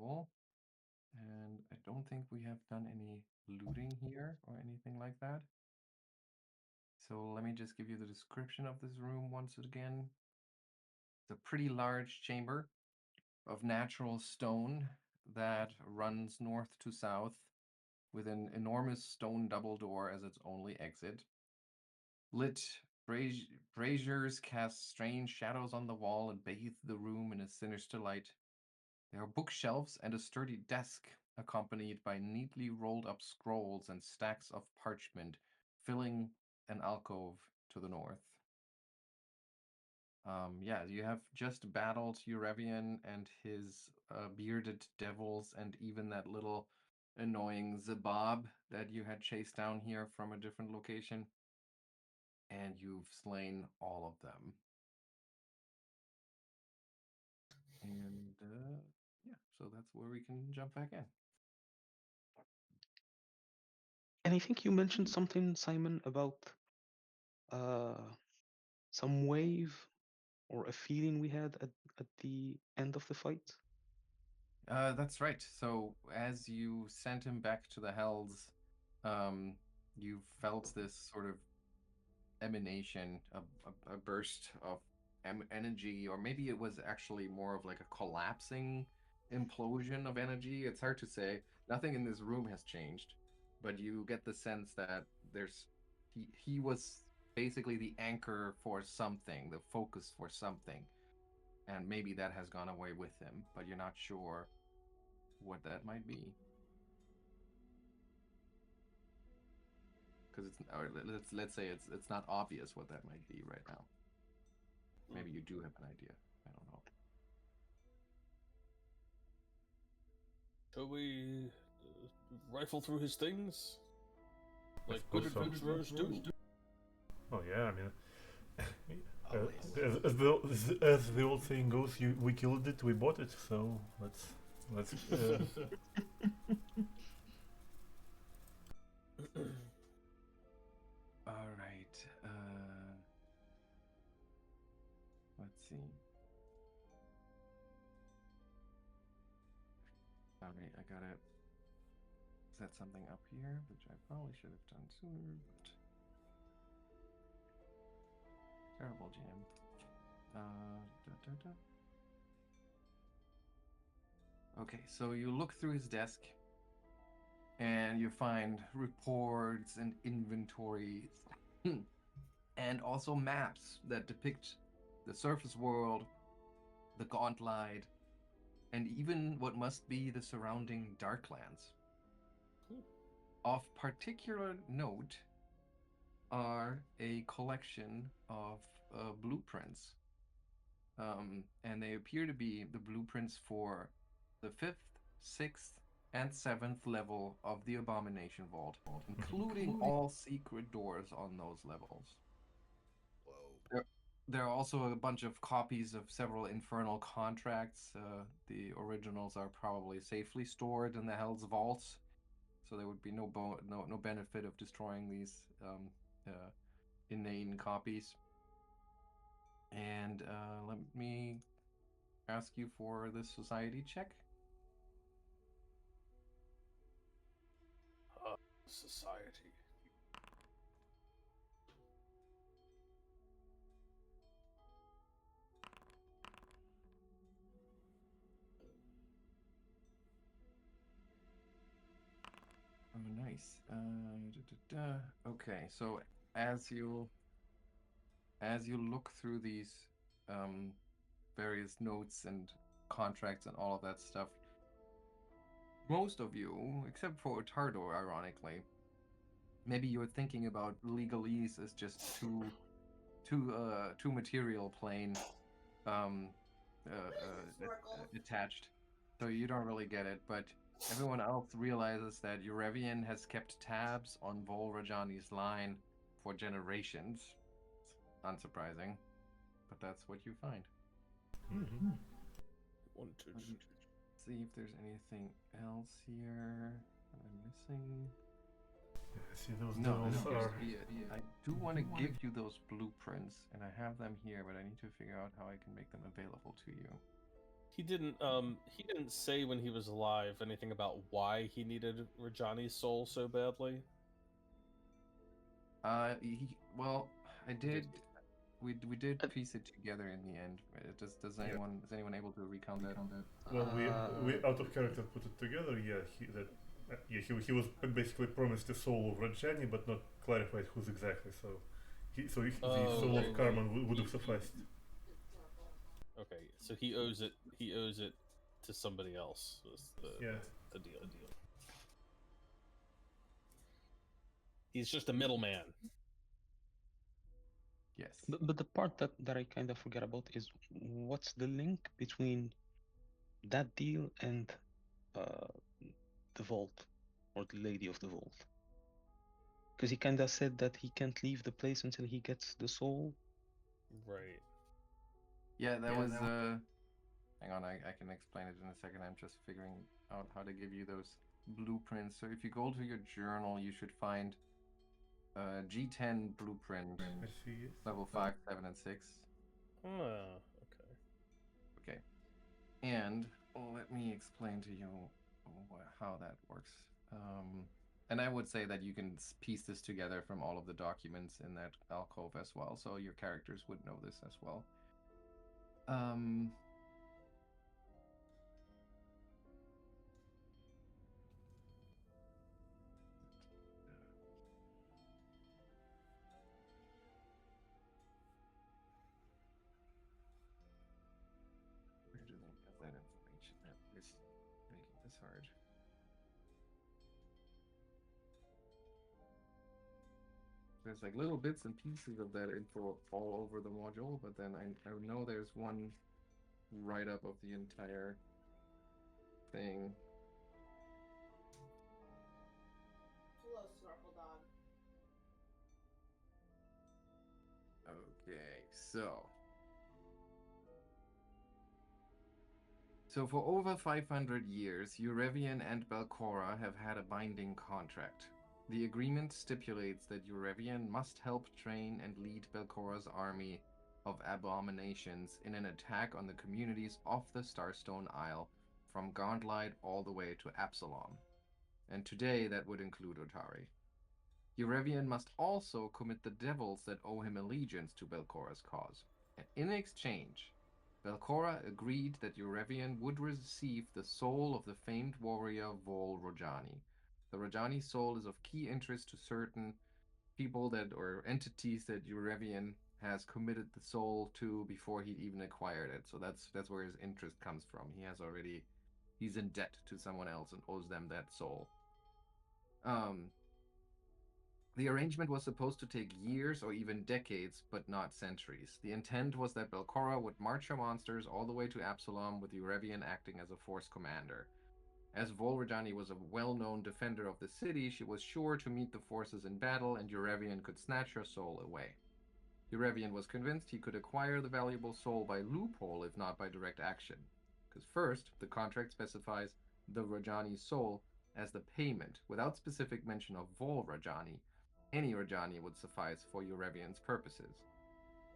Cool. And I don't think we have done any looting here or anything like that. So let me just give you the description of this room once again. It's a pretty large chamber of natural stone that runs north to south with an enormous stone double door as its only exit. Lit braziers cast strange shadows on the wall and bathe the room in a sinister light. There are bookshelves and a sturdy desk, accompanied by neatly rolled up scrolls and stacks of parchment, filling an alcove to the north. Yeah, you have just battled Eurevian and his bearded devils, and even that little annoying Zabab that you had chased down here from a different location. And you've slain all of them. And yeah, so that's where we can jump back in. And I think you mentioned something, Simon, about uh, some wave or a feeling we had at the end of the fight. That's right. So as you sent him back to the Hells, um, you felt this sort of emanation, a burst of energy, or maybe it was actually more of like a collapsing implosion of energy. It's hard to say. Nothing in this room has changed, but you get the sense that he was basically the anchor for something, the focus for something, and maybe that has gone away with him, but you're not sure what that might be. Because it's, or let's say it's not obvious what that might be right now. Maybe you do have an idea. I don't know. Shall we rifle through his things? Like I good suppose so. adventurers do? Oh yeah, I mean, Always. as the old saying goes, we killed it, we bought it. So let's. All right. Let's see. All right, I gotta set something up here, which I probably should have done sooner, but terrible jam. Okay, so you look through his desk and you find reports and inventories and also maps that depict the surface world, the Gauntlight, and even what must be the surrounding Darklands. Of particular note are a collection of blueprints. And they appear to be the blueprints for the 5th, 6th, and 7th level of the Abomination Vault, including all secret doors on those levels. Whoa. There are also a bunch of copies of several infernal contracts. The originals are probably safely stored in the Hell's vaults, so there would be no benefit of destroying these inane copies. And let me ask you for the society check. Society. Oh, nice. Okay, so as you look through these various notes and contracts and all of that stuff, most of you, except for Ottardo, ironically, maybe you're thinking about legalese as just too material plane um, attached, so you don't really get it. But everyone else realizes that Eurevian has kept tabs on Vol Rajani's line for generations. Unsurprising, but that's what you find. Mm-hmm. Wanted. See if there's anything else here that I'm missing. See, those No, devils are. I do want to give you those blueprints, and I have them here, but I need to figure out how I can make them available to you. He didn't say when he was alive anything about why he needed Rajani's soul so badly. Well, I did. We did Uh, piece it together in the end. Does anyone is anyone able to recount that? Well, we Uh, out of character put it together. Yeah, he was basically promised the soul of Rajani, but not clarified whose exactly. So, the soul of Carmen would have sufficed. Okay, so he owes it. He owes it to somebody else. Was Yeah. the deal? He's just a middleman. Yes. but the part that I kind of forget about is what's the link between that deal and uh, the vault or the lady of the vault? Because he kind of said that he can't leave the place until he gets the soul. Right. Yeah, that was. Hang on, I can explain it in a second. I'm just figuring out how to give you those blueprints. So if you go to your journal, you should find G10 blueprint, I see. Yes. level 5, 7, and 6. Ah, okay. Okay. And let me explain to you how that works. And I would say that you can piece this together from all of the documents in that alcove as well, so your characters would know this as well. Where do they get that information? That is making this hard. There's like little bits and pieces of that info all over the module, but then I know there's one write-up of the entire thing. Hello, Snorkel Dog. Okay, so for over 500 years, Eurevian and Belcora have had a binding contract. The agreement stipulates that Eurevian must help train and lead Belcora's army of abominations in an attack on the communities off the Starstone Isle from Gauntlight all the way to Absalom. And today that would include Otari. Eurevian must also commit the devils that owe him allegiance to Belcora's cause. And in exchange, Belcora agreed that Eurevian would receive the soul of the famed warrior Vol Rojani. The Rojani soul is of key interest to certain people or entities that Eurevian has committed the soul to before he'd even acquired it. So that's where his interest comes from. He's in debt to someone else and owes them that soul. The arrangement was supposed to take years or even decades, but not centuries. The intent was that Belcora would march her monsters all the way to Absalom, with Eurevian acting as a force commander. As Volrajani was a well-known defender of the city, she was sure to meet the forces in battle, and Eurevian could snatch her soul away. Eurevian was convinced he could acquire the valuable soul by loophole, if not by direct action. Because first, the contract specifies the Rajani's soul as the payment, without specific mention of Volrajani. Any Rajani would suffice for Eurevian's purposes.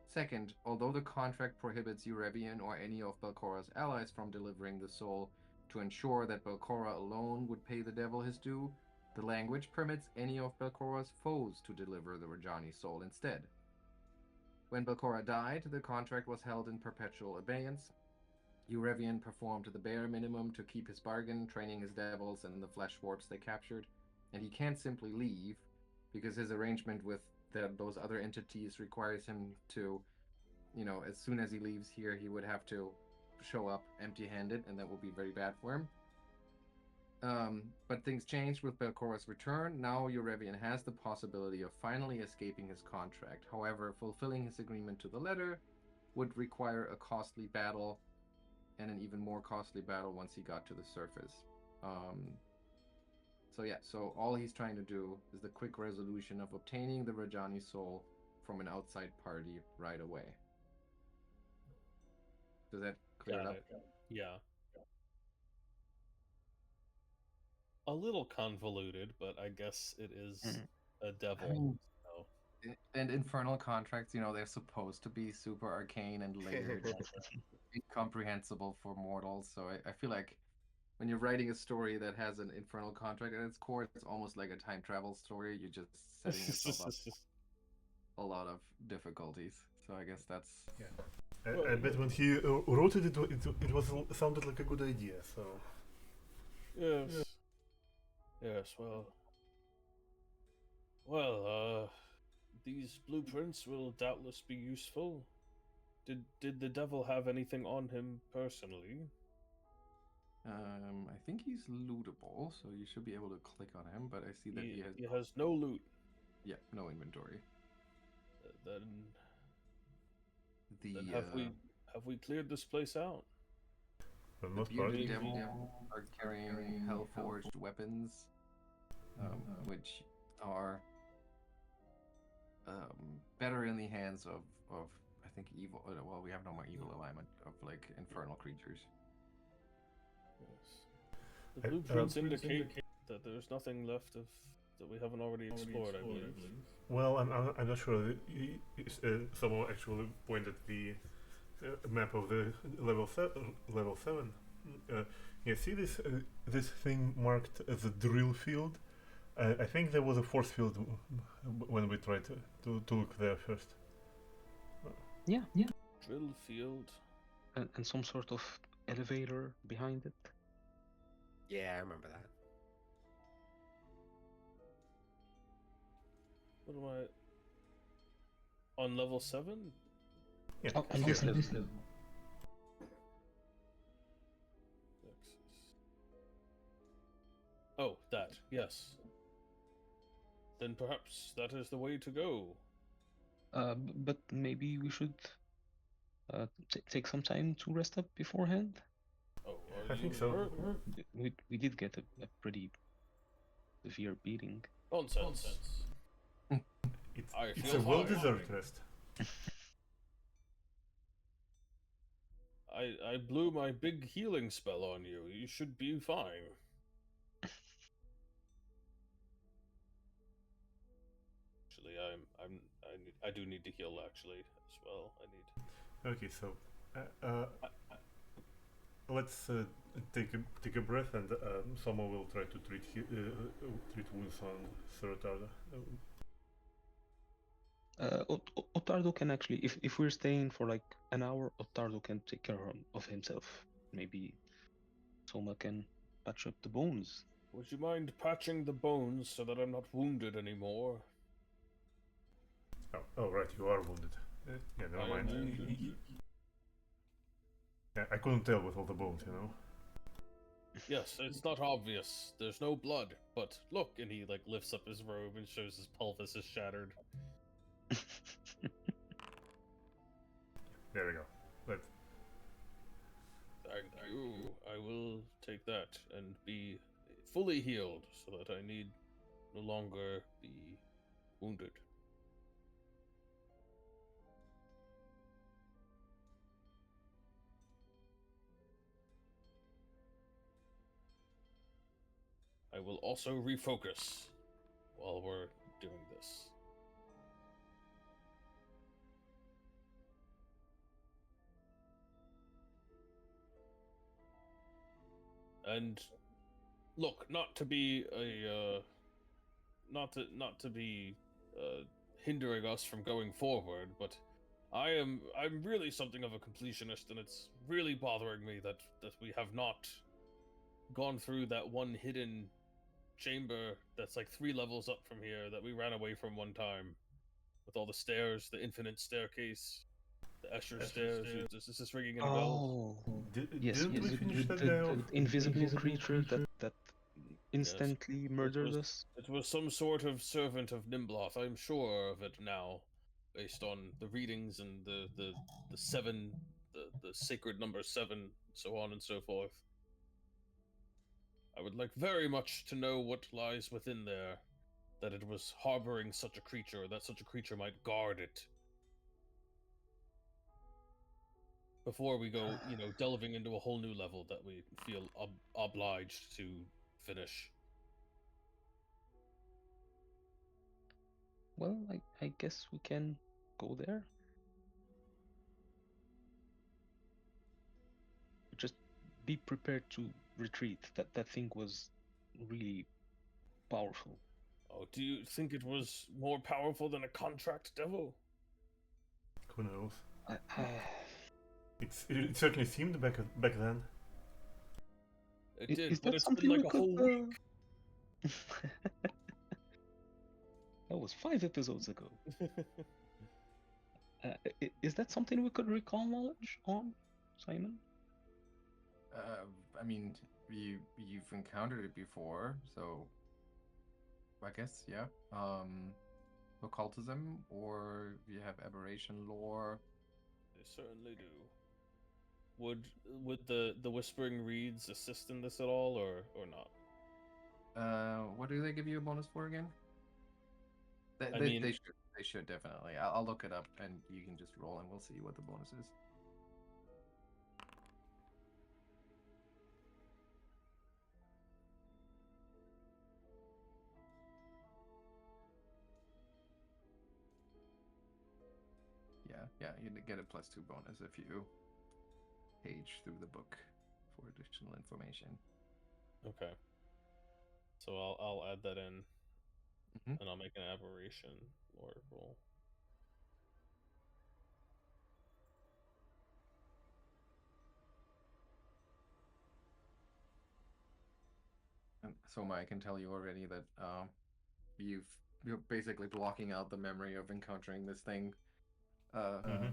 Second, although the contract prohibits Eurevian or any of Belcora's allies from delivering the soul to ensure that Belcora alone would pay the devil his due, the language permits any of Belcora's foes to deliver the Rajani soul instead. When Belcora died, the contract was held in perpetual abeyance. Eurevian performed the bare minimum to keep his bargain, training his devils and the flesh warps they captured, and he can't simply leave, because his arrangement with those other entities requires him to, as soon as he leaves here, he would have to show up empty-handed, and that will be very bad for him. But things changed with Belcora's return. Now Eurevian has the possibility of finally escaping his contract. However, fulfilling his agreement to the letter would require a costly battle, and an even more costly battle once he got to the surface. So all he's trying to do is the quick resolution of obtaining the Rajani soul from an outside party right away. Does that clear it up? Yeah. A little convoluted, but I guess it is a devil. And infernal contracts, they're supposed to be super arcane and layered. incomprehensible for mortals. So I feel like when you're writing a story that has an infernal contract at its core, it's almost like a time travel story. You're just setting yourself up a lot of difficulties. So I guess that's I bet when he wrote it, it was sounded like a good idea. So Yes. Yes, well, these blueprints will doubtless be useful. Did the devil have anything on him personally? I think he's lootable, so you should be able to click on him. But I see that He has no loot. no inventory. Then The have we cleared this place out? for the the most part, bearded devil are carrying hell-forged weapons, which are better in the hands of I think evil. Well, we have no more evil alignment of like infernal creatures. Yes. The blueprints indicate that there's nothing left of that we haven't already explored, I believe. well, I'm not sure. Someone actually pointed the map of the level 7. Yeah, see this thing marked as a drill field. I think there was a force field when we tried to look there first. Yeah. Drill field. And some sort of elevator behind it. Yeah, I remember that. What am I on level 7? Yeah, Oh, and here. this level. Oh, that, yes. Then perhaps that is the way to go. But maybe we should take some time to rest up beforehand. Oh, I are think you so. hurt? We did get a pretty severe beating. Nonsense. It's feel a fine. well-deserved rest. I blew my big healing spell on you. You should be fine. Actually, I do need to heal actually as well. I need. Okay, so let's take a breath, and someone will try to treat wounds on Sir Ottardo. Ottardo can actually, if we're staying for like an hour, Ottardo can take care of himself. Maybe Soma can patch up the bones. Would you mind patching the bones so that I'm not wounded anymore? Oh, right, you are wounded. Yeah, never I am mind. wounded. Yeah, I couldn't tell with all the bones, you know. Yes, it's not obvious. There's no blood, but look, and he like lifts up his robe and shows his pelvis is shattered. There we go. Let's. Thank you. I will take that and be fully healed so that I need no longer be wounded. I will also refocus while we're doing this. And look, not to be hindering us from going forward, but I'm really something of a completionist, and it's really bothering me that we have not gone through that one hidden chamber that's like 3 levels up from here that we ran away from one time, with all the stairs, the infinite staircase, the Escher stairs. Is this ringing any bells? Oh, Didn't yes, we finish that the guy off? invisible creature that instantly murdered us. It was some sort of servant of Nimbloth. I'm sure of it now, based on the readings and the seven, the sacred number 7, so on and so forth. I would like very much to know what lies within there, that it was harboring such a creature, that such a creature might guard it. Before we go, delving into a whole new level that we feel obliged to finish. Well, I guess we can go there. be prepared to retreat. That thing was really powerful. Oh, do you think it was more powerful than a contract devil? Who knows? I, It certainly seemed back then. It did, is but that it's been something like we a could? whole week. That was 5 episodes ago. Is that something we could recall knowledge on, Simon? I mean, you've encountered it before, so I guess yeah. Occultism, or you have aberration lore. They certainly do. Would the Whispering Reeds assist in this at all, or not? What do they give you a bonus for again? I mean- They should definitely. I'll look it up, and you can just roll, and we'll see what the bonus is. Yeah, you get a +2 bonus if you page through the book for additional information. Okay. So I'll add that in, Mhm. and I'll make an aberration or roll. And Soma, I can tell you already that you're basically blocking out the memory of encountering this thing.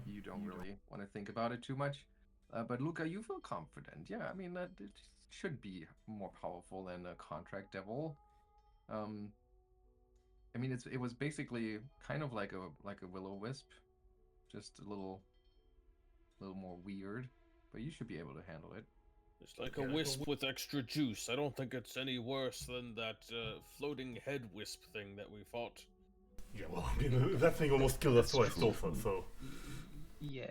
You don't really want to think about it too much. But Lucca, you feel confident. Yeah, I mean that it should be more powerful than a contract devil. I mean it was basically kind of like a will-o-wisp, just a little more weird, but you should be able to handle it. It's like a wisp with extra juice. I don't think it's any worse than that floating head wisp thing that we fought. Yeah, well, I mean, that thing almost killed us twice also, so... Yeah.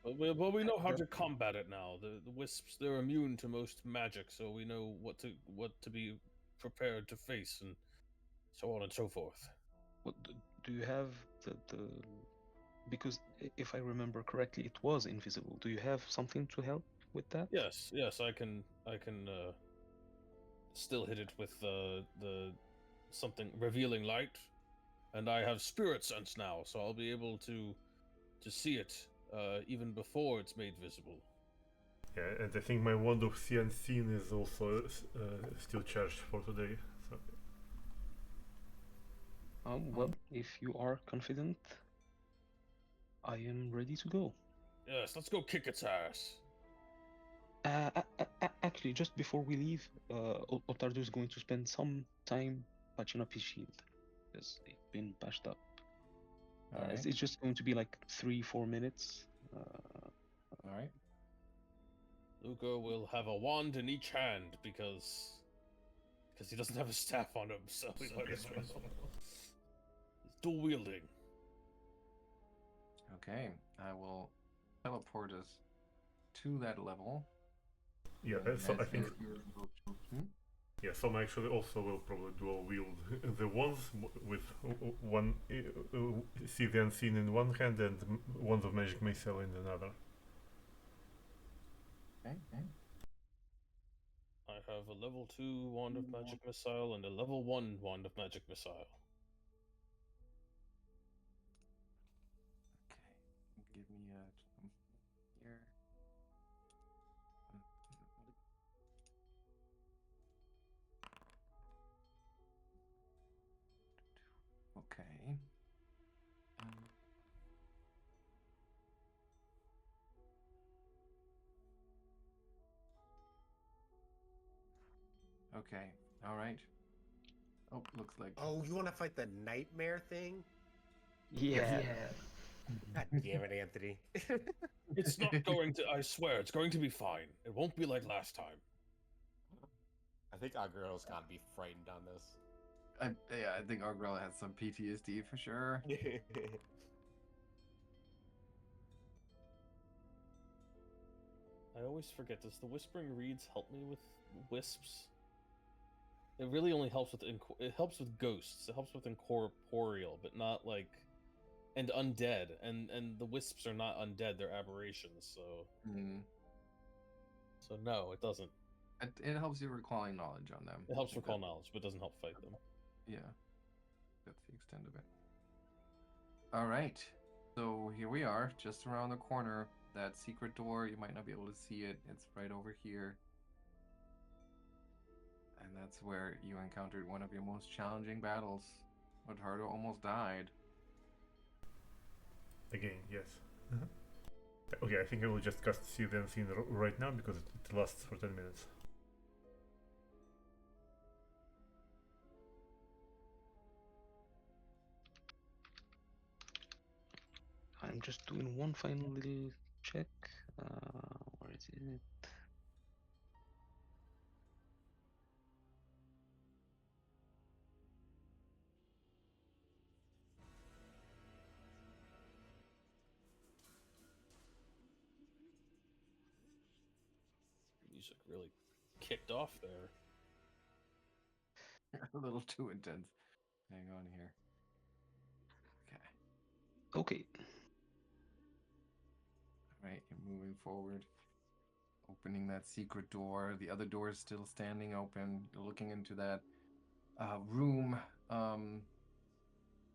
But we know how to combat it now. The wisps, they're immune to most magic, so we know what to be prepared to face, and so on and so forth. What do you have the because if I remember correctly, it was invisible. Do you have something to help with that? Yes, I can still hit it with the something revealing light, and I have spirit sense now, so I'll be able to see it even before it's made visible. Yeah, and I think my wand of see unseen is also still charged for today. So. Well, if you are confident, I am ready to go. Yes, let's go kick its ass. Actually, just before we leave, Ottardo is going to spend some time patching up his shield because it's been patched up. Alright. It's just going to be like 3-4 minutes. Alright. Lucca will have a wand in each hand because he doesn't have a staff on him, so we might as well. He's dual wielding. Okay, I will teleport us to that level. Yeah, so I think... Hmm? Yeah, some actually also will probably dual wield the wands with one see the unseen in one hand and wands of magic missile in another. Okay. I have a level 2 wand of magic missile and a level 1 wand of magic missile. Okay, give me a here. Okay. Okay. All right. Oh, looks like. Oh, you want to fight the nightmare thing? Yeah. God damn it, Anthony. It's not going to, I swear, it's going to be fine. It won't be like last time. I think Augrael's got to be frightened on this. I think Augrael has some PTSD for sure. I always forget, does the Whispering Reeds help me with wisps? It really only helps with it helps with ghosts. It helps with incorporeal, but not like and undead. And the wisps are not undead; they're aberrations. So So no, it doesn't. It helps you recalling knowledge on them. It helps I think recall knowledge, but doesn't help fight them. Yeah, that's the extent of it. All right, so here we are, just around the corner. That secret door, you might not be able to see it. It's right over here. And that's where you encountered one of your most challenging battles. Ottardo almost died. Again, yes. Okay, I think I will just cast See the Unseen right now because it lasts for 10 minutes. I'm just doing one final little check. Where is it? Music really kicked off there. A little too intense. Hang on here. Okay. Okay. Right, you're moving forward. Opening that secret door. The other door is still standing open. You're looking into that room.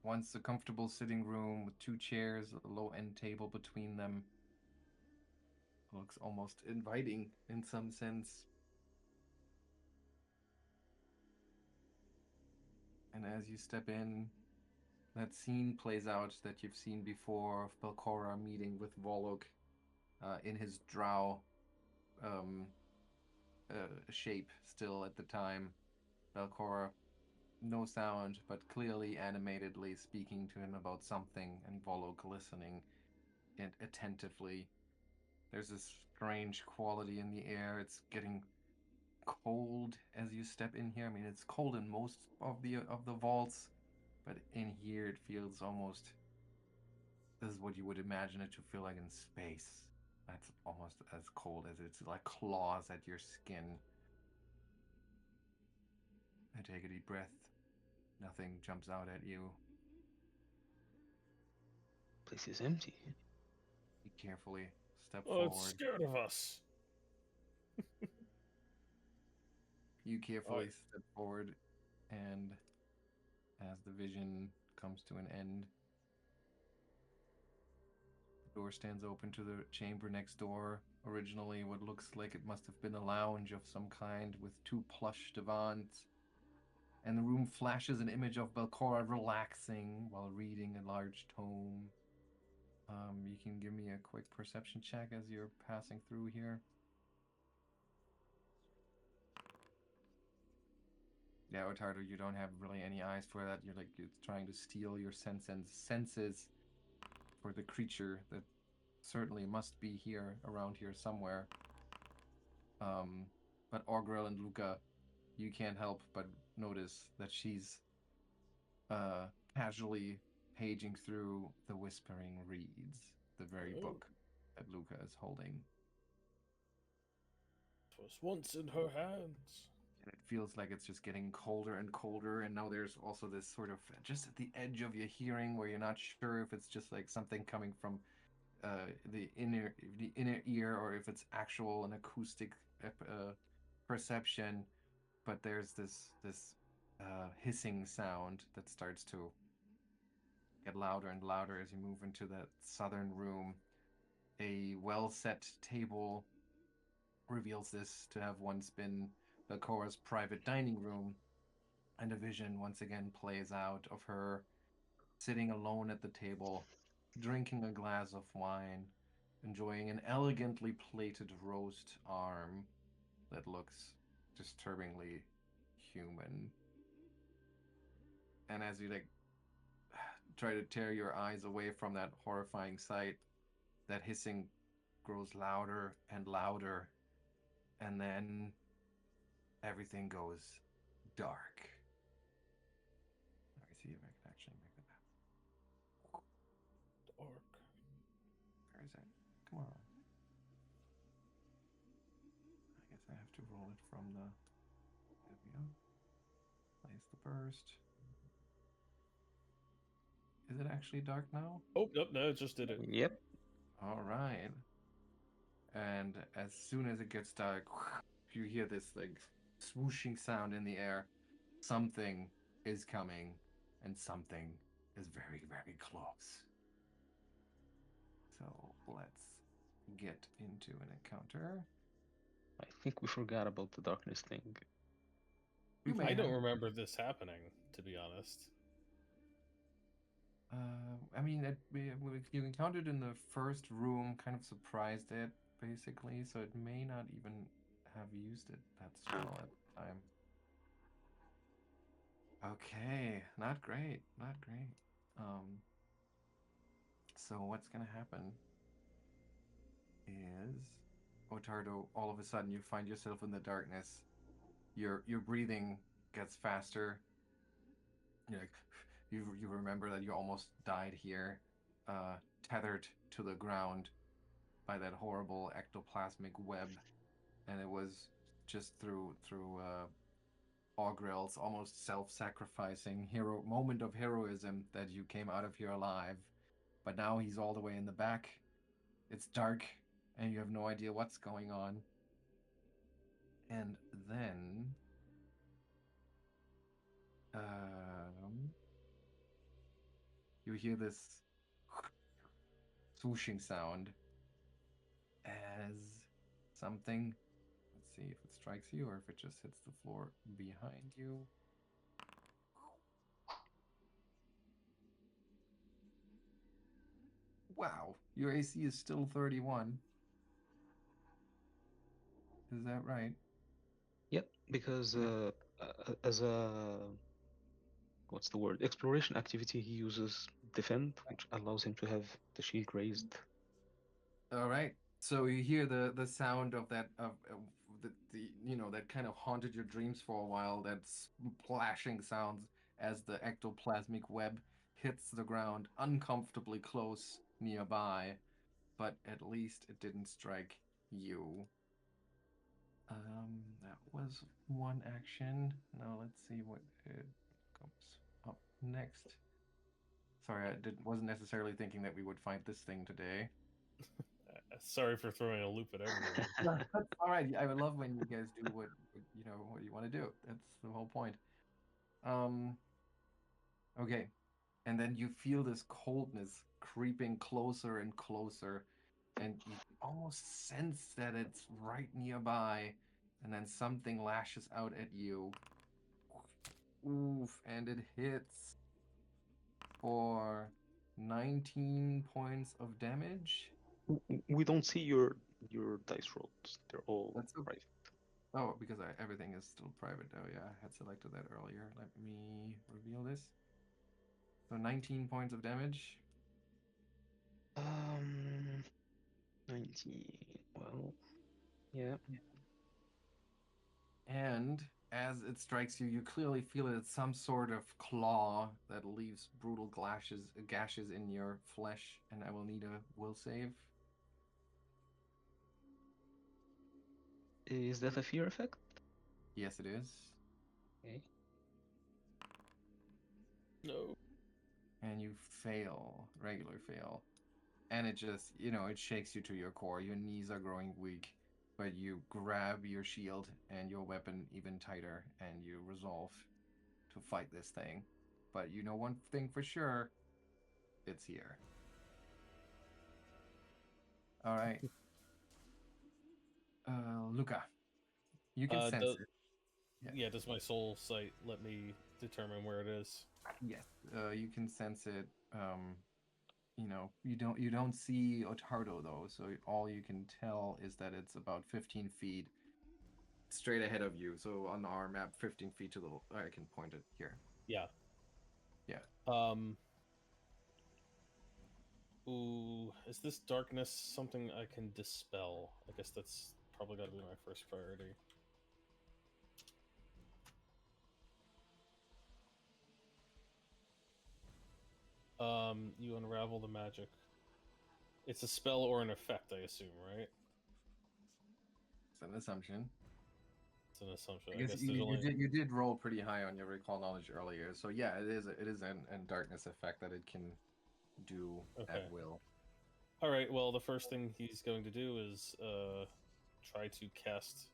Once a comfortable sitting room with 2 chairs, a low end table between them. Looks almost inviting in some sense. And as you step in, that scene plays out that you've seen before of Belcora meeting with Volok in his drow shape still at the time. Belcora, no sound, but clearly animatedly speaking to him about something, and Volok listening attentively. There's this strange quality in the air. It's getting cold as you step in here. I mean, it's cold in most of the vaults, but in here it feels almost. This is what you would imagine it to feel like in space. That's almost as cold as it's like claws at your skin. I take a deep breath. Nothing jumps out at you. Place is empty. You carefully step Oh, forward. it's scared of us. You carefully step forward, and as the vision comes to an end, the door stands open to the chamber next door. Originally, what looks like it must have been a lounge of some kind with 2 plush divans. And the room flashes an image of Belcora relaxing while reading a large tome. You can give me a quick perception check as you're passing through here. Yeah, Ottardo, you don't have really any eyes for that. You're trying to steal your senses for the creature that certainly must be here, around here somewhere. But Augrael and Lucca, you can't help but notice that she's casually paging through the Whispering Reeds, the very book that Lucca is holding. It was once in her hands. And it feels like it's just getting colder and colder, and now there's also this sort of just at the edge of your hearing where you're not sure if it's just like something coming from the inner ear or if it's actual an acoustic perception. But there's this hissing sound that starts to get louder and louder as you move into that southern room. A well-set table reveals this to have once been Belcora's private dining room, and a vision once again plays out of her sitting alone at the table, drinking a glass of wine, enjoying an elegantly plated roast arm that looks disturbingly human. And as you try to tear your eyes away from that horrifying sight, that hissing grows louder and louder, and then everything goes dark. Let me see if I can actually make that happen. Dark. Where is it? Come on. I guess I have to roll it from the. There we go. Place the burst. Is it actually dark now? Oh, nope, no, it just did it. Yep. All right. and as soon as it gets dark, you hear this like swooshing sound in the air. Something is coming, and something is very, very close. So let's get into an encounter. I think we forgot about the darkness thing. You may I don't have. remember this happening, to be honest. I mean, you encountered in the first room, kind of surprised it, basically, so it may not even have used it that spell at the time. Okay, not great, not great. So what's gonna happen is, Ottardo, all of a sudden you find yourself in the darkness. Your breathing gets faster. You're like, you remember that you almost died here, tethered to the ground by that horrible ectoplasmic web, and it was just through Augrael's almost self-sacrificing hero moment of heroism that you came out of here alive. But now he's all the way in the back. It's dark, and you have no idea what's going on. And then, you hear this swooshing sound as something. Let's see if it strikes you or if it just hits the floor behind you. Wow, your AC is still 31. Is that right? Yep, because Yeah. as a what's the word? Exploration activity, he uses defend, which allows him to have the shield raised. All right. So you hear the sound of that of the that kind of haunted your dreams for a while. That splashing sounds as the ectoplasmic web hits the ground uncomfortably close nearby, but at least it didn't strike you. That was one action. Now let's see what it comes up next. Sorry, wasn't necessarily thinking that we would fight this thing today. Sorry for throwing a loop at everyone. No, that's all right. I would love when you guys do what you want to do. That's the whole point. Okay, and then you feel this coldness creeping closer and closer, and you almost sense that it's right nearby, and then something lashes out at you. Oof, and it hits for 19 points of damage. We don't see your dice rolls. They're all That's okay. private. Oh, because everything is still private. Oh yeah, I had selected that earlier. Let me reveal this. So 19 points of damage. 19. Well, yeah. And as it strikes you, you clearly feel it. It's some sort of claw that leaves brutal gashes in your flesh, and I will need a will save. Is that a fear effect? Yes, it is. Okay. No. And you fail, regular fail. And it just, it shakes you to your core. Your knees are growing weak, but you grab your shield and your weapon even tighter, and you resolve to fight this thing. But you know one thing for sure, it's here. All right. Lucca, you can sense it. Yeah, does my soul sight let me determine where it is? Yes, you can sense it. You don't see Ottardo though, so all you can tell is that it's about 15 feet straight ahead of you. So on our map, 15 feet to the. I can point it here. Yeah. Yeah. Ooh, is this darkness something I can dispel? I guess that's probably got to be my first priority. You unravel the magic. It's a spell or an effect, I assume, right? It's an assumption. It's an assumption. I guess you did roll pretty high on your recall knowledge earlier, so yeah, it is an darkness effect that it can do at will. All right. Well, the first thing he's going to do is try to cast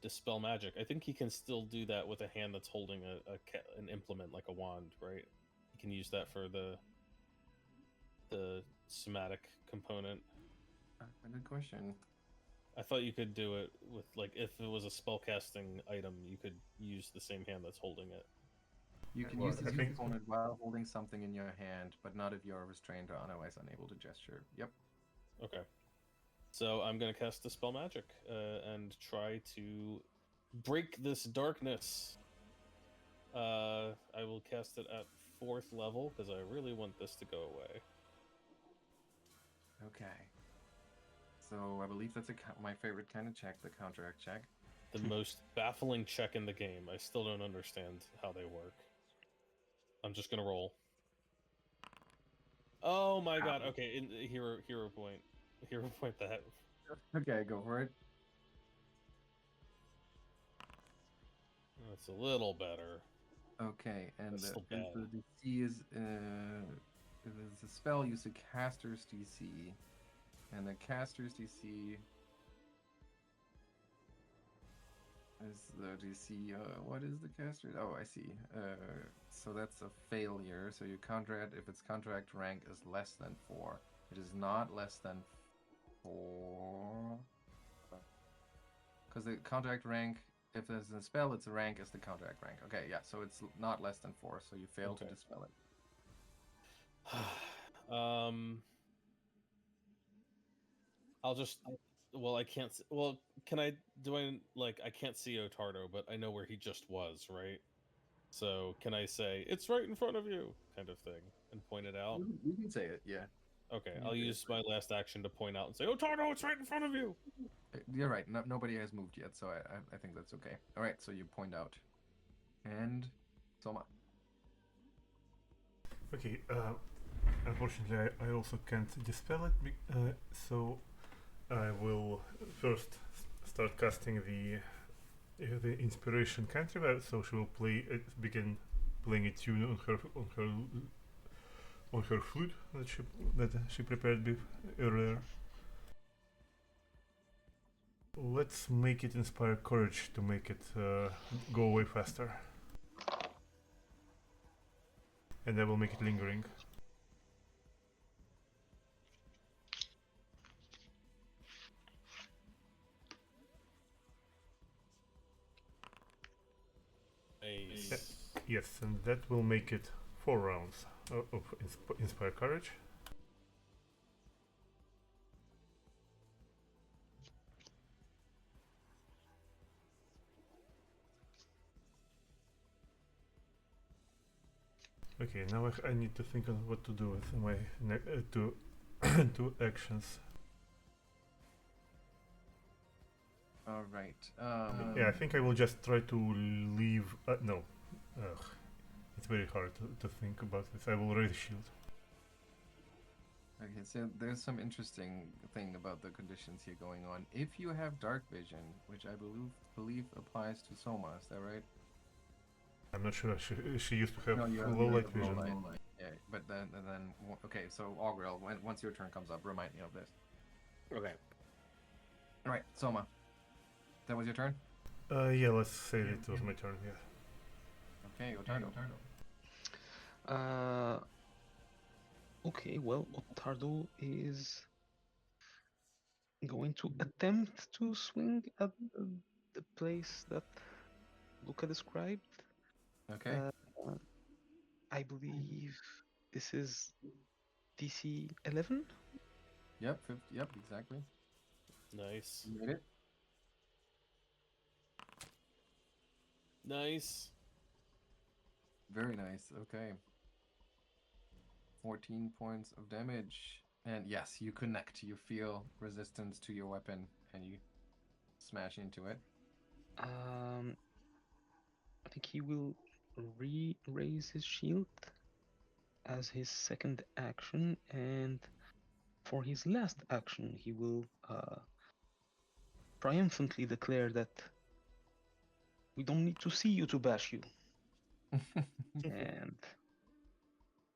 dispel magic. I think he can still do that with a hand that's holding an implement like a wand, right? He can use that for the somatic component. A good question. I thought you could do it with, like, if it was a spellcasting item, you could use the same hand that's holding it. You can Well, use I this think- component while holding something in your hand, but not if you're restrained or otherwise unable to gesture. Yep. Okay. So I'm going to cast Dispel Magic and try to break this darkness. I will cast it at 4th level because I really want this to go away. Okay. So I believe that's my favorite kind of check, the counteract check. The most baffling check in the game. I still don't understand how they work. I'm just gonna roll. Oh my god! Okay, hero point. Hero point that. Okay, go for it. That's a little better. Okay, and That's still bad. the DC is if it's a spell, use the caster's DC, and the caster's DC is the DC. What is the caster? Oh, I see. So that's a failure. So you counteract if its counteract rank is less than 4. It is not less than 4. Because the counteract rank, if there's a spell, its rank is the counteract rank. Okay, yeah, so it's not less than 4, so you fail to Okay. dispel it. I'll just. Well, I can't. Well, can I? Do I like? I can't see Ottardo, but I know where he just was, right? So can I say it's right in front of you, kind of thing, and point it out? You can say it, yeah. Okay, You I'll can say use it. my last action to point out and say, Ottardo, it's right in front of you. You're right. Nobody has moved yet, so I think that's okay. All right, so you point out, and Soma. Okay, unfortunately, I also can't dispel it, so I will first start casting the inspiration cantrip. So she will begin playing a tune on her flute that she prepared earlier. Let's make it inspire courage to make it go away faster. And I will make it lingering. Nice. Yes, and that will make it 4 rounds of inspire courage. Okay, now I need to think on what to do with my two actions. All right. Yeah, I think I will just try to leave. No, it's very hard to think about this. I will raise shield. Okay, so there's some interesting thing about the conditions here going on. If you have dark vision, which I believe applies to Soma, is that right? I'm not sure. She used to have No, you low have light vision. low light. Yeah, but then okay. So Augrael, once your turn comes up, remind me of this. Okay. All right, Soma. That was your turn. Yeah, let's say it was my turn. Yeah. Okay, Ottardo. Okay, well, Ottardo is going to attempt to swing at the place that Lucca described. Okay. I believe this is DC 11. Yep. Yep. Exactly. Nice. You made it. Nice. Very nice. Okay. 14 points of damage. And yes, you connect. You feel resistance to your weapon and you smash into it. I think he will raise his shield as his second action, and for his last action, he will triumphantly declare that we don't need to see you to bash you, and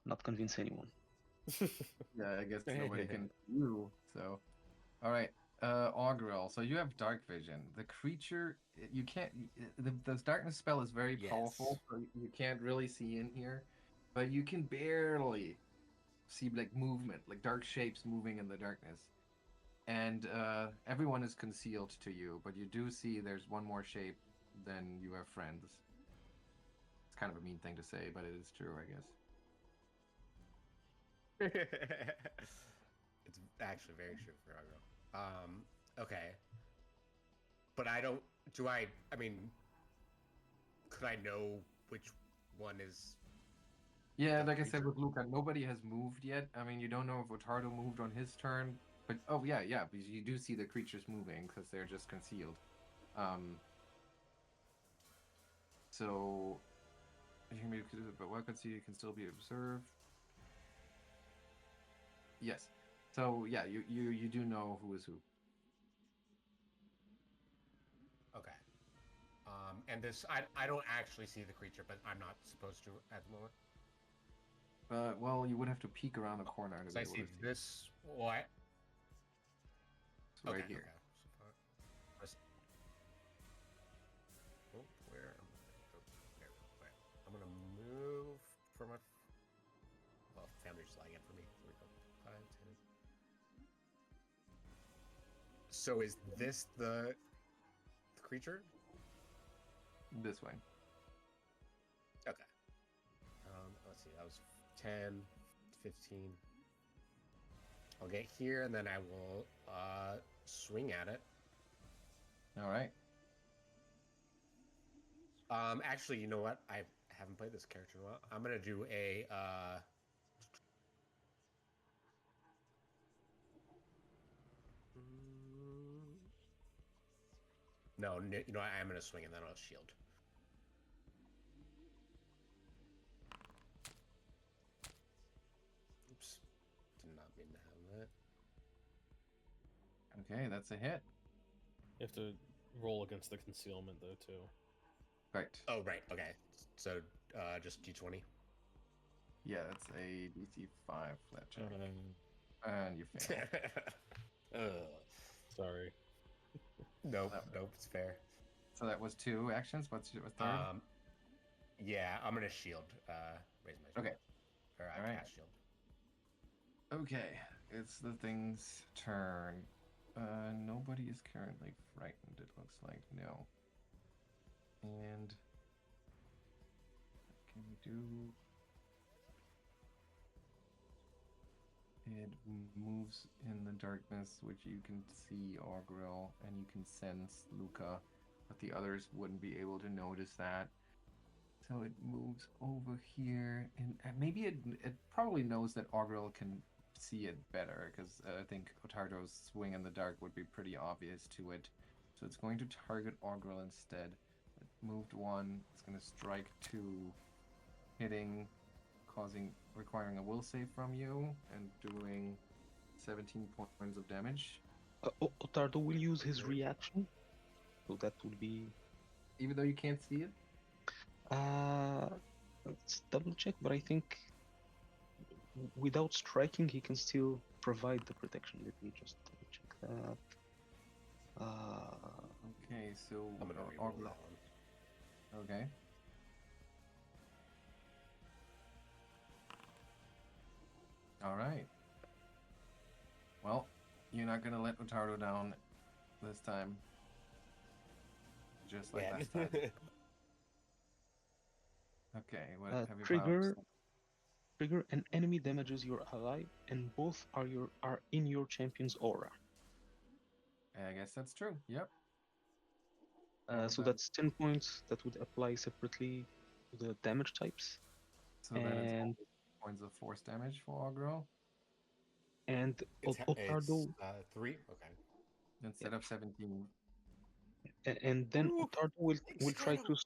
not convince anyone. Yeah, I guess nobody can you. So, all right, Augrael. So you have dark vision. The creature, you can't. The darkness spell is very powerful, so you can't really see in here, but you can barely see like movement, like dark shapes moving in the darkness. And everyone is concealed to you, but you do see there's one more shape than you have friends. It's kind of a mean thing to say, but it is true, I guess. It's actually very true for Agro. Okay. But I don't. Do I? I mean, could I know which one is? Yeah, The like I said creature? with Lucca, nobody has moved yet. I mean, you don't know if Ottardo moved on his turn, but oh yeah, because you do see the creatures moving because they're just concealed. So you can be, but what can see you can still be observed. Yes. So yeah, you do know who is who. Okay. And this, I don't actually see the creature, but I'm not supposed to at the moment. Well, you would have to peek around the corner to So be I able see to see. this. What? It's right here. Okay. Oh, where? There. Okay. I'm gonna move for my. Well, family's lagging for me. Here we go. 5, 10. So is this the creature? This way. Okay. Let's see. That was 10, 15. I'll get here and then I will swing at it. All right. Actually, you know what? I haven't played this character in a while. I'm gonna do a no, you know what? I'm gonna swing and then I'll shield. Oops. Did not mean to have that. Okay, that's a hit. You have to roll against the concealment though too. Right. Oh, right. Okay. So just D20. Yeah, that's a DC 5 flat check. And you fail. Sorry. Nope, it's fair. So that was 2 actions. What's your third? Yeah, I'm gonna shield. Raise my shield. Okay. Or I Alright. cast shield. Okay, it's the thing's turn. Nobody is currently frightened, it looks like. No. And what can we do? It moves in the darkness, which you can see Augrael, and you can sense Lucca, but the others wouldn't be able to notice that. So it moves over here, and maybe it probably knows that Augrael can see it better, because I think Ottardo's swing in the dark would be pretty obvious to it. So it's going to target Augrael instead. It moved 1, it's going to strike 2, hitting, requiring a will save from you, and doing 17 points of damage. Ottardo will use his reaction, so that will be. Even though you can't see it? Let's double check, but I think without striking, he can still provide the protection. Let me just double check that. Okay, so I'm gonna reroll that one. Okay. All right. Well, you're not gonna let Ottardo down this time. Just like last time. Okay, what have you trigger an enemy damages your ally, and both are in your champion's aura. I guess that's true. Yep. So that's 10 points that would apply separately to the damage types. So that is And points of force damage for Augrael Ottardo, 3. Okay. instead of 17. and then Ooh, Ottardo will try to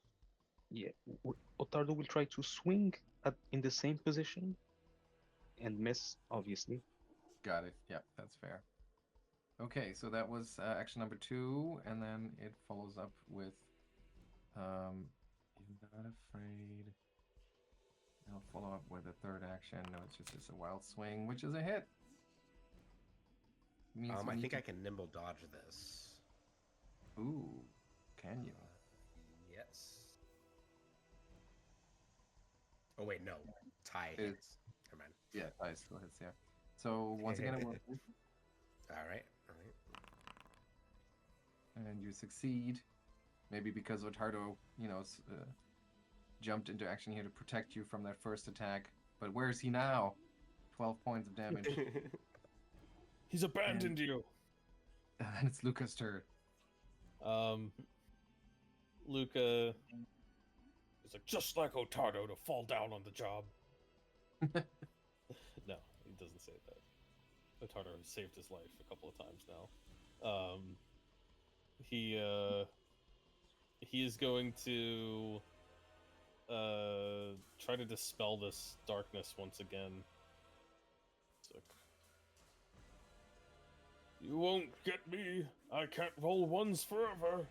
Ottardo will try to swing in the same position and miss, obviously. Got it. Yep, that's fair. Okay, so that was action number 2, and then it follows up with you're not afraid. I'll follow up with a third action. No, it's just a wild swing, which is a hit. Means you I need think to- I can nimble dodge this. Ooh, can you? Yes. Oh wait, no. Tie It- hits. Never mind. Yeah, I still hits. Yeah. So once again, it will, All right. and you succeed. Maybe because Ottardo, jumped into action here to protect you from that first attack. But where is he now? 12 points of damage. He's abandoned you. And it's Lucca's turn. Lucca is like, just like Ottardo to fall down on the job. No, he doesn't say that. Ottardo has saved his life a couple of times now. He is going to try to dispel this darkness once again. So, you won't get me. I can't roll ones forever.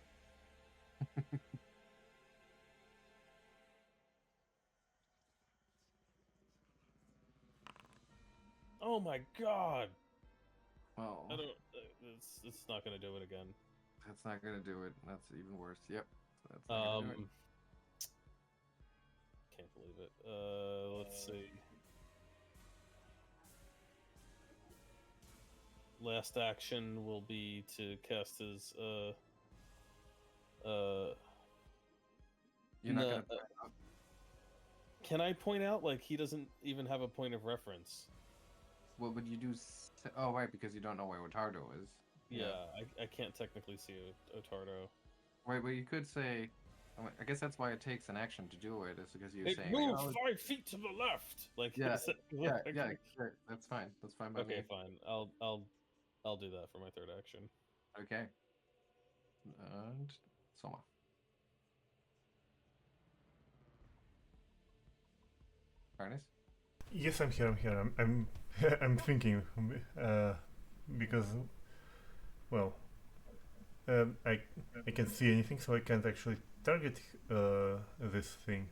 Oh my god! Well, I don't. It's not gonna do it again. that's not gonna do it. That's even worse. Yep. That's not gonna do it. Can't believe it. Let's see. Last action will be to cast his You're not no, gonna. Can I point out, like, he doesn't even have a point of reference? What would you do? Oh, right, because you don't know where Ottardo is. Yeah, I can't technically see Ottardo. Right, but you could say. I guess that's why it takes an action to do it. Is because you're Hey, saying. move oh, 5 feet to the left. Like, Yeah, is that- yeah, like- yeah. Sure, that's fine. That's fine by Okay, me. fine. I'll do that for my third action. Okay. And Soma. Harness. Yes, I'm here. I'm I'm thinking, because, well, I can't see anything, so I can't actually target this thing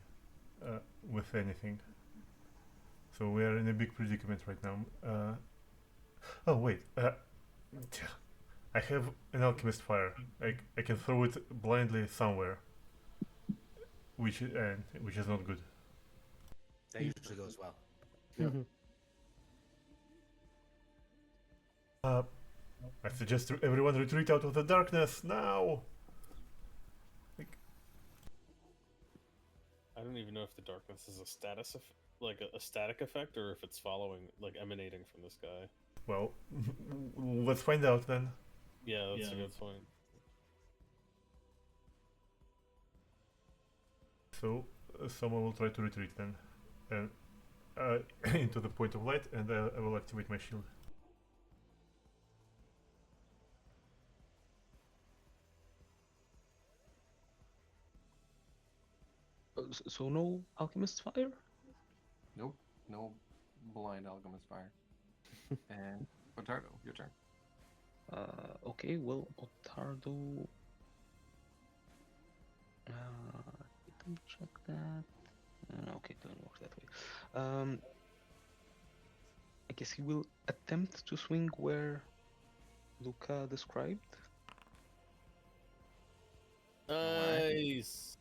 with anything. So we are in a big predicament right now. Oh wait, I have an alchemist fire. I can throw it blindly somewhere, which is not good. That usually goes well. I suggest everyone retreat out of the darkness now. I don't even know if the darkness is a status like a static effect, or if it's following, like, emanating from this guy. Well, let's find out then. Yeah, that's a good point. So, someone will try to retreat then, and into the point of light, and I will activate my shield. So no alchemist fire? Nope. No blind alchemist fire. And Ottardo, your turn. Okay, well, Ottardo. Let me check that. Okay, it doesn't work that way. I guess he will attempt to swing where Lucca described. Nice.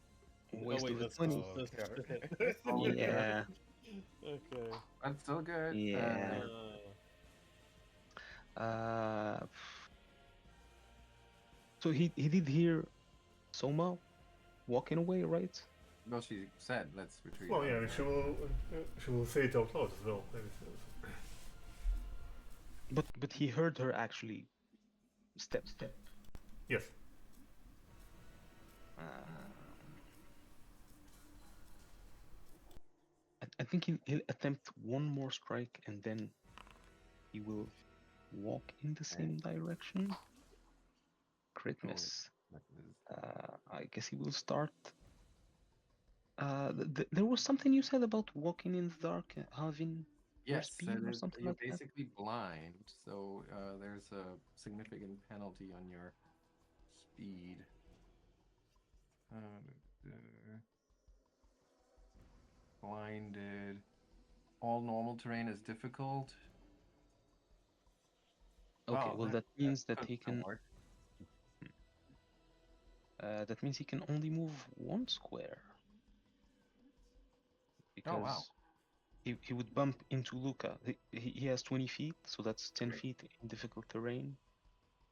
Waste wait, of the that's 20. Yeah, Okay. That's still good. Yeah. So he did hear Soma walking away, right? Well, she said, "Let's retreat." Well, out yeah, of she will say it out loud as well. But he heard her actually step. Yes. I think he'll attempt one more strike and then he will walk in the same direction. Crit Oh, miss. that is- I guess he will start. There was something you said about walking in the dark, having Yes, speed that or is, something you're like that? basically blind, so there's a significant penalty on your speed. blinded. All normal terrain is difficult. Okay, Wow, well that means that could he still can. work. That means he can only move 1 square. Oh wow. Because he would bump into Lucca. He has 20 feet, so that's 10 Right. feet in difficult terrain.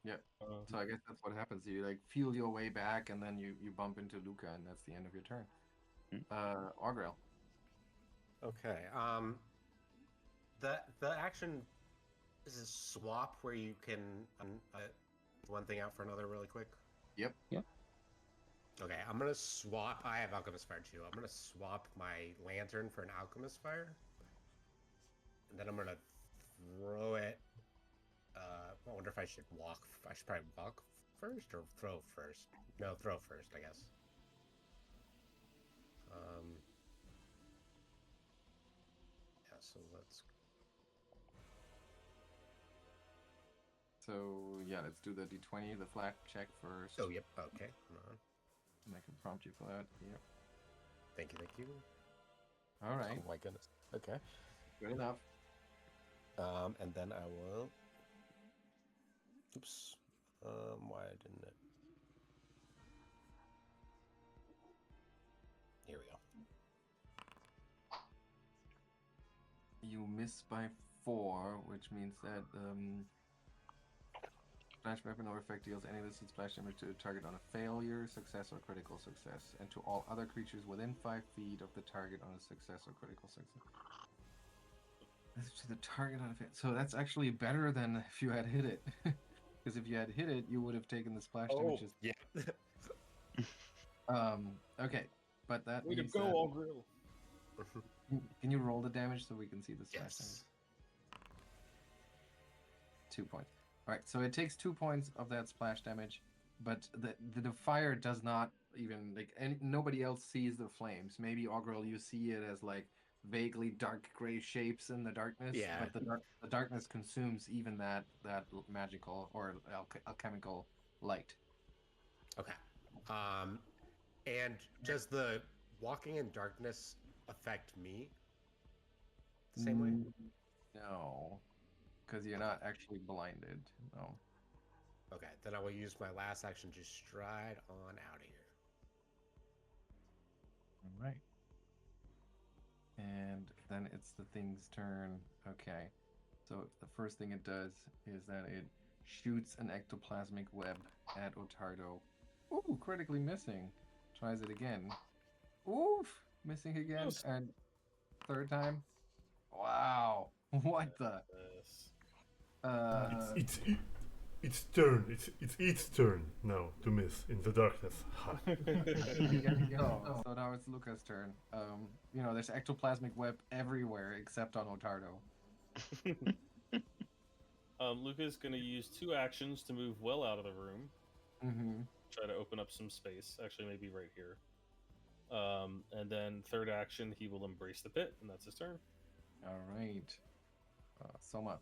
So I guess that's what happens. You like feel your way back, and then you bump into Lucca, and that's the end of your turn. Augrael. Okay. The action is a swap where you can one thing out for another really quick. Yep. Okay, I'm gonna swap. I have Alchemist Fire too. I'm gonna swap my lantern for an Alchemist Fire, and then I'm gonna throw it. I wonder if I should walk. I should probably walk first or throw first. No, throw first, I guess. Yeah. So let's. So yeah, let's do the d20, the flat check first. Oh, yep. Okay. Come on. And I can prompt you for that. Yep. Thank you. Thank you. All right. Oh my goodness. Okay. Good enough. And then I will. Oops. Why didn't it? Here we go. You miss by 4, which means that splash weapon or effect deals any listed splash damage to the target on a failure, success, or critical success, and to all other creatures within 5 feet of the target on a success or critical success. To the target on a failure. So that's actually better than if you had hit it. Because if you had hit it, you would have taken the splash damages. yeah. Okay, but that Way to means go, that... Augrael. Can you roll the damage so we can see the splash damage? Yes. 2 points. All right, so it takes 2 points of that splash damage, but the fire does not even nobody else sees the flames. Maybe Augrael, you see it as like vaguely dark gray shapes in the darkness. Yeah. But the darkness consumes even that magical or alchemical light. Okay. And does the walking in darkness affect me the same way? No, because you're not actually blinded. No. Okay, then I will use my last action to stride on out of here. All right. And then it's the thing's turn. Okay. So the first thing it does is that it shoots an ectoplasmic web at Ottardo. Ooh, critically missing. Tries it again. Oof, missing again. Yes. And third time. Wow. What the? Yes. It's turn. It's its turn now to miss in the darkness. Ha. So now it's Lucca's turn. There's ectoplasmic web everywhere except on Ottardo. Lucca's gonna use 2 actions to move well out of the room. Mm-hmm. Try to open up some space. Actually, maybe right here. And then third action, he will embrace the pit, and that's his turn. All right. Souma.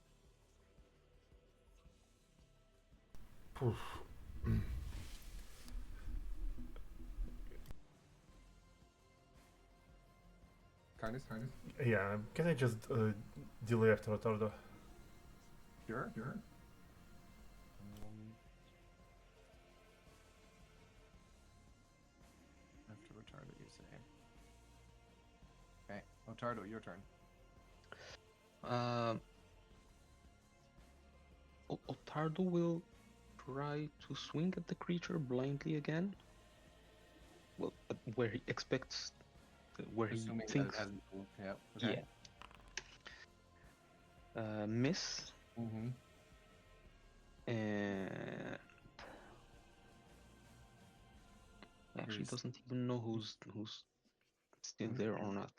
Poof. Carnus. Yeah, can I just delay after Ottardo? Sure. After Ottardo, you say. Okay, Ottardo, your turn. Ottardo will try to swing at the creature blindly again. Well, where he expects, where he Assuming thinks. that it hasn't moved. Yeah. Okay. Yeah. Miss. Mm-hmm. And actually doesn't even know who's still there or not.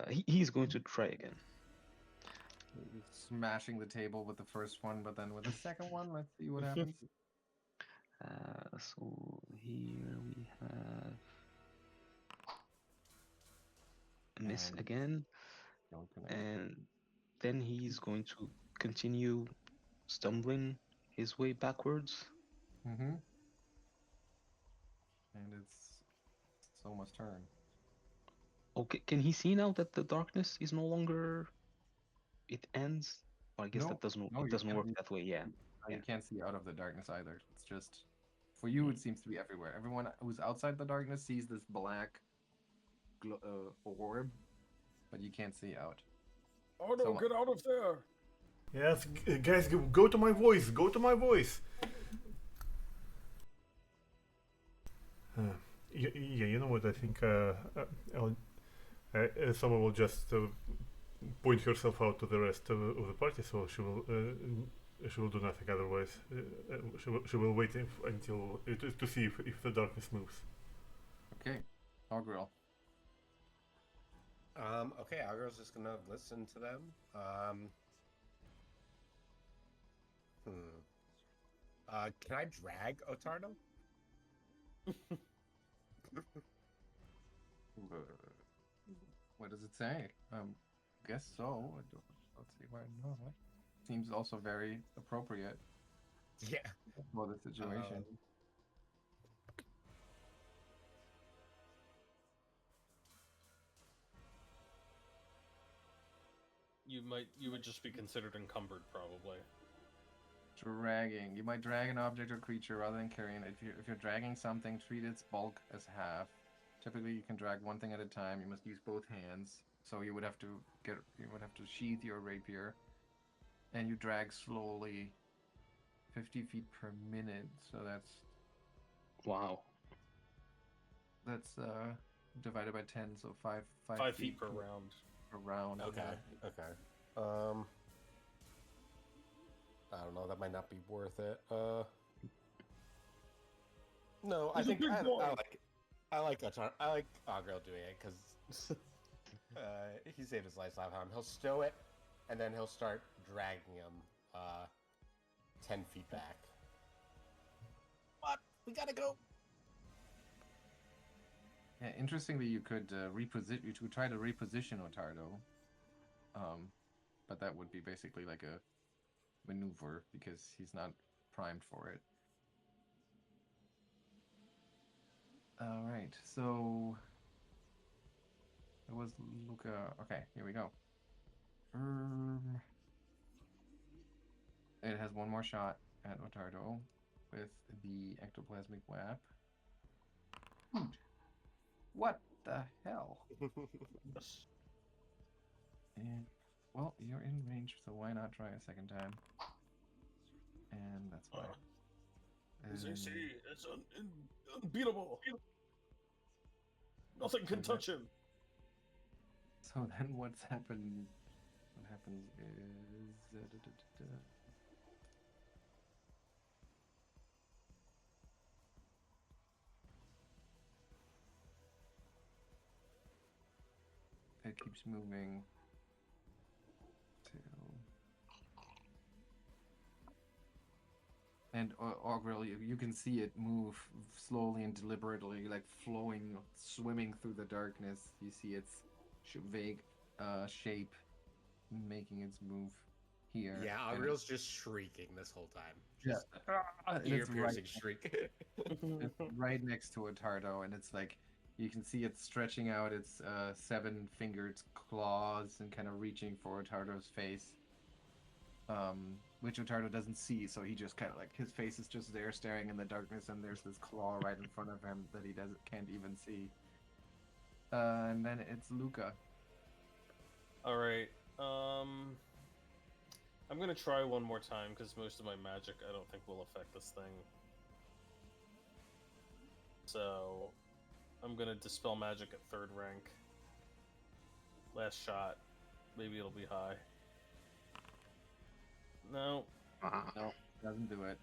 He's going to try again. Smashing the table with the first one, but then with the second one, let's see what happens. So here we have a miss And again, don't connect. and then he's going to continue stumbling his way backwards. Mm-hmm. And it's Soma's turn. Okay, can he see now that the darkness is no longer? It ends. Or I guess No, that doesn't. no, It you doesn't can't. work that way. Yeah. You can't see out of the darkness either. It's just for you. It seems to be everywhere. Everyone who's outside the darkness sees this black orb, but you can't see out. Oh no, So- get out of there! Yes, guys, go to my voice. Go to my voice. Yeah, you know what? I think someone will just point herself out to the rest of the party, so she will do nothing otherwise. She will wait until to see if the darkness moves. Okay, Augrael. Okay, Augrael's just gonna listen to them. Can I drag Ottardo? What does it say? Guess so. Let's see why not. Seems also very appropriate Yeah. for the situation. You would just be considered encumbered, probably. Dragging. You might drag an object or creature rather than carrying it. If you're dragging something, treat its bulk as half. Typically, you can drag one thing at a time. You must use both hands. So you would have to sheath your rapier, and you drag slowly, 50 feet per minute. So Wow. that's divided by 10. So 5 feet per round. Per round. Okay. Okay. I don't know. That might not be worth it. No, I He's a think big boy. I like Augrael doing it because he saved his life last time. He'll stow it, and then he'll start dragging him 10 feet back. But we gotta go. Yeah, interestingly, you could try to reposition Ottardo, but that would be basically like a maneuver because he's not primed for it. All right, so it was Lucca. Okay, here we go. It has one more shot at Ottardo with the ectoplasmic web. What the hell? And, well, you're in range, so why not try a second time? And that's why. His AC is unbeatable. Nothing can touch him. So then what's happened? What happens is... it keeps moving till... And Augrael, you can see it move slowly and deliberately, like flowing, swimming through the darkness. You see its vague shape making its move here. Yeah, and Augrael's just shrieking this whole time. Yeah. Just and it's ear-piercing shriek. it's right next to Ottardo, and it's like you can see it stretching out its 7-fingered claws and kind of reaching for Ottardo's face, which Ottardo doesn't see. So he just kind of like his face is just there staring in the darkness, and there's this claw right in front of him that he can't even see. And then it's Lucca. All right. I'm gonna try one more time because most of my magic I don't think will affect this thing. So I'm gonna dispel magic at 3rd rank. Last shot. Maybe it'll be high. No. No, doesn't do it.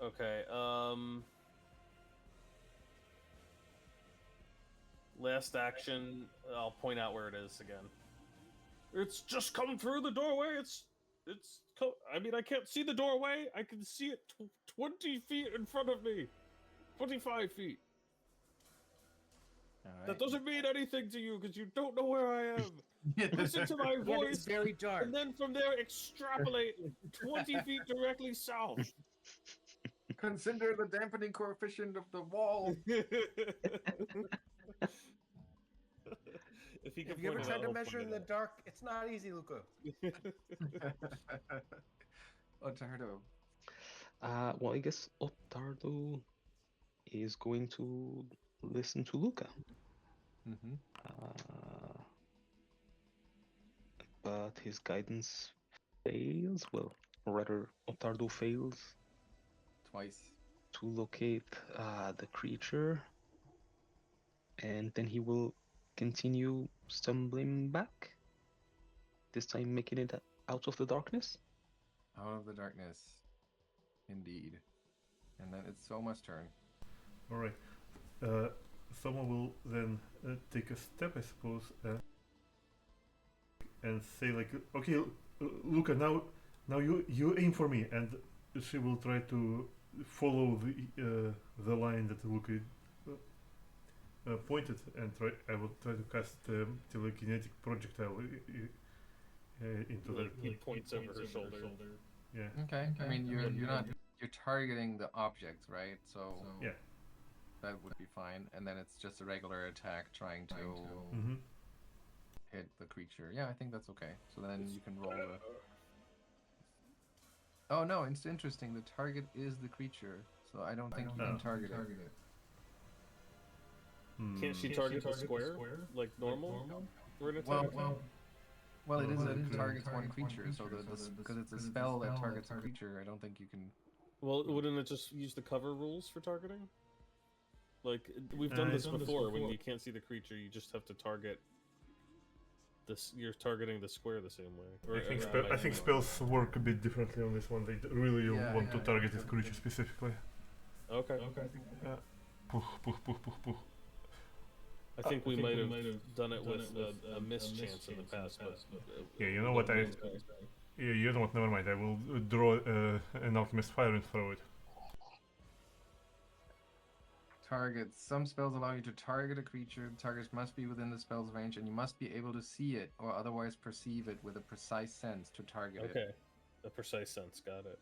Okay. Last action. I'll point out where it is again. It's just come through the doorway. I mean, I can't see the doorway. I can see it 20 feet in front of me. 25 feet. All right. That doesn't mean anything to you because you don't know where I am. Listen to my Yeah, it's voice, very dark. and then from there extrapolate 20 feet directly south. Consider the dampening coefficient of the wall. he could Have you ever point it tried out, to I'll measure point in it the dark? It's not easy, Lucca. Ottardo. Well, I guess Ottardo is going to listen to Lucca. Mm-hmm. But his guidance fails. Well, or rather, Ottardo fails Twice. to locate the creature, and then he will continue stumbling back. This time, making it out of the darkness. Out of the darkness. Indeed. And then it's Soma's turn. All right. Someone will then take a step, I suppose, and say like, "Okay, Lucca, now you aim for me," and she will try to follow the line that Lucca pointed, and I will try to cast telekinetic projectile into the. He points over her shoulder. Yeah. Okay. I mean, you're targeting the object, right? So Yeah. that would be fine. And then it's just a regular attack trying to Mm-hmm. hit the creature. Yeah, I think that's okay. So then you can roll the. Oh no, it's interesting. The target is the creature, so I don't think you can target it. Can't she target the square like normal? For an attack? Well, it is it targets one creature, so because it's a spell that targets a creature, I don't think you can. Well, wouldn't it just use the cover rules for targeting? Like we've done this before. When you can't see the creature, you just have to target. You're targeting the square the same way. I think spells work a bit differently on this one. They really want to target this creature specifically. Okay. Puh, puh, puh, puh, puh. I think we might have done it with a mischance in the past, but Yeah, you know what? You know what? Never mind. I will draw an alchemist fire and throw it. Targets. Some spells allow you to target a creature. The target must be within the spell's range, and you must be able to see it or otherwise perceive it with a precise sense to target it. okay, a precise sense. Got it.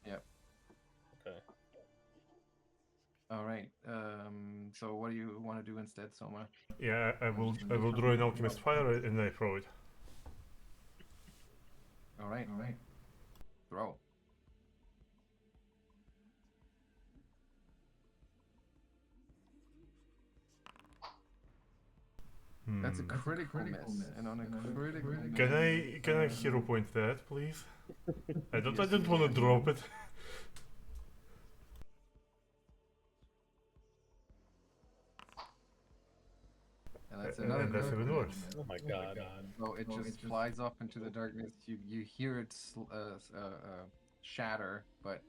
Yep. Okay. All right. So what do you want to do instead, Soma? Yeah, I will draw an alchemist fire and I throw it. All right. Throw. That's a critical miss, and on a critical miss. Can I hero point that, please? I don't want to drop it. And that's another. And that's even worse. Oh my god. So it just flies up into the darkness. You hear it shatter, but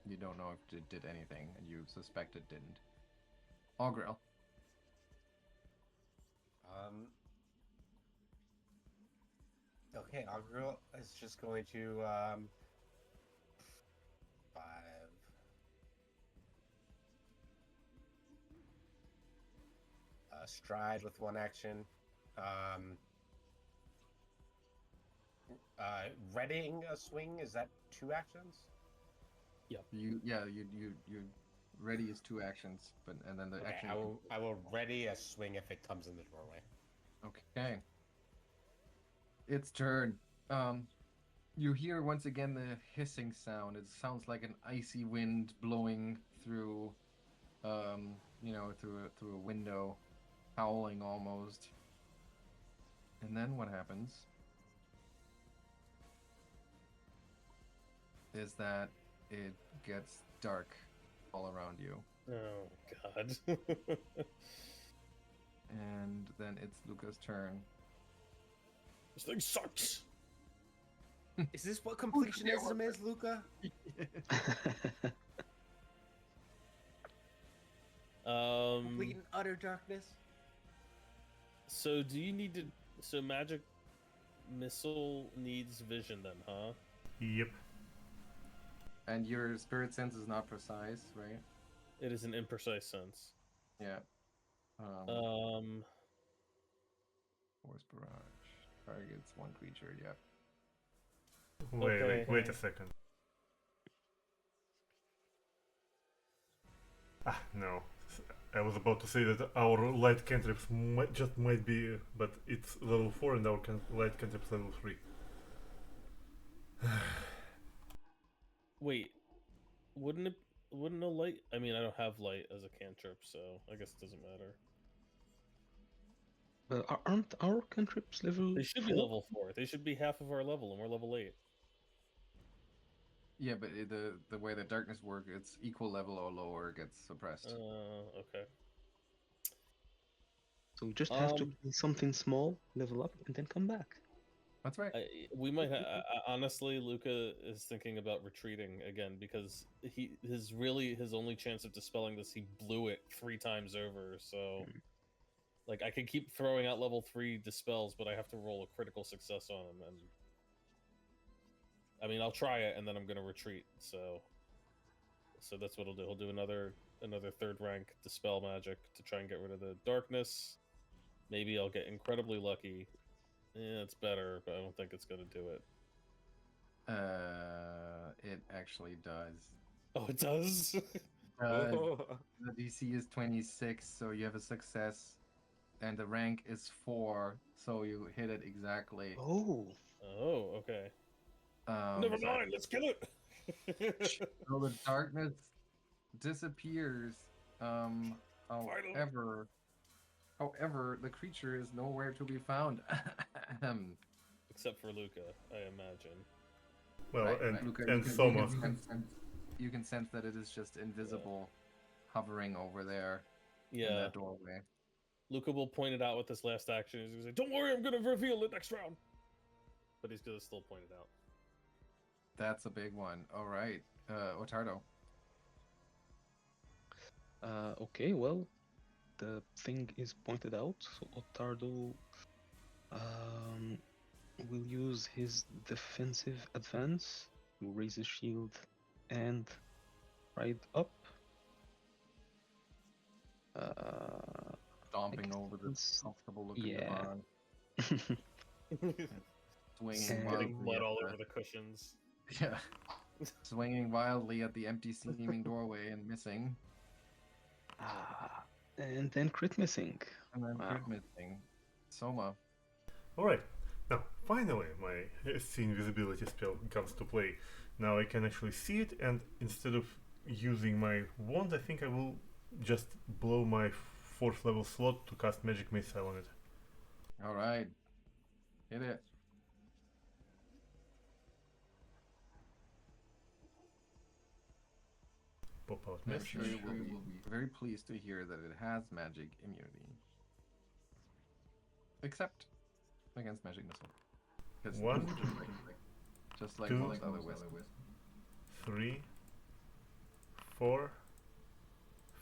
you don't know if it did anything, and you suspect it didn't. Augrael. Okay, Augrael is just going to 5. Stride with one action. Readying a swing, is that 2 actions? You ready is 2 actions, and then the Okay, action. I will ready a swing if it comes in the doorway. Okay. Its turn. You hear once again the hissing sound. It sounds like an icy wind blowing through, through a window, howling almost. And then what happens is that it gets dark all around you. Oh god. And then it's Lucca's turn. This thing sucks. Is this what completionism is, Lucca? Complete and utter darkness? So do you need to... So magic missile needs vision then, huh? Yep. And your spirit sense is not precise, right? It is an imprecise sense. Yeah. Force barrage. Targets one creature, yep. Wait a second. Ah, no. I was about to say that our light cantrips might be, but it's level 4 and our light cantrips level 3. Wait, wouldn't a light? I mean, I don't have light as a cantrip, so I guess it doesn't matter. Aren't our cantrips level They should be 4? level 4. They should be half of our level, and we're level 8. Yeah, but the way that darkness works, it's equal level or lower gets suppressed. Okay. So we just have to play something small, level up, and then come back. That's right. We might honestly, Lucca is thinking about retreating again because his only chance of dispelling this, he blew it 3 times over. So, like, I can keep throwing out level 3 dispels, but I have to roll a critical success on him, and I mean, I'll try it, and then I'm gonna retreat. So that's what he'll do. He'll do another 3rd rank dispel magic to try and get rid of the darkness. Maybe I'll get incredibly lucky. Yeah, it's better, but I don't think it's gonna do it. It actually does. Oh, it does? The DC is 26, so you have a success, and the rank is 4, so you hit it exactly. Oh, okay. Never mind, let's kill it! So the darkness disappears. However, the creature is nowhere to be found. Except for Lucca, I imagine. Well, Right, Lucca, and you Souma. you can sense that it is just invisible, hovering over there in Yeah. that doorway. Lucca will point it out with this last action. He's gonna say, "Don't worry, I'm gonna reveal it next round." But he's gonna still point it out. That's a big one. All right, Ottardo. okay, well, the thing is pointed out, so Ottardo will use his defensive advance to raise his shield and ride up. Stomping over the it's- comfortable looking yeah. divan. Swinging And- wildly Getting blood at all the- over the cushions. Yeah. Swinging wildly at the empty seeming doorway and missing. And then crit missing. And then Wow. crit missing. Souma. Alright, now finally my see invisibility spell comes to play. Now I can actually see it, and instead of using my wand, I think I will just blow my 4th level slot to cast magic missile on it. Alright. Hit it. Pop out I'm message. sure you will be very pleased to hear that it has magic immunity. Except against magic missile. 'Cause 1, just like 2, most other wisps. 3, 4,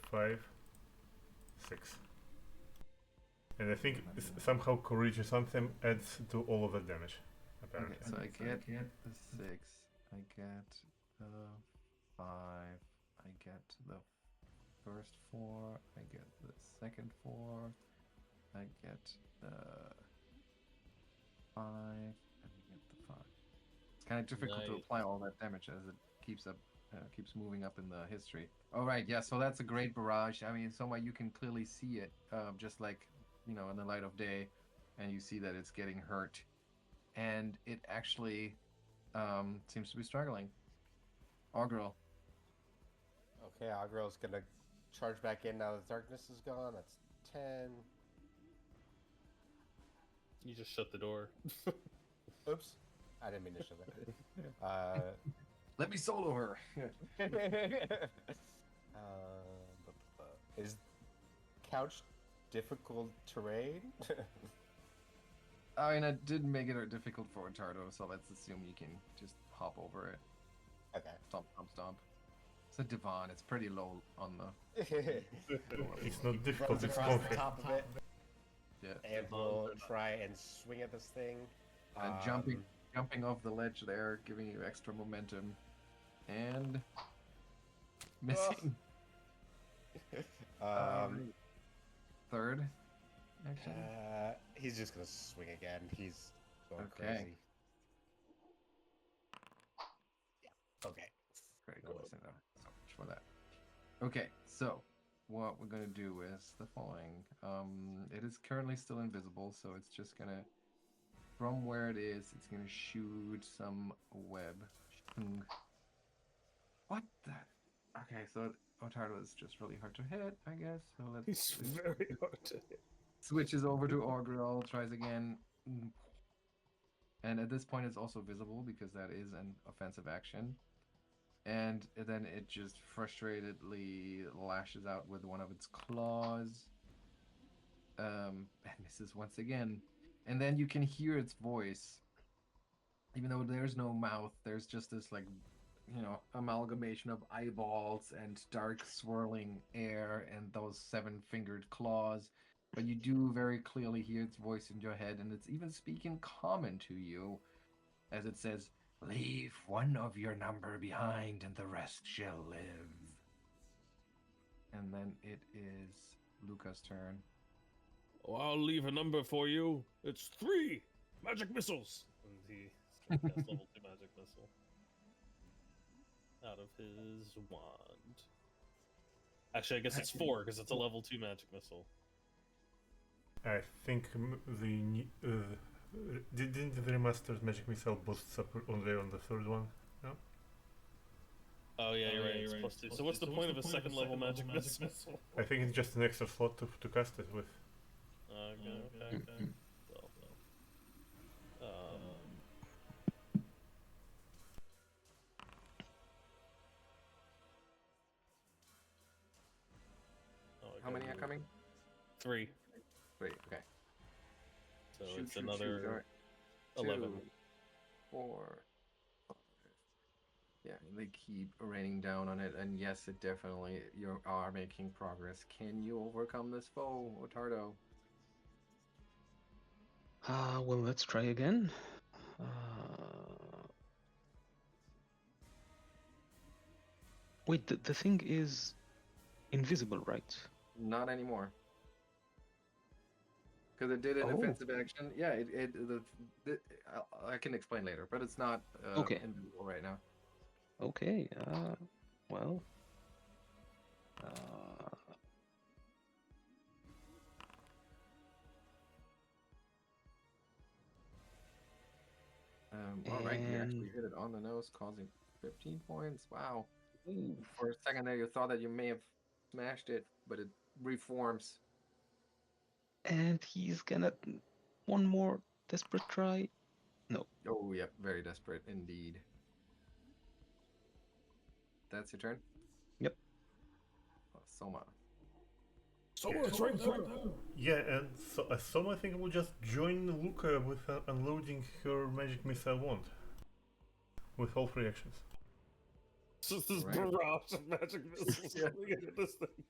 5, 6. And I think somehow Courageous Anthem adds to all of that damage, apparently. Okay, so I get the 6, I get the 5, I get the first 4, I get the second 4, I get the 5, and I get the 5. It's kind of difficult to Nice. apply all that damage as it keeps moving up in the history. All right, yeah, so that's a great barrage. I mean, Soma, you can clearly see it, just like, in the light of day, and you see that it's getting hurt, and it actually seems to be struggling. Augrael. Okay, Augrael's gonna charge back in now that darkness is gone. That's 10. You just shut the door. Oops. I didn't mean to show that. Let me solo her. Is couch difficult terrain? I mean, I did make it difficult for Ottardo, so let's assume you can just hop over it. Okay. Stomp, stomp, stomp. It's a divan. It's pretty low on the. It's not difficult, Runs it's across the comfy. top of it, Yeah. and we'll try and swing at this thing. And jumping off the ledge there, giving you extra momentum, and missing. Third action. He's just gonna swing again. He's going Okay. crazy. Yeah. Okay. Very cool. So much for that. Okay, so what we're gonna do is the following. It is currently still invisible, so it's just gonna, from where it is, it's gonna shoot some web. What the? Okay, so Ottardo is just really hard to hit, I guess. So let's He's very hard to hit. switches over to Augrael, tries again. And at this point, it's also visible because that is an offensive action. And then it just frustratedly lashes out with one of its claws. And misses once again. And then you can hear its voice. Even though there's no mouth, there's just this, like, amalgamation of eyeballs and dark swirling air and those seven-fingered claws. But you do very clearly hear its voice in your head, and it's even speaking common to you, as it says, "Leave one of your number behind, and the rest shall live." And then it is Lucca's turn. Oh, I'll leave a number for you. It's 3 magic missiles. And he casts level 2 magic missile out of his wand. Actually, I guess it's 4 because it's a level 2 magic missile. I think didn't the remastered magic missile boosts up only on the third one? No. Oh yeah, you're right. It's plus 2. So what's the point of a second level magic missile? I think it's just an extra slot to cast it with. Okay. Well. How many are coming? 3. Wait, okay. So Shoot, it's shoot, another shoot. All right. 11. 2, 4, 5. Yeah, they keep raining down on it, and yes, it definitely, you are making progress. Can you overcome this foe, Ottardo? Well, let's try again. Wait, the thing is invisible, right? Not anymore. Because it did an Oh. offensive action. Yeah, I can explain later, but it's not Okay. invisible right now. Okay, well... All right, you actually And- hit it on the nose, causing 15 points. Wow. Ooh. For a second there, you thought that you may have smashed it, but it reforms. And he's gonna... One more desperate try. No. Oh, yep, very desperate indeed. That's your turn? Yep. Soma. Someone's right there. Yeah, and so I think we'll just join Lucca with unloading her magic missile wand. With all 3 actions. It's just this Right. barrage of magic missiles coming into this thing.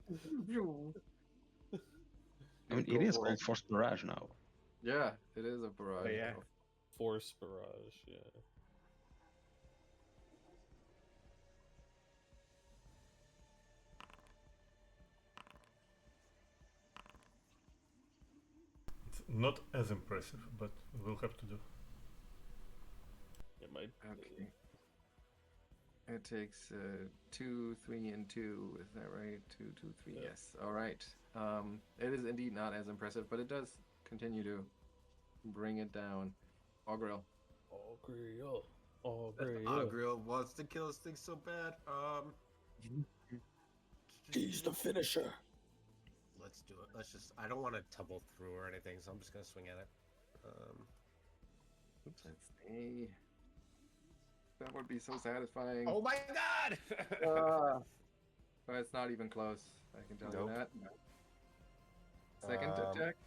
I mean, Go it is for called Force Barrage now. Yeah, it is a barrage. Oh, yeah. Force barrage, yeah. It's not as impressive, but we'll have to do. It might. Okay. It takes 2, 3, and 2. Is that right? 2, 2, 3. Yeah. Yes. All right. It is indeed not as impressive, but it does continue to bring it down. Augrael. Augrael. Augrael. Augrael wants to kill this thing so bad. He's the finisher. Let's do it. Let's just. I don't want to tumble through or anything, so I'm just gonna swing at it. Oops. Let's see. That would be so satisfying. Oh my god! But it's not even close. I can tell Nope. you that. Second attack.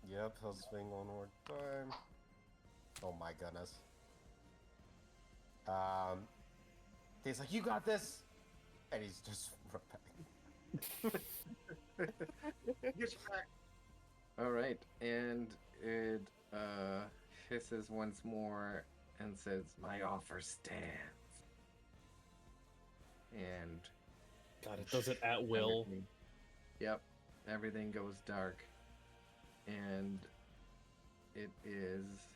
Yep, he'll swing one more time. Oh my goodness. He's like, "You got this," and he's just All right, and it hisses once more and says, "My offer stands." And God, it does it at will. everything- Yep, everything goes dark, and it is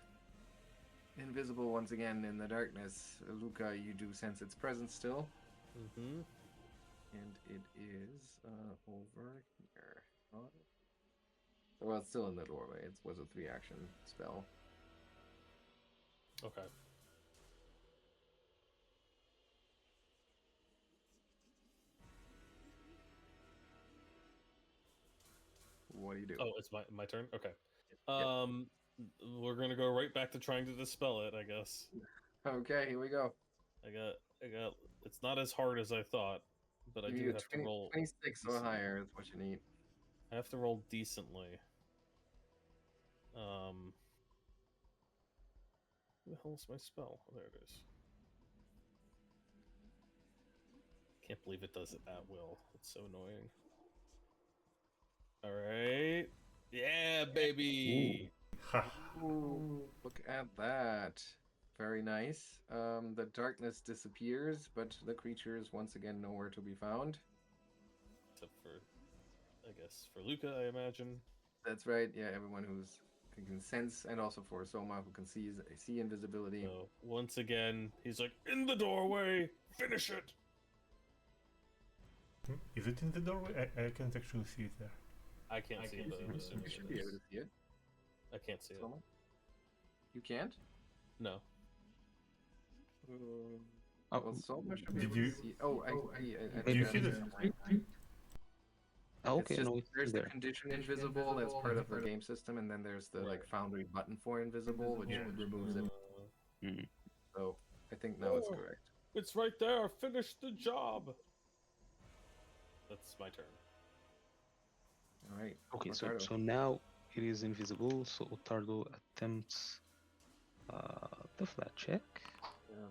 invisible once again in the darkness. Lucca, you do sense its presence still. Mm-hmm. And it is over here. Well, it's still in the doorway. It was a 3-action spell. Okay. What do you do? Oh, it's my turn. Okay. Yep. We're gonna go right back to trying to dispel it, I guess. Okay, here we go. I got. It's not as hard as I thought, but I You do need a have to roll. 26 or decent- higher is what you need. I have to roll decently. Where the hell is my spell? Oh, there it is. Can't believe it does it at will. It's so annoying. All right. Yeah, baby. Ha. Ooh, look at that. Very nice. The darkness disappears, but the creature is once again nowhere to be found. Except for, I guess, for Lucca, I imagine. That's right. Yeah, everyone who can sense, and also for Soma who can see invisibility. So once again, he's like, in the doorway. Finish it. Is it in the doorway? I can't actually see it there. I can't see it. But I'm assuming You should it be able is. to see it. I can't see it. Soma? You can't? No. Well, Soma should be Did able you- to see. Oh, I Do you think see that's this? something. Oh, It's okay, just, no, it's there's the there. condition invisible, that's part of the game system, and then there's the like foundry button for invisible, which Yeah. removes it. Mm. So I think now it's Oh. correct. It's right there. Finish the job. That's my turn. All right. Okay, so Ottardo. so now it is invisible. So Ottardo attempts the flat check.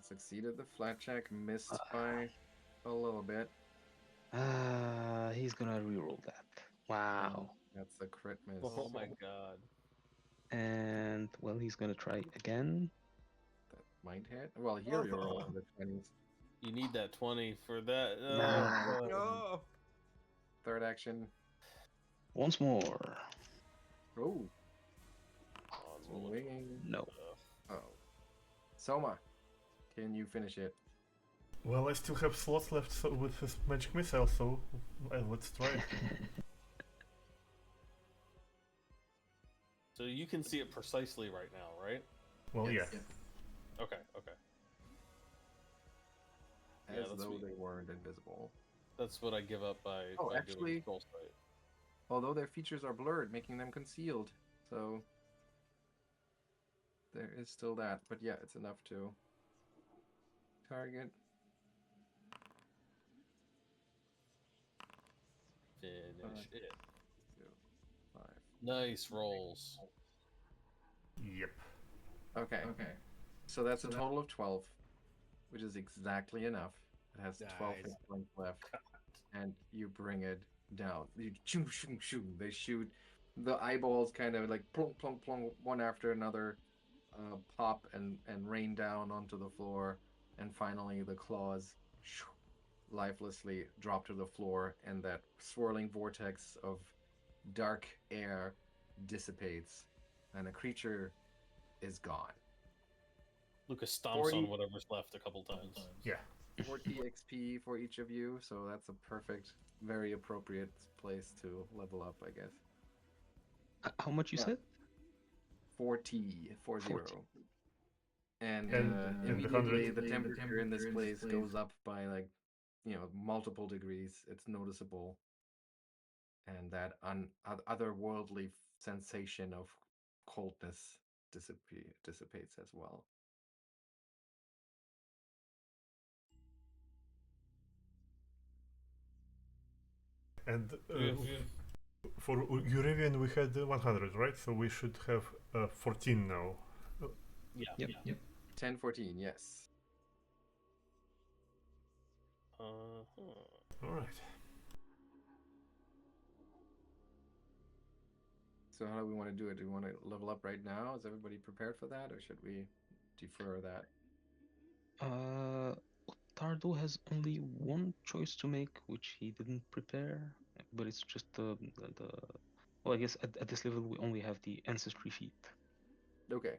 Succeeded the flat check, missed by a little bit. He's gonna reroll that. Wow. That's a crit miss. Oh my god. And well, he's gonna try again. That might hit. Well, here you're rolling the 20s. You need that 20 for that. Nah. No. Third action. Once more. Oh, roll a swinging. No. Oh. Soma, can you finish it? Well, I still have slots left with this magic missile, so let's try it. So you can see it precisely right now, right? Well, Yes. yeah. Okay, okay. As Yeah, that's though sweet. they weren't invisible. That's what I give up by, Oh, by actually- doing scroll sight. Although their features are blurred, making them concealed. So there is still that. But yeah, it's enough to target. Finish it. 2, 5. Nice rolls. Yep. Okay. So that's a total of 12, which is exactly enough. It has 12 hit Nice. points left, and you bring it down. You shoo, shoo, shoo. They shoot. The eyeballs kind of like plunk, plunk, plunk, one after another, pop and rain down onto the floor, and finally the claws shoo, lifelessly drop to the floor, and that swirling vortex of dark air dissipates, and the creature is gone. Lucca stomps 40 on whatever's left a couple times. Yeah. 40 XP for each of you, so that's a perfect, very appropriate place to level up, I guess. How much you Yeah. said? 40. And, And the immediately 100 the temperature in this place goes up by like, multiple degrees. It's noticeable. And that otherworldly sensation of coldness dissipates as well. And Yes. for Urivian we had 100, right? So we should have 14 now. Yeah. Yep. 10, 14, yes. All right. So how do we want to do it? Do we want to level up right now? Is everybody prepared for that, or should we defer that? Ottardo has only one choice to make, which he didn't prepare, but it's just the well, I guess at this level we only have the ancestry feat. Okay.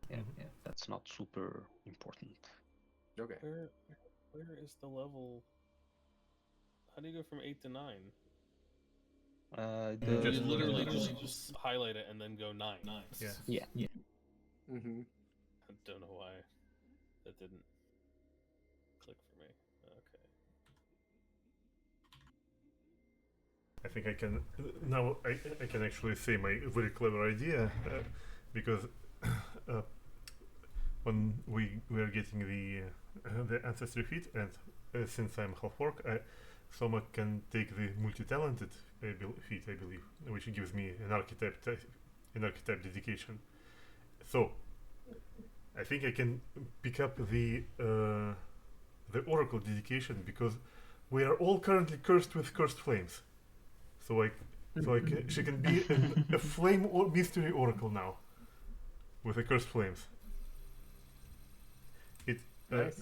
Yeah, Mhm. yeah, that's not super important. Okay. Where is the level? How do you go from 8 to 9? The You Just- literally just highlight it and then go 9. Yeah. yeah. Mm-hmm. I don't know why that didn't click for me. Okay. I think I can now. I can actually say my very clever idea because when we are getting the ancestry feat, and since I'm half-orc, Soma can take the multi-talented feat, I believe, which gives me an archetype dedication. So I think I can pick up the oracle dedication because we are all currently cursed with cursed flames. So she can be a flame or mystery oracle now, with the cursed flames. It Nice.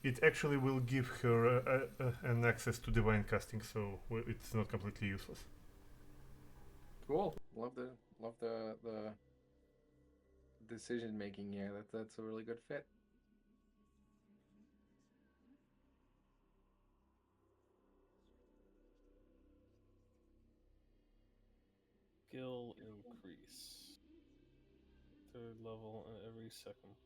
it actually will give her an access to divine casting, so it's not completely useless. Cool. Love the decision making here. That's a really good fit. Skill increase. 3rd level every second.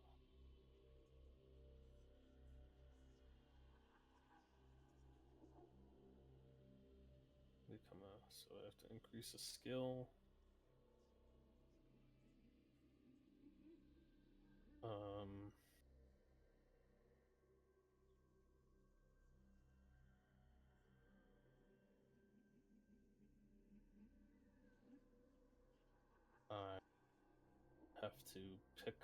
Become a, so I have to increase a skill. I have to pick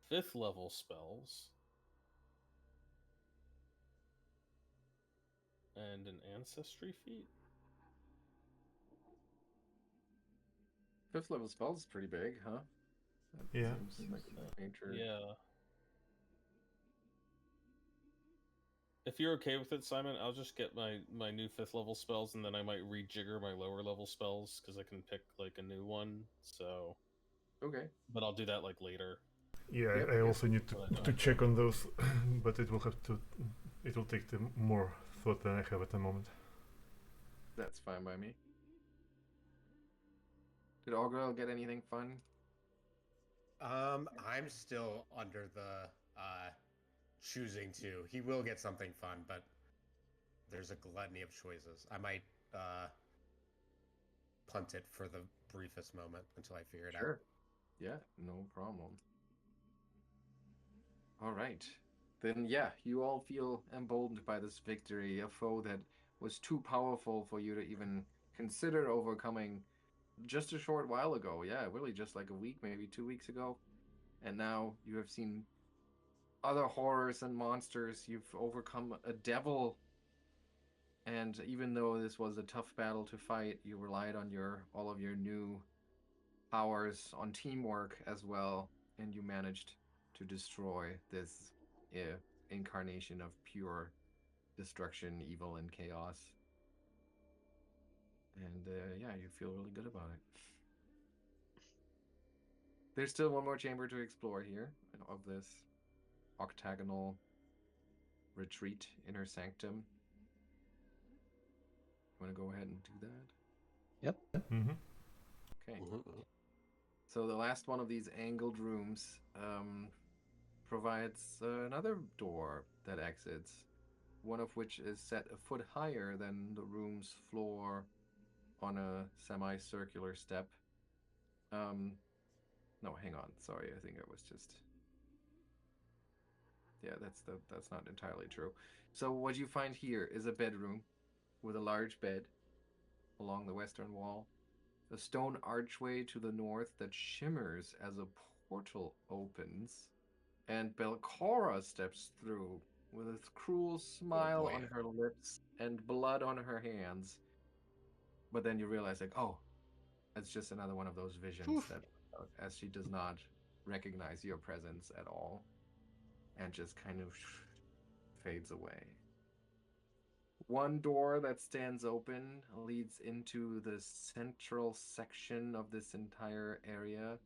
5th level spells and an ancestry feat. 5th level spells is pretty big, huh? That Yeah. seems like a major. Yeah. If you're okay with it, Simon, I'll just get my new 5th level spells, and then I might rejigger my lower level spells because I can pick like a new one. So, Okay. but I'll do that like later. Yeah, Yep, I yep. also need to check on those, but it will take more thought than I have at the moment. That's fine by me. Did Augrael get anything fun? I'm still under the choosing to. He will get something fun, but there's a gluttony of choices. I might punt it for the briefest moment until I figure it out. Sure. Yeah, no problem. All right. Then, yeah, you all feel emboldened by this victory, a foe that was too powerful for you to even consider overcoming just a short while ago. Yeah, really just like a week, maybe 2 weeks ago. And now you have seen other horrors and monsters. You've overcome a devil. And even though this was a tough battle to fight, you relied on all of your new powers, on teamwork as well, and you managed to destroy this incarnation of pure destruction, evil, and chaos. And yeah, you feel really good about it. There's still one more chamber to explore here of this octagonal retreat, inner sanctum. You want to go ahead and do that? Yep. Mm-hmm. Okay. So the last one of these angled rooms provides another door that exits, one of which is set a foot higher than the room's floor on a semicircular step. No, hang on. Sorry, I think it was just... Yeah, that's not entirely true. So what you find here is a bedroom with a large bed along the western wall, a stone archway to the north that shimmers as a portal opens, and Belcora steps through with a cruel smile boy. on her lips and blood on her hands. But then you realize, like, oh, it's just another one of those visions that, as she does not recognize your presence at all, and just kind of fades away. One door that stands open leads into the central section of this entire area.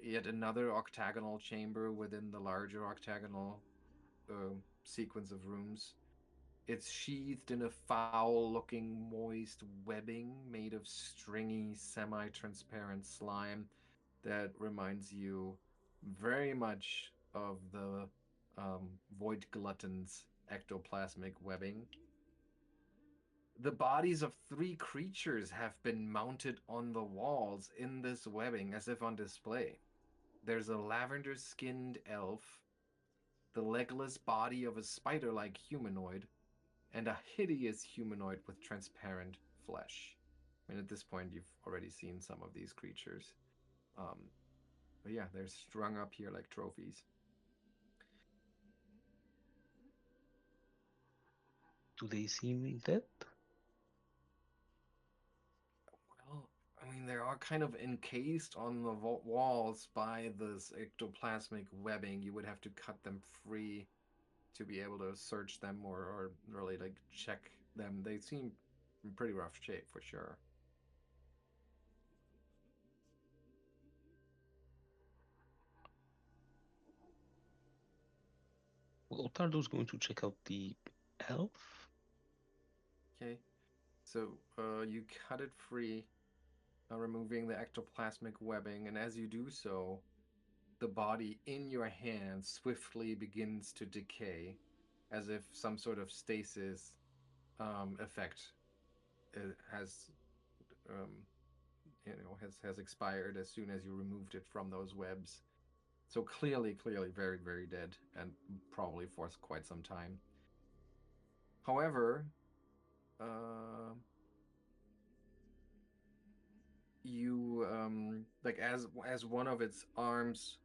Yet another octagonal chamber within the larger octagonal sequence of rooms. It's sheathed in a foul-looking, moist webbing made of stringy, semi-transparent slime that reminds you very much of the Void Glutton's ectoplasmic webbing. The bodies of 3 creatures have been mounted on the walls in this webbing as if on display. There's a lavender-skinned elf, the legless body of a spider-like humanoid, and a hideous humanoid with transparent flesh. I mean, at this point, you've already seen some of these creatures. But yeah, they're strung up here like trophies. Do they seem dead? Well, I mean, they are kind of encased on the walls by this ectoplasmic webbing. You would have to cut them free to be able to search them or really like check them. They seem in pretty rough shape for sure. Well, Ottardo's going to check out the elf. Okay, so you cut it free, removing the ectoplasmic webbing, and as you do so, the body in your hand swiftly begins to decay, as if some sort of stasis effect has has expired as soon as you removed it from those webs. So clearly very, very dead, and probably for quite some time. However, you like as one of its arms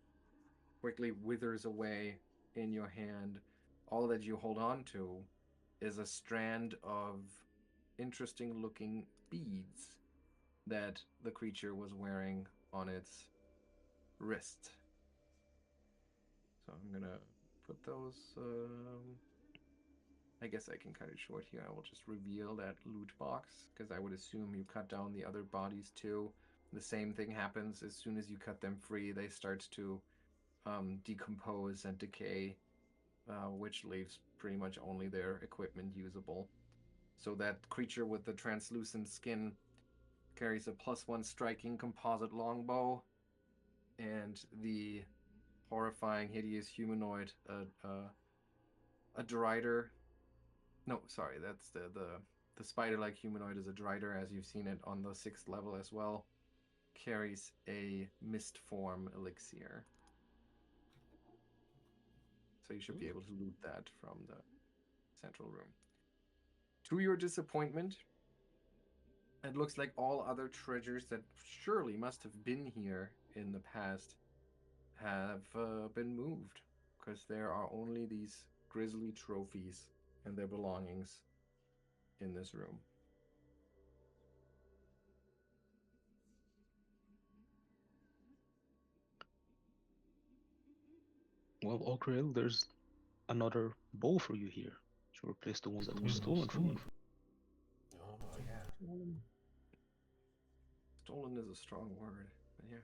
quickly withers away in your hand, all that you hold on to is a strand of interesting looking beads that the creature was wearing on its wrist. So I'm gonna put those. I guess I can cut it short here. I will just reveal that loot box because I would assume you cut down the other bodies too. The same thing happens as soon as you cut them free. They start to decompose and decay, which leaves pretty much only their equipment usable. So that creature with the translucent skin carries a +1 striking composite longbow, and the horrifying, hideous humanoid, a drider. No, sorry, that's the spider-like humanoid is a drider, as you've seen it on the 6th level as well. Carries a mist form elixir. So you should be able to loot that from the central room. To your disappointment, it looks like all other treasures that surely must have been here in the past have been moved, because there are only these grisly trophies and their belongings in this room. Well, Augrael, there's another bow for you here to replace the one that was stolen from you. Oh yeah. Stolen is a strong word, but yeah.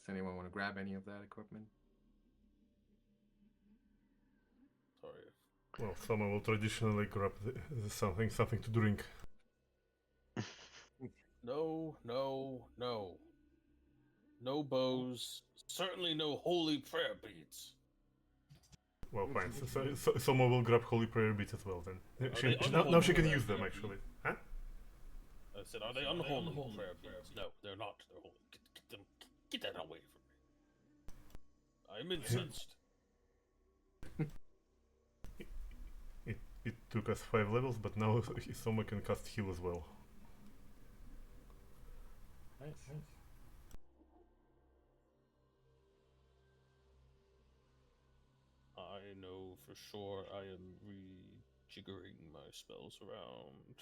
Does anyone want to grab any of that equipment? Sorry. Well, someone will traditionally grab something to drink. No, no, no. No bows. Certainly no holy prayer beads. Well, fine. So someone will grab holy prayer beads as well then. Now she can use them actually. Huh? I said, are they unholy prayer beads? No, they're not. They're holy. Get that away from me. I'm incensed. It took us 5 levels, but now someone can cast heal as well. Nice. I know for sure I am rejiggering my spells around.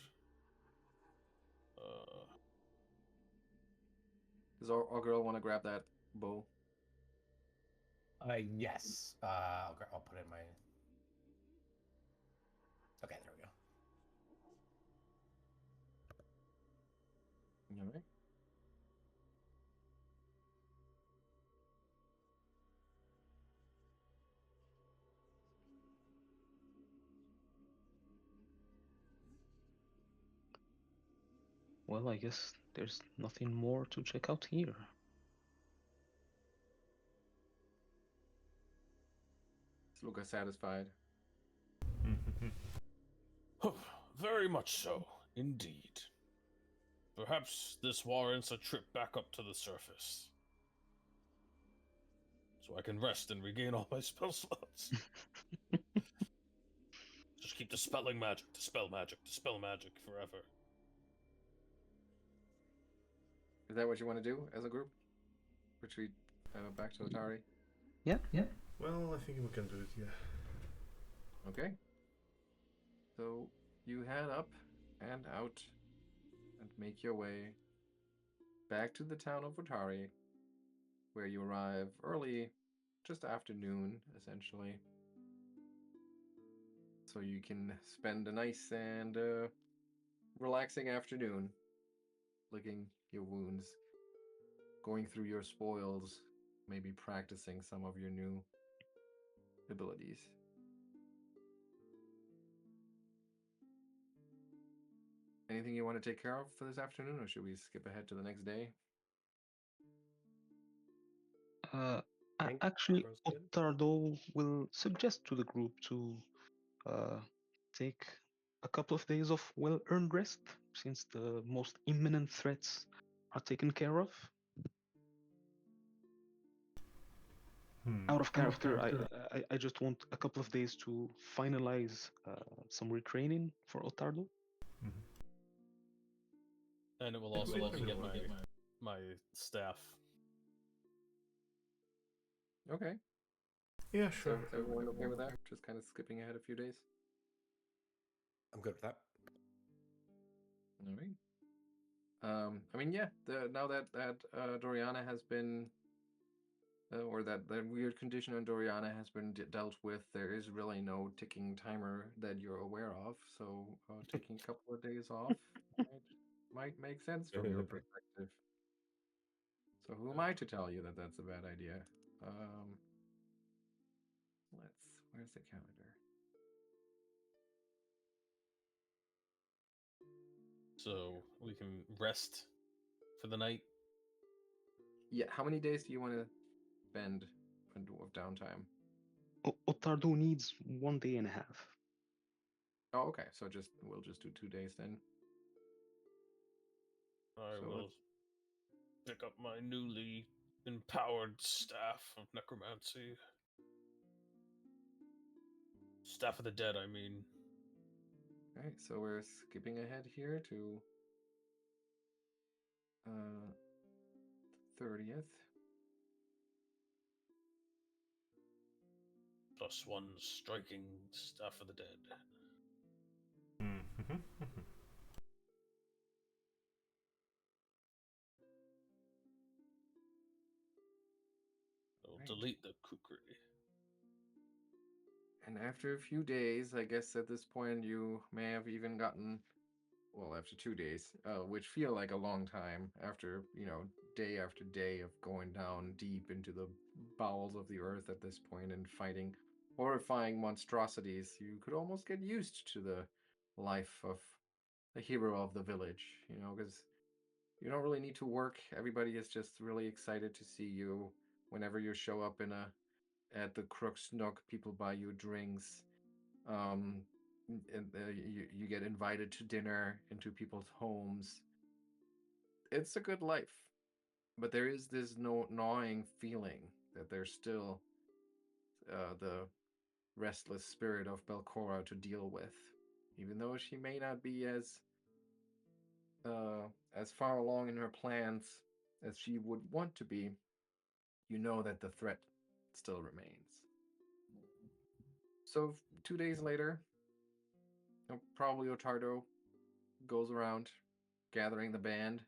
Does our girl want to grab that bow? Yes. I'll put in my. Okay, there we go. All right. Well, I guess there's nothing more to check out here. Is Lucca satisfied? Very much so, indeed. Perhaps this warrants a trip back up to the surface. So I can rest and regain all my spell slots. Just keep dispelling magic, dispel magic, dispel magic forever. Is that what you want to do as a group? Retreat back to Otari? Yeah. Well, I think we can do it, yeah. Okay. So you head up and out and make your way back to the town of Otari, where you arrive early, just afternoon, essentially. So you can spend a nice and relaxing afternoon licking your wounds, going through your spoils, maybe practicing some of your new abilities. Anything you want to take care of for this afternoon, or should we skip ahead to the next day? Think Actually, tomorrow's good. Ottardo will suggest to the group to take a couple of days of well-earned rest, since the most imminent threats are taken care of. Out of character, I just want a couple of days to finalize some retraining for Ottardo. And it will also let me get my staff. Okay. Yeah, So sure. is everyone okay with that? Just kind of skipping ahead a few days? I'm good with that. All right. I mean, yeah. Now that Doriana has been, or that the weird condition on Doriana has been dealt with, there is really no ticking timer that you're aware of. So taking a couple of days off might make sense from your perspective. So who am I to tell you that that's a bad idea? Where's the calendar? So we can rest for the night. Yeah, how many days do you want to spend of downtime? Ottardo needs 1 day and a half. Oh, okay. So we'll just do 2 days then. I So will pick up my newly empowered staff of necromancy. Staff of the dead, I mean. Okay, so we're skipping ahead here to 30th. +1 striking staff of the dead. I will delete the kukri. And after a few days, I guess at this point you may have even gotten, well, after 2 days, which feel like a long time, after, day after day of going down deep into the bowels of the earth at this point and fighting horrifying monstrosities, you could almost get used to the life of the hero of the village, because you don't really need to work. Everybody is just really excited to see you. Whenever you show up at the Crook's Nook, people buy you drinks. And you get invited to dinner into people's homes. It's a good life, but there is this gnawing feeling that there's still the restless spirit of Belcora to deal with, even though she may not be as far along in her plans as she would want to be. You know that the threat still remains. So 2 days later, probably Ottardo goes around gathering the band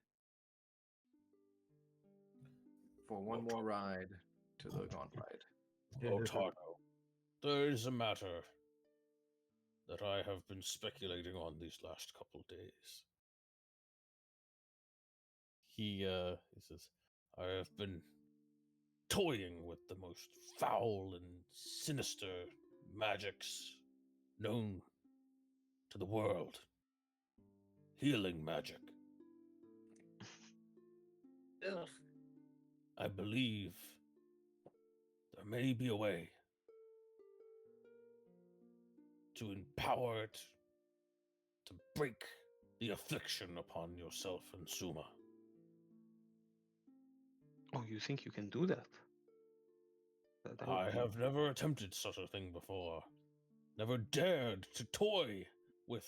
for one more ride to the Gauntlight. Ottardo, there is a matter that I have been speculating on these last couple days. He says, I have been toying with the most foul and sinister magics known to the world. Healing magic. Ugh. I believe there may be a way to empower it to break the affliction upon yourself and Souma. Oh, you think you can do that? That would I be- have never attempted such a thing before. Never dared to toy with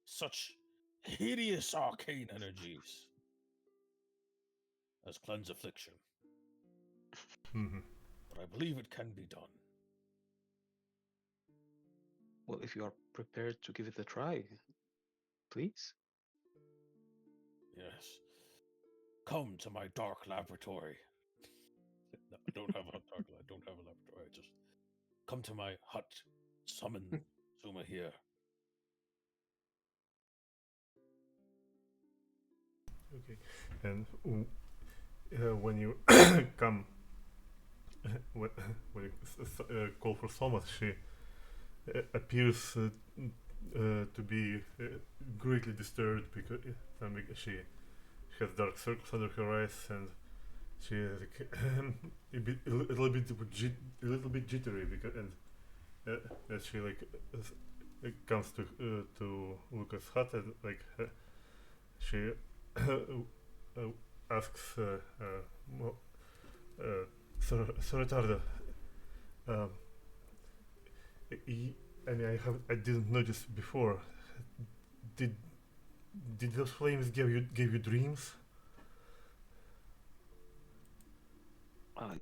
such hideous arcane energies as cleanse affliction. Mhm. But I believe it can be done. Well, if you are prepared to give it a try, please. Yes. Come to my dark laboratory. No, I don't have a dark I don't have a laboratory. Just come to my hut. Summon Souma here. Okay. And when you come, when you call for Soma, she appears to be greatly disturbed because she has dark circles under her eyes and she is like, a little bit jittery because as she like comes to Lucca's hut and like she asks Sir Ottardo, I mean I didn't notice before. Did those flames give you dreams? I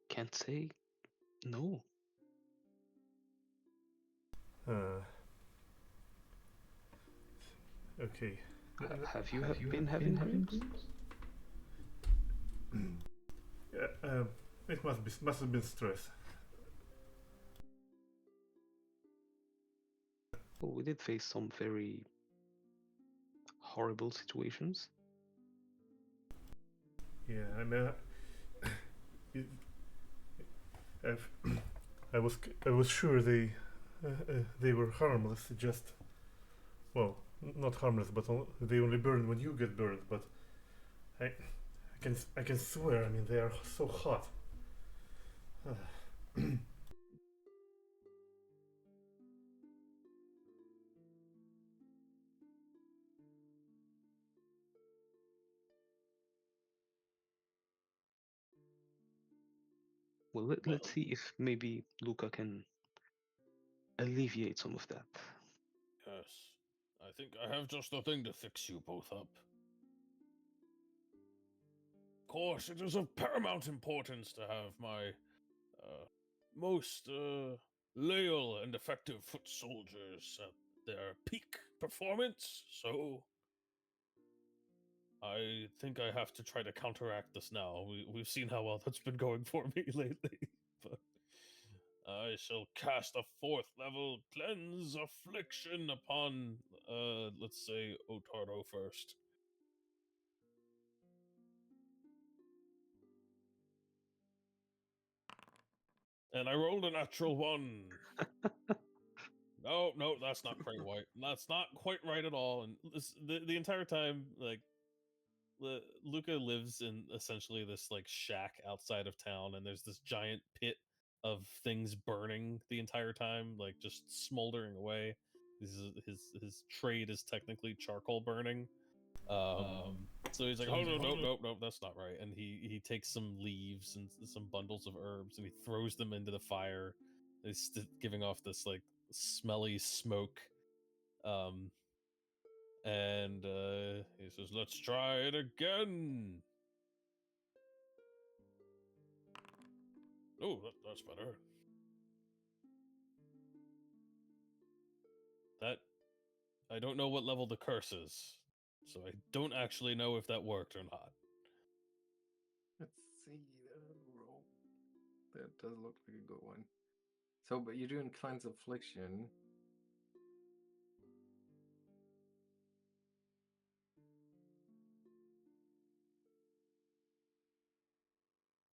can't say no. Okay. Have you been having dreams? It must have been stress. Well, we did face some very horrible situations. Yeah, I mean, it, I was sure they were harmless. Just not harmless, but they only burn when you get burned. But I can swear. I mean, they are so hot. Well, let's see if maybe Lucca can alleviate some of that. Yes. I think I have just the thing to fix you both up. Of course, it is of paramount importance to have my most loyal and effective foot soldiers at their peak performance, so I think I have to try to counteract this now. We've seen how well that's been going for me lately. But I shall cast a 4th level cleanse affliction upon let's say Ottardo first. And I rolled a natural 1. No, that's not quite right. That's not quite right at all. And the entire time, like, Lucca lives in essentially this like shack outside of town, and there's this giant pit of things burning the entire time, like just smoldering away. His trade is technically charcoal burning. So he's like, oh no, that's not right. And he takes some leaves and some bundles of herbs and he throws them into the fire. It's giving off this like smelly smoke. And he says, let's try it again. Oh, that's better. That, I don't know what level the curse is, so I don't actually know if that worked or not. Let's see the roll. That does look like a good one. So, but you're doing Cleanse Affliction.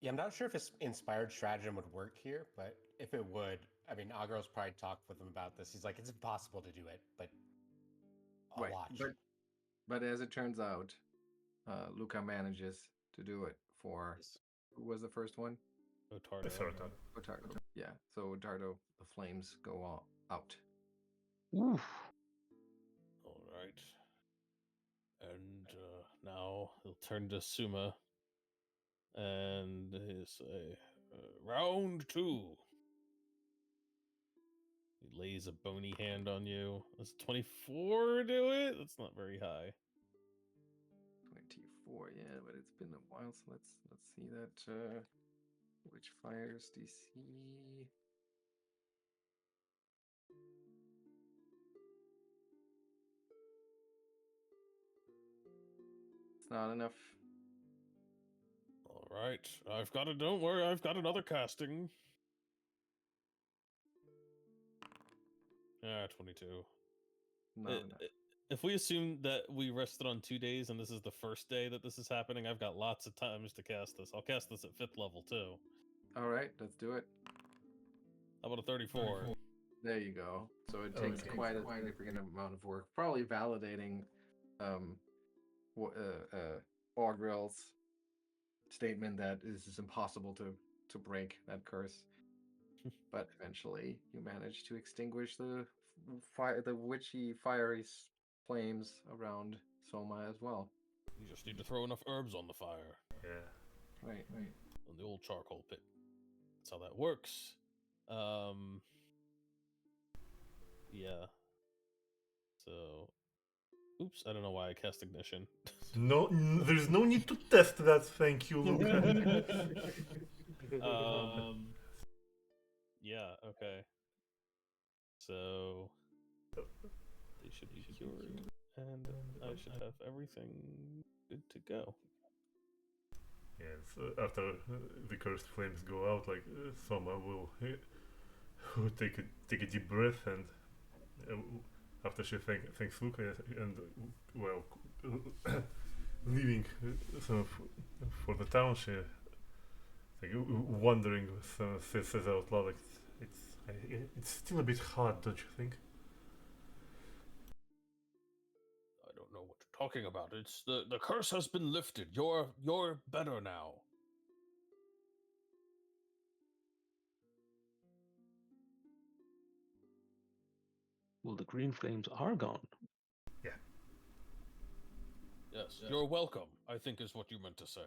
Yeah, I'm not sure if inspired stratagem would work here, but if it would, I mean, Augrael's probably talked with him about this. He's like, it's impossible to do it, but I'll Right, watch. but as it turns out, Lucca manages to do it for who was the first one? Ottardo. Ottardo. Ottardo. Yeah. So Ottardo, the flames go out. Oof. All right. And now he'll turn to Souma and he'll say, round 2. He lays a bony hand on you. Does 24 do it? That's not very high. 24, yeah, but it's been a while, so let's see that. Which fires DC? It's not enough. All right. I've got it. Don't worry. I've got another casting. 22. Not enough. If we assume that we rested on 2 days and this is the first day that this is happening, I've got lots of times to cast this. I'll cast this at 5th level too. All right, let's do it. How about a 34? There you go. So it Okay. takes quite a significant amount of work, probably validating Augrael's statement that this is impossible to break that curse. But eventually, you manage to extinguish the witchy fiery flames around Soma as well. You just need to throw enough herbs on the fire. Yeah. Right. On the old charcoal pit. That's how that works. Yeah. So, oops, I don't know why I cast ignition. No, there's no need to test that. Thank you, Lucca. Yeah, okay. So they should be cured, and I should have everything good to go. Yes, after the cursed flames go out, like Soma will take a deep breath, and after she thanks Lucca, and well, leaving for the town, she like wondering says out loud, like it's still a bit hot, don't you think? I don't know what you're talking about. It's the curse has been lifted. You're better now. Well, the green flames are gone. Yes, you're welcome, I think is what you meant to say.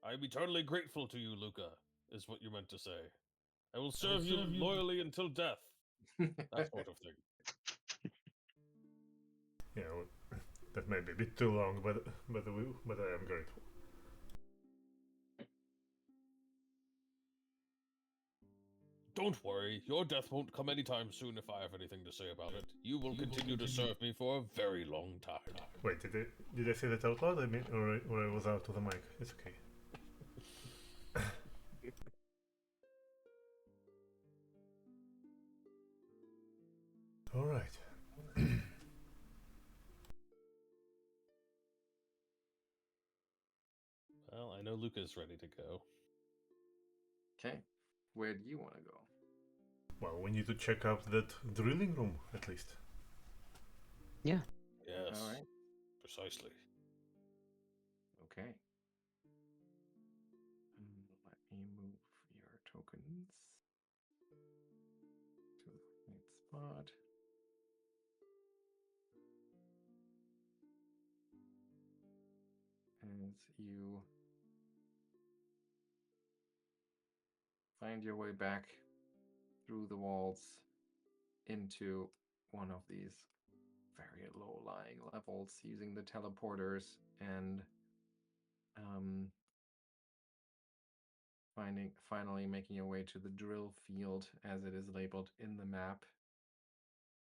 I'm eternally grateful to you, Lucca, is what you meant to say. I will serve you loyally until death. That sort of thing. Yeah, well, that may be a bit too long, but I am grateful. Don't worry, your death won't come anytime soon if I have anything to say about it. You will continue to serve me for a very long time. Wait, did I say that out loud? I mean, or I was out of the mic. It's okay. All right. Well, I know Lucca's ready to go. Okay. Where do you want to go? Well, we need to check out that drilling room at least. Yeah. Yes, All right. precisely. Okay. Let me move your tokens to the right spot. As you find your way back through the walls into one of these very low-lying levels using the teleporters and finally making your way to the drill field as it is labeled in the map,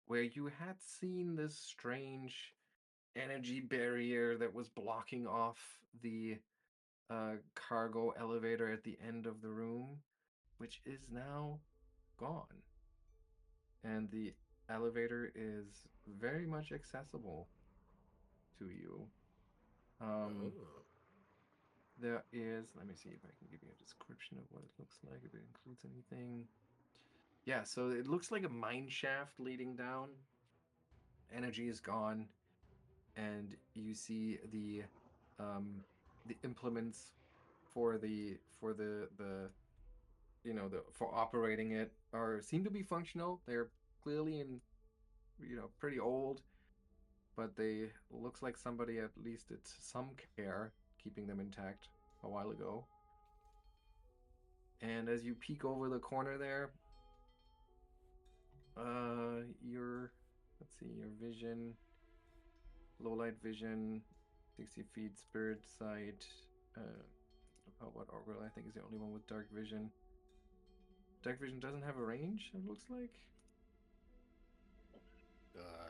where you had seen this strange energy barrier that was blocking off the cargo elevator at the end of the room, which is now gone. And the elevator is very much accessible to you. Oh. There is, let me see if I can give you a description of what it looks like, if it includes anything. Yeah, so it looks like a mine shaft leading down. Energy is gone, and you see the implements for the for operating it are seem to be functional. They're clearly pretty old, but they looks like somebody at least did some care keeping them intact a while ago. And as you peek over the corner there, your let's see, your vision, low light vision, 60 feet spirit sight. What Augrael I think is the only one with dark vision. Dark vision doesn't have a range, it looks like.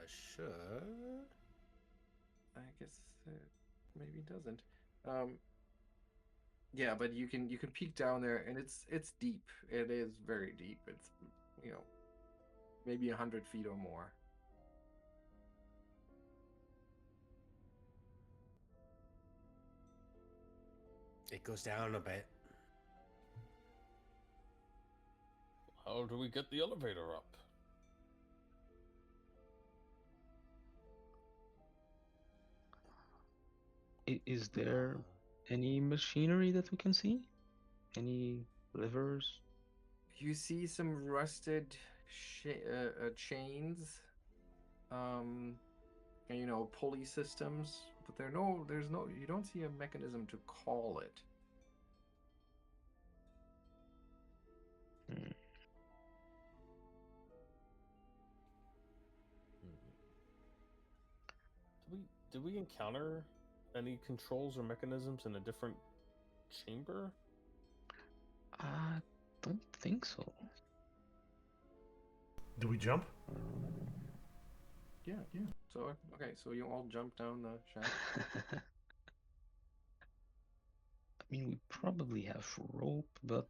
Should. I guess maybe it doesn't. Yeah, but you can peek down there, and it's deep. It is very deep. It's maybe 100 feet or more. It goes down a bit. How do we get the elevator up? Is there any machinery that we can see? Any levers? You see some rusted chains, and pulley systems, but you don't see a mechanism to call it. Hmm. Did we encounter any controls or mechanisms in a different chamber? I don't think so. Do we jump? Yeah. So okay, so you all jump down the shaft. I mean, we probably have rope, but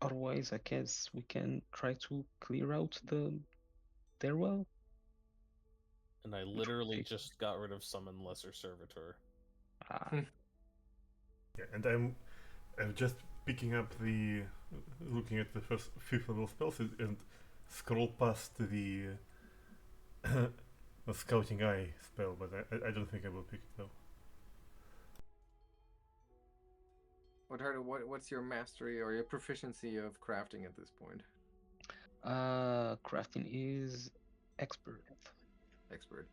otherwise, I guess we can try to clear out the stairwell. And I Which would literally take- just got rid of summon lesser servitor. Ah, Yeah, and I'm just picking up looking at the first fifth level spells and scroll past the the scouting eye spell, but I don't think I will pick it though. Ottardo, what's your mastery or your proficiency of crafting at this point? crafting is expert. Expert.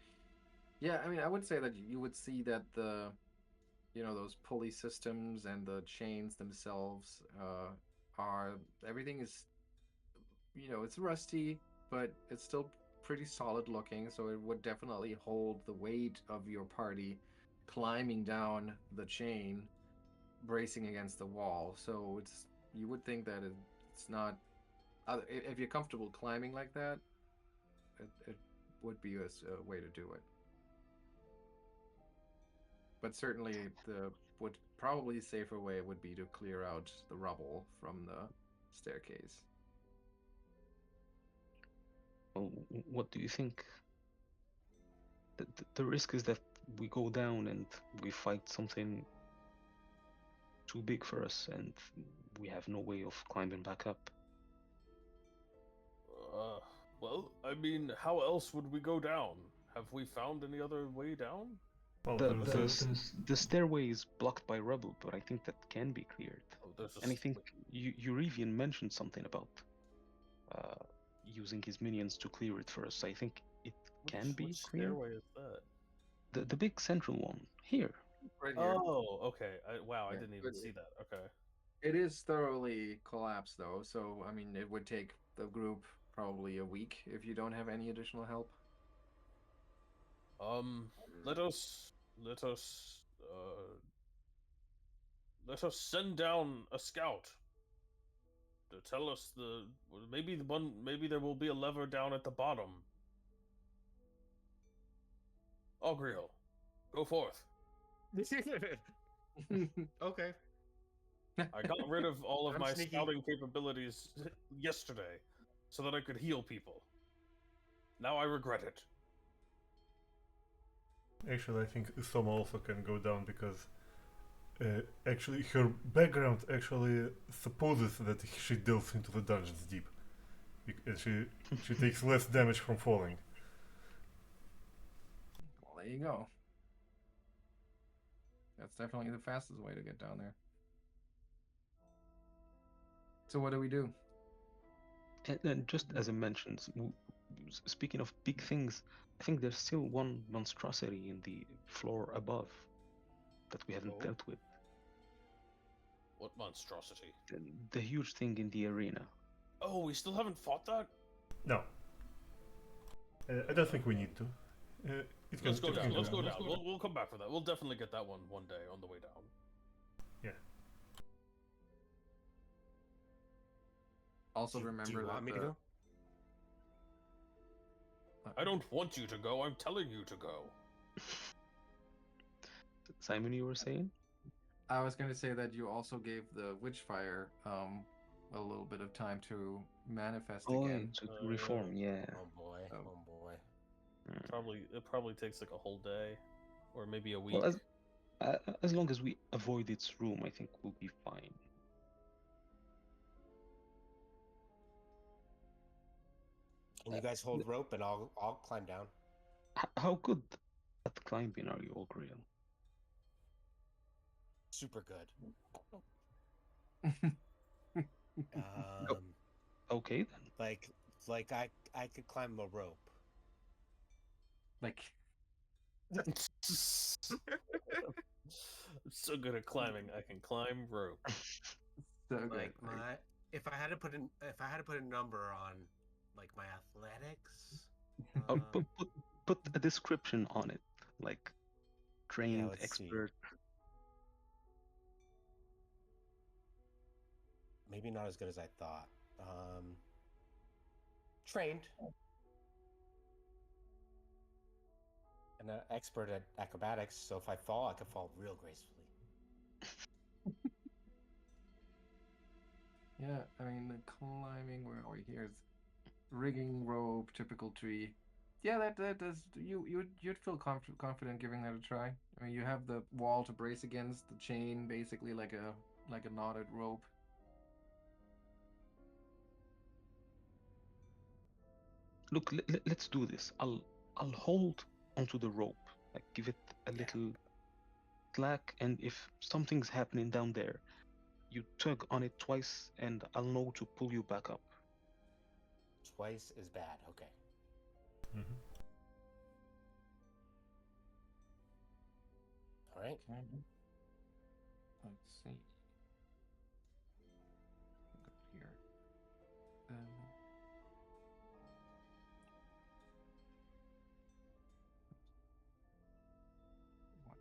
Yeah, I mean, I would say that you would see that those pulley systems and the chains themselves everything is, it's rusty, but it's still pretty solid looking, so it would definitely hold the weight of your party climbing down the chain, bracing against the wall. So you would think that it's not, if you're comfortable climbing like that, it would be a way to do it. But certainly the would probably safer way would be to clear out the rubble from the staircase. Well, what do you think? The risk is that we go down and we fight something too big for us, and we have no way of climbing back up. Well, I mean, how else would we go down? Have we found any other way down? Well, The stairway is blocked by rubble, but I think that can be cleared. Oh, And I think Eurevian mentioned something about using his minions to clear it for us. I think it can be which cleared. stairway is that? The big central one here. Right here. Oh, okay. Wow, I Yeah, didn't even but see that. Okay. it is thoroughly collapsed though, so I mean it would take the group probably a week if you don't have any additional help. Let us send down a scout. tell us maybe there will be a lever down at the bottom. Augrael, go forth. Okay. I got rid of all of I'm my sneaky. scouting capabilities yesterday so that I could heal people. Now I regret it. Actually, I think Soma also can go down because actually her background actually supposes that she delves into the dungeons deep, and she takes less damage from falling. Well, there you go. That's definitely the fastest way to get down there. So what do we do? And just as I mentioned, speaking of big things, I think there's still one monstrosity in the floor above that we haven't Oh? dealt with. What monstrosity? The huge thing in the arena. Oh, we still haven't fought that? No, I don't think we need to. It Let's go it down. can Let's go go down. We'll come back for that. We'll definitely get that one day on the way down. Also Do you remember want that me to go? I don't want you to go. I'm telling you to go. Simon, you were saying? I was going to say that you also gave the Witchfire a little bit of time to manifest again. To reform, yeah. Oh boy. Oh. Oh boy. It probably takes like a whole day, or maybe a week. Well, as long as we avoid its room, I think we'll be fine. Can you guys hold rope and I'll climb down? How good at climbing are you, Augrael? Super good. Okay then. Like I could climb a rope. Like, I'm so good at climbing. I can climb rope. so good. Like if I had to put a number on like my athletics. Oh, put a description on it, like trained, let's see. expert. Maybe not as good as I thought. Trained. And an expert at acrobatics, so if I fall, I can fall real gracefully. Yeah, I mean, the climbing, where are we? Here's rigging rope, typical tree. Yeah, that does. You'd feel confident giving that a try. I mean, you have the wall to brace against, the chain, basically like a knotted rope. Look, let's do this. I'll hold onto the rope, like give it a little slack, and if something's happening down there, you tug on it twice, and I'll know to pull you back up. Twice is bad. Okay. Mhm. All right. Okay. Let's see. Go here. What? Okay.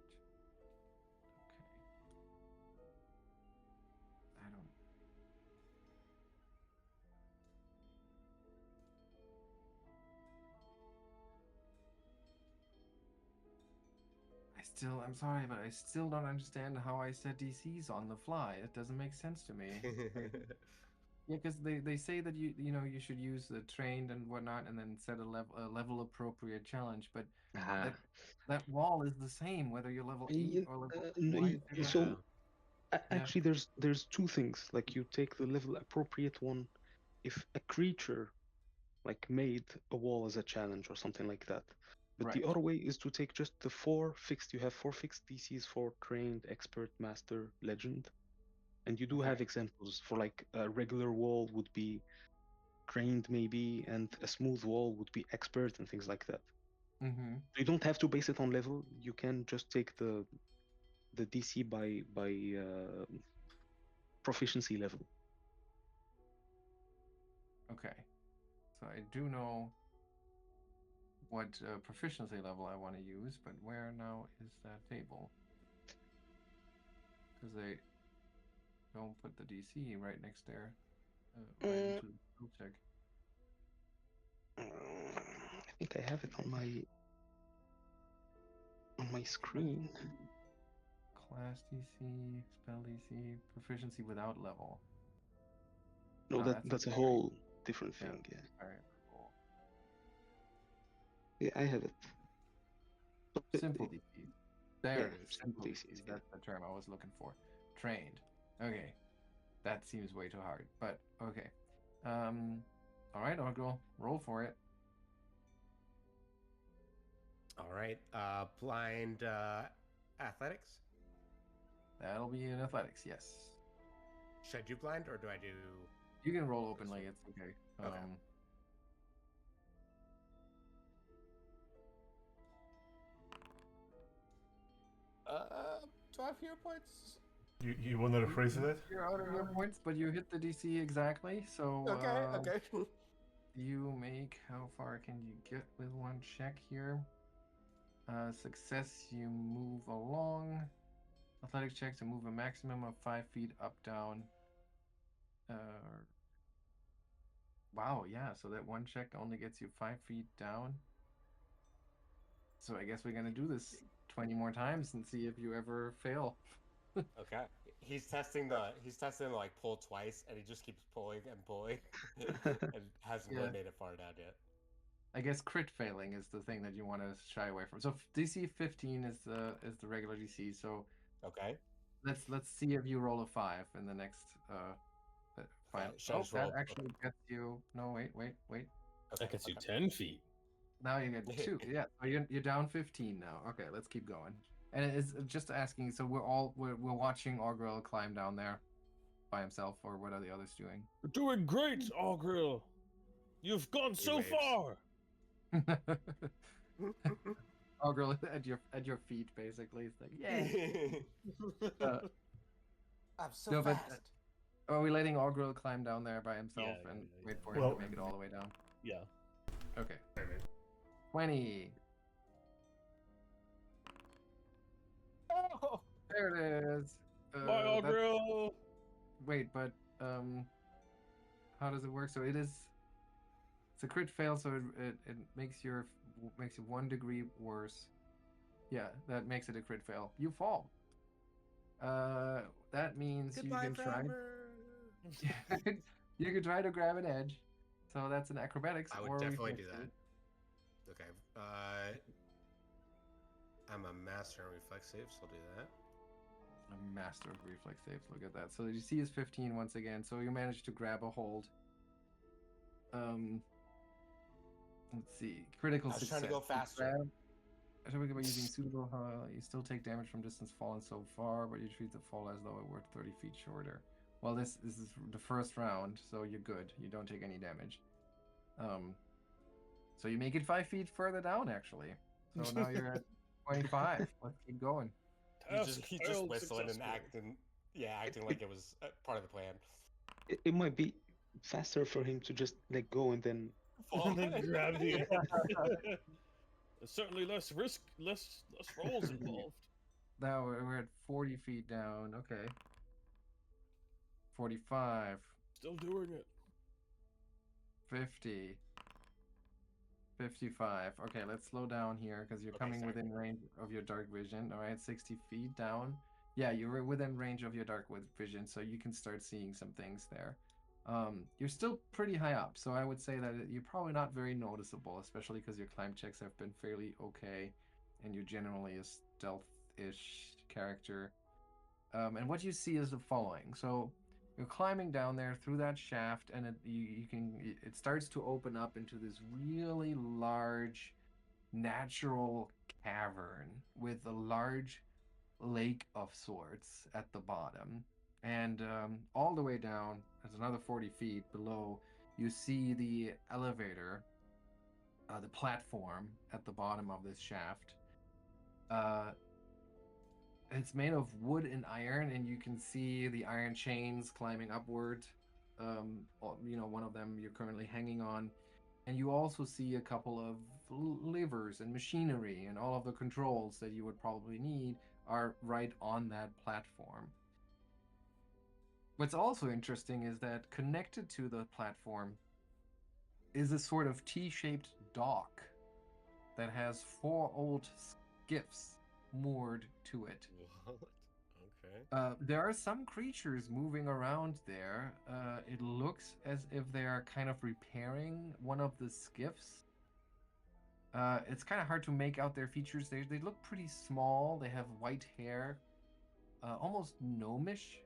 I don't. I'm sorry, but I still don't understand how I set DCs on the fly. It doesn't make sense to me. Yeah, because they say that you should use the trained and whatnot, and then set a level appropriate challenge. But that wall is the same whether you're level 8 or level. Why is it So Yeah. actually, there's two things. Like you take the level appropriate one if a creature like made a wall as a challenge or something like that. But the Right. other way is to take just the four fixed. You have four fixed DCs for trained, expert, master, legend, and you do have Okay. examples for like a regular wall would be trained maybe, and a smooth wall would be expert and things like that. Mm-hmm. You don't have to base it on level. You can just take the DC by proficiency level. Okay. So I do know what proficiency level I want to use, but where now is that table? Because they don't put the DC right next there. Right into the skill check. I think I have it on my screen. Class DC, spell DC, proficiency without level. No, Oh, that's a very- whole different yeah, thing. Yeah, Very cool. yeah, I have it. So, Simple DC. There yeah, it is. simple Simple DCs, DC. yeah. That's the term I was looking for. Trained. Okay. That seems way too hard, but okay. All right, Augrael, roll for it. All right. Blind athletics. That'll be in athletics, yes. Should I do blind or do I do? You can roll openly. It's okay. Okay. Do I have hero points? You want to rephrase that? You're out of your points, but you hit the DC exactly. So Okay. you make, how far can you get with one check here? Success, you move along. Athletic check to move a maximum of 5 feet up, down. Wow, yeah, so that one check only gets you 5 feet down. So I guess we're gonna do this 20 more times and see if you ever fail. Okay. He's testing the like pull twice, and he just keeps pulling and pulling, and hasn't really Yeah. made it far down yet. I guess crit failing is the thing that you want to shy away from. So DC 15 is the regular DC. So Okay. let's see if you roll a 5 in the next 5. should I Oh, just that roll? actually gets you. No, wait. That gets you okay. 10 feet. Now you get 2. Yeah, so you're down 15 now. Okay, let's keep going. And it's just asking. So we're watching Augrael climb down there by himself, or what are the others doing? You're doing great, Augrael. You've gone so waves. far. Augrael at your feet, basically. It's like, yay. I'm so No, but, fast. Are we letting Augrael climb down there by himself Yeah, and yeah, wait yeah. for him Well- to make it all the way down? Yeah. Okay. Alright. 20. Oh! There it is. Bye, that- Augrael. Wait, but how does it work? So it's a crit fail, so it makes you 1 degree worse. Yeah, that makes it a crit fail. You fall. That means Goodbye, you can try. forever. You can try to grab an edge. So that's an acrobatics. I would or definitely do reflex that. Okay. I'm a master in reflex saves, so I'll do that. A master of reflex saves. Look at that. So the DC is 15 once again. So you managed to grab a hold. Let's see. Critical I was success. trying to go You faster. grab- by using suitable, you still take damage from distance fallen so far, but you treat the fall as though it were 30 feet shorter. Well, this is the first round, so you're good. You don't take any damage. So you make it 5 feet further down, actually. So now you're at 25. Let's keep going. He's just failed whistling and successfully. acting like it was part of the plan. It might be faster for him to just let go and then. And then grab the There's certainly less risk, less rolls involved. Now we're at 40 feet down. Okay. 45. Still doing it. 50. 55. Okay, let's slow down here because you're Okay, coming sorry. within range of your dark vision. All right, 60 feet down. Yeah, you're within range of your dark vision, so you can start seeing some things there. You're still pretty high up, so I would say that you're probably not very noticeable, especially because your climb checks have been fairly okay, and you're generally a stealth-ish character. And what you see is the following. So you're climbing down there through that shaft, and it starts to open up into this really large natural cavern with a large lake of sorts at the bottom. And all the way down, there's another 40 feet below, you see the elevator, the platform at the bottom of this shaft. It's made of wood and iron, and you can see the iron chains climbing upward. One of them you're currently hanging on. And you also see a couple of levers and machinery, and all of the controls that you would probably need are right on that platform. What's also interesting is that connected to the platform is a sort of T-shaped dock that has 4 old skiffs moored to it. What? Okay. There are some creatures moving around there. It looks as if they are kind of repairing one of the skiffs. It's kind of hard to make out their features. They look pretty small. They have white hair, almost gnomish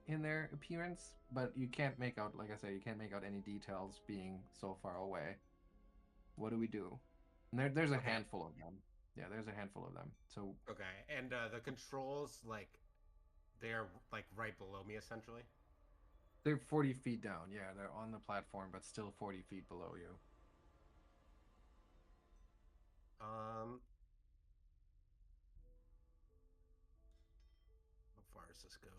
in their appearance, but you can't make out, like I said, you can't make out any details being so far away. What do we do? And there's a Okay. handful of them. Yeah, there's a handful of them. So Okay, and the controls, like, they're like right below me, essentially. they're 40 feet down. Yeah, they're on the platform, but still 40 feet below you. How far does this go?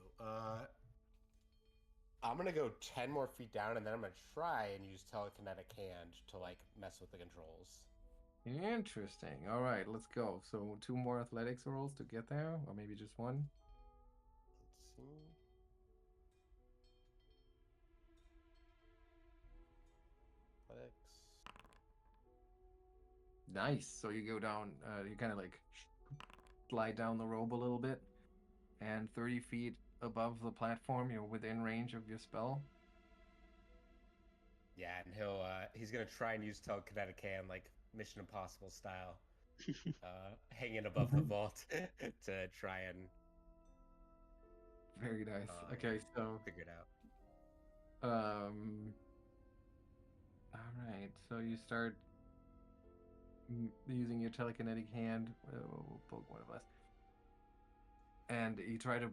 I'm gonna go 10 more feet down, and then I'm gonna try and use telekinetic hand to like mess with the controls. Interesting. All right, let's go. So 2 more athletics rolls to get there, or maybe just 1. Let's see. Athletics. Nice. So you go down, you kind of like slide down the rope a little bit, and 30 feet above the platform, you're within range of your spell. Yeah, and he's gonna try and use telekinetic hand like Mission Impossible style, hanging above the vault to try and Very nice. Okay, so figure it out. all right. So you start using your telekinetic hand. We'll poke one of us. And you try to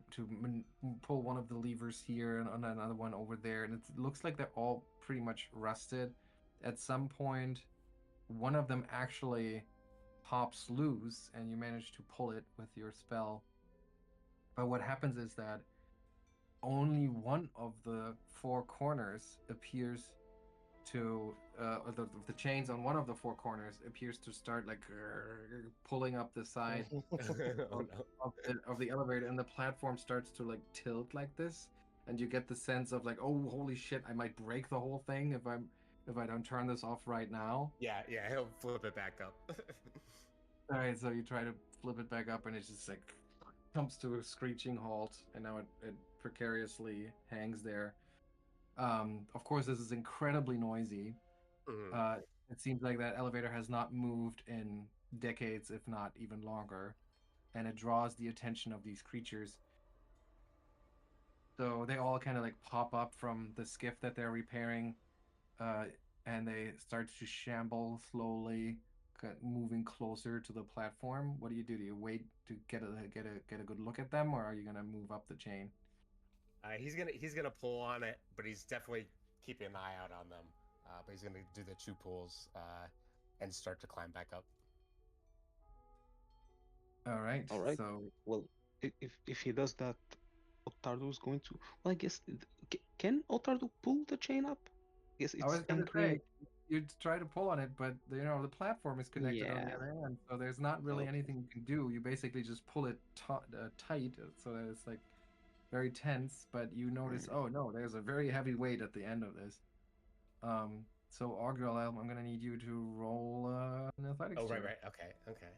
pull one of the levers here and another one over there, and it looks like they're all pretty much rusted. At some point, one of them actually pops loose, and you manage to pull it with your spell. But what happens is that only one of the 4 corners appears to the chains on one of the 4 corners appears to start like pulling up the side Oh, no. of the elevator, and the platform starts to like tilt like this, and you get the sense of like, oh holy shit, I might break the whole thing if I don't turn this off right now. Yeah, he'll flip it back up. All right, so you try to flip it back up, and it just like comes to a screeching halt, and now it precariously hangs there. Of course, this is incredibly noisy. Mhm. It seems like that elevator has not moved in decades, if not even longer, and it draws the attention of these creatures. So they all kind of like pop up from the skiff that they're repairing, and they start to shamble slowly, moving closer to the platform. What do you do? Do you wait to get a good look at them, or are you gonna move up the chain? He's gonna pull on it, but he's definitely keeping an eye out on them. But he's gonna do the 2 pulls and start to climb back up. All right. All right. So Well, if he does that, Ottardo is going to. Well, I guess can Ottardo pull the chain up? I guess I was it's gonna anchoring. say you'd try to pull on it, but the platform is connected on the Yeah. other end, so there's not really Okay. anything you can do. You basically just pull it tight, so that it's like very tense. But you notice, oh no, there's a very heavy weight at the end of this. So Augrael, I'm gonna need you to roll an athletics Oh, right. check. Okay.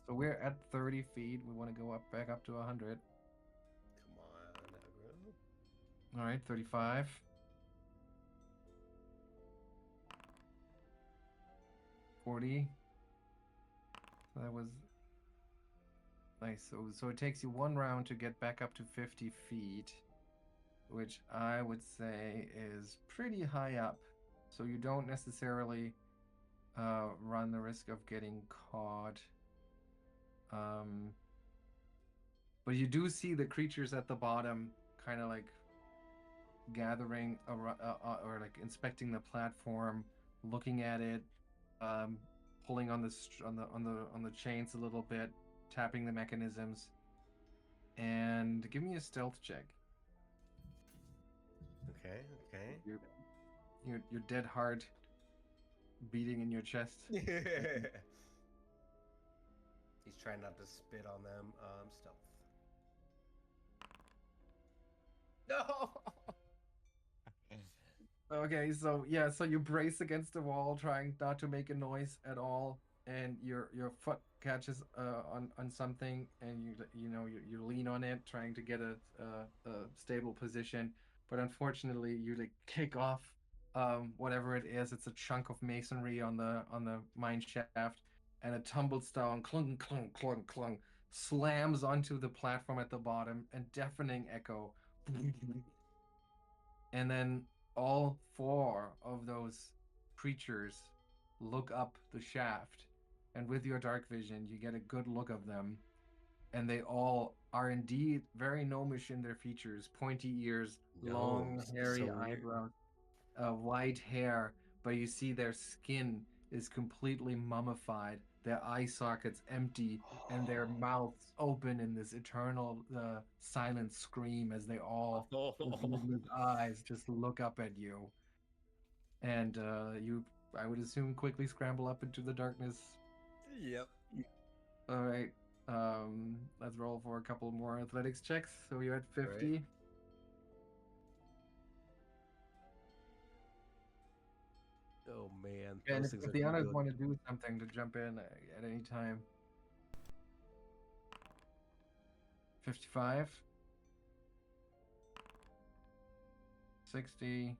So we're at 30 feet. We want to go back up to 100. Come on, Augrael. All right, 35. 40. That was nice. So it takes you 1 round to get back up to 50 feet, which I would say is pretty high up. So you don't necessarily run the risk of getting caught. But you do see the creatures at the bottom kind of like gathering or like inspecting the platform, looking at it, pulling on the chains a little bit, tapping the mechanisms, and give me a stealth check. Okay. Your dead heart beating in your chest. He's trying not to spit on them. Stealth. No. Okay, so yeah, so you brace against the wall, trying not to make a noise at all, and your foot catches on something, and you lean on it, trying to get a stable position, but unfortunately you like kick off whatever it is. It's a chunk of masonry on the mine shaft, and it tumbles down, clunk clunk clunk clunk, slams onto the platform at the bottom, and deafening echo. And then all four of those creatures look up the shaft, and with your dark vision, you get a good look of them, and they all are indeed very gnomish in their features: pointy ears, long, Gnomes, hairy so weird. eyebrows, white hair, but you see their skin is completely mummified, their eye sockets empty, and their mouths open in this eternal silent scream as they all, with luminous eyes, just look up at you. And you, I would assume, quickly scramble up into the darkness. Yep. All right. Let's roll for a couple more athletics checks. So you're at 50. Right. Oh man, And those if, things if are the others good. want to do something, to jump in at any time. 55. 60.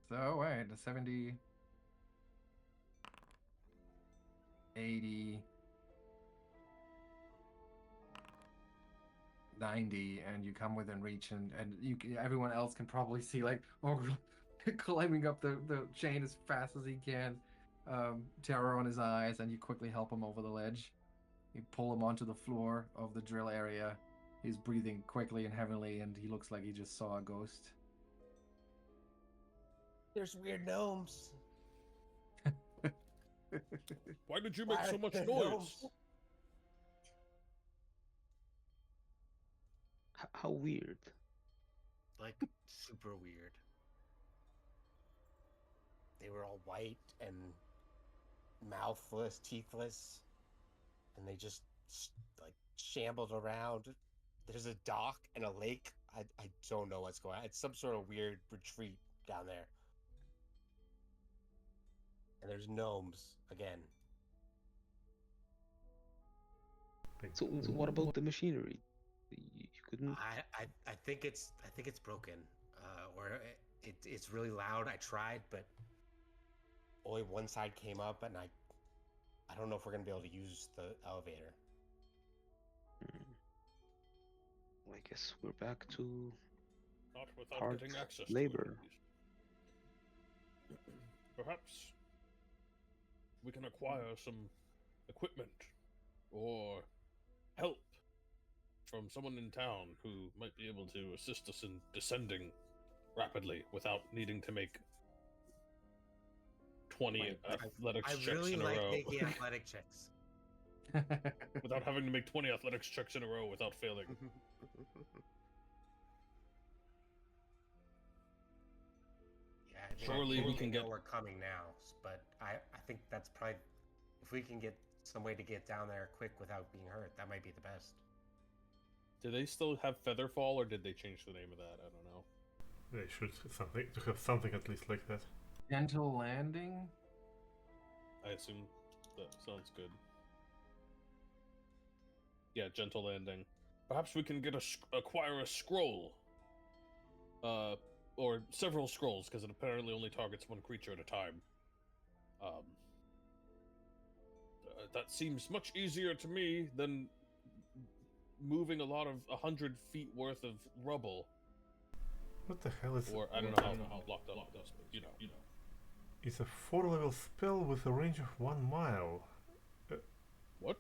So wait, the 70. 80. 90, and you come within reach, and everyone else can probably see, like, climbing up the chain as fast as he can, terror on his eyes, and you quickly help him over the ledge. You pull him onto the floor of the drill area. He's breathing quickly and heavily, and he looks like he just saw a ghost. There's weird gnomes. Why did you make Why so are much there noise? gnomes? How weird. Like super weird. They were all white and mouthless, teethless, and they just like shambled around. There's a dock and a lake. I don't know what's going on. It's some sort of weird retreat down there. And there's gnomes again. So what about the machinery? You couldn't. I think it's broken, or it's really loud. I tried, but only one side came up, and I don't know if we're gonna be able to use the elevator. I guess we're back to Not without hard getting access labor. to it, at least. Perhaps we can acquire some equipment or help from someone in town who might be able to assist us in descending rapidly without needing to make 20 athletics I checks really in a like row. making athletic checks. Without having to make 20 athletics checks in a row without failing. Yeah, I mean, Surely I we think can they know get- we're coming now, but I think that's probably, if we can get some way to get down there quick without being hurt, that might be the best. Do they still have Featherfall, or did they change the name of that? I don't know. They should have something at least like that. Gentle landing? I assume that sounds good. Yeah, gentle landing. Perhaps we can get acquire a scroll. Or several scrolls, because it apparently only targets one creature at a time. That seems much easier to me than moving a lot of 100 feet worth of rubble. What the hell is? Or I don't know how locked up it is, but you know. It's a 4-level spell with a range of 1 mile. What?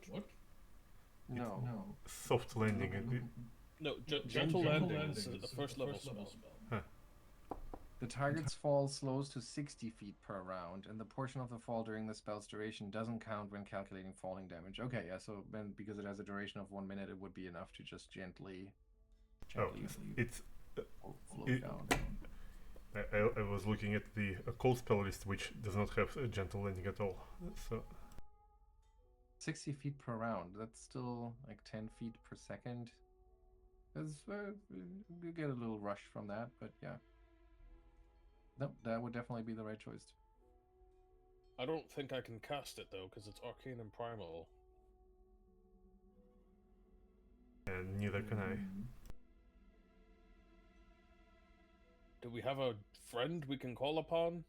No. Soft landing. No, gentle landing is a first level spell. The target's fall slows to 60 feet per round, and the portion of the fall during the spell's duration doesn't count when calculating falling damage. Okay, yeah, so then because it has a duration of 1 minute, it would be enough to just gently Oh, it's. float down. I was looking at the cold spell list, which does not have a gentle landing at all. So 60 feet per round, that's still like 10 feet per second. you get a little rush from that, but yeah. Nope, that would definitely be the right choice. I don't think I can cast it though, because it's arcane and primal. And neither can I. Do we have a friend we can call upon?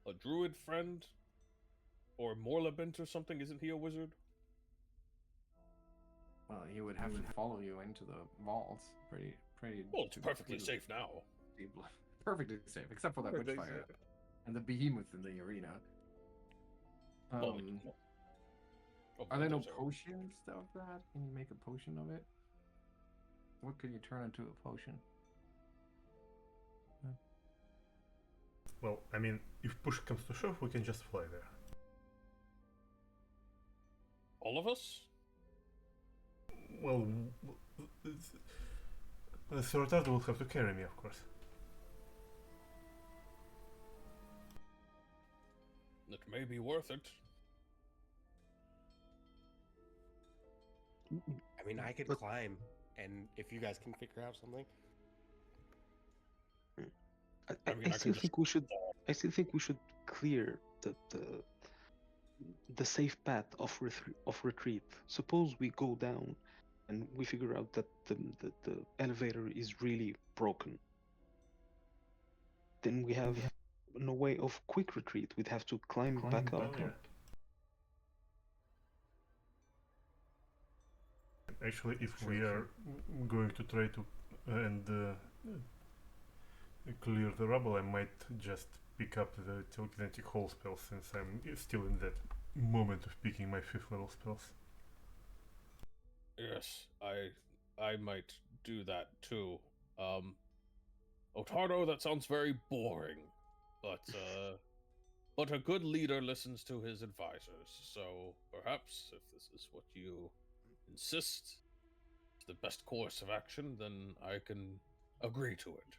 A druid friend? Or Morlabent or something? Isn't he a wizard? Well, he would have to follow you into the vaults. Pretty. Well, it's perfectly safe now. Perfectly safe, except for that Perfectly witchfire safe. and the behemoth in the arena. Well, Are there no potions of that? Can you make a potion of it? What could you turn into a potion? Well, I mean, if push comes to shove, we can just fly there. All of us? Well, Sir Ottardo will have to carry me, of course. It may be worth it. I mean, I could climb, and if you guys can figure out something. I still think we should. I still think we should clear the safe path of retreat. Suppose we go down, and we figure out that the elevator is really broken. Then we have no way of quick retreat. We'd have to climb back up. Yeah. Actually, if we are going to try to clear the rubble, I might just pick up the telekinetic hole spell, since I'm still in that moment of picking my 5th level spells. Yes, I might do that too. Ottardo, that sounds very boring, but a good leader listens to his advisors. So perhaps if this is what you insist is the best course of action, then I can agree to it.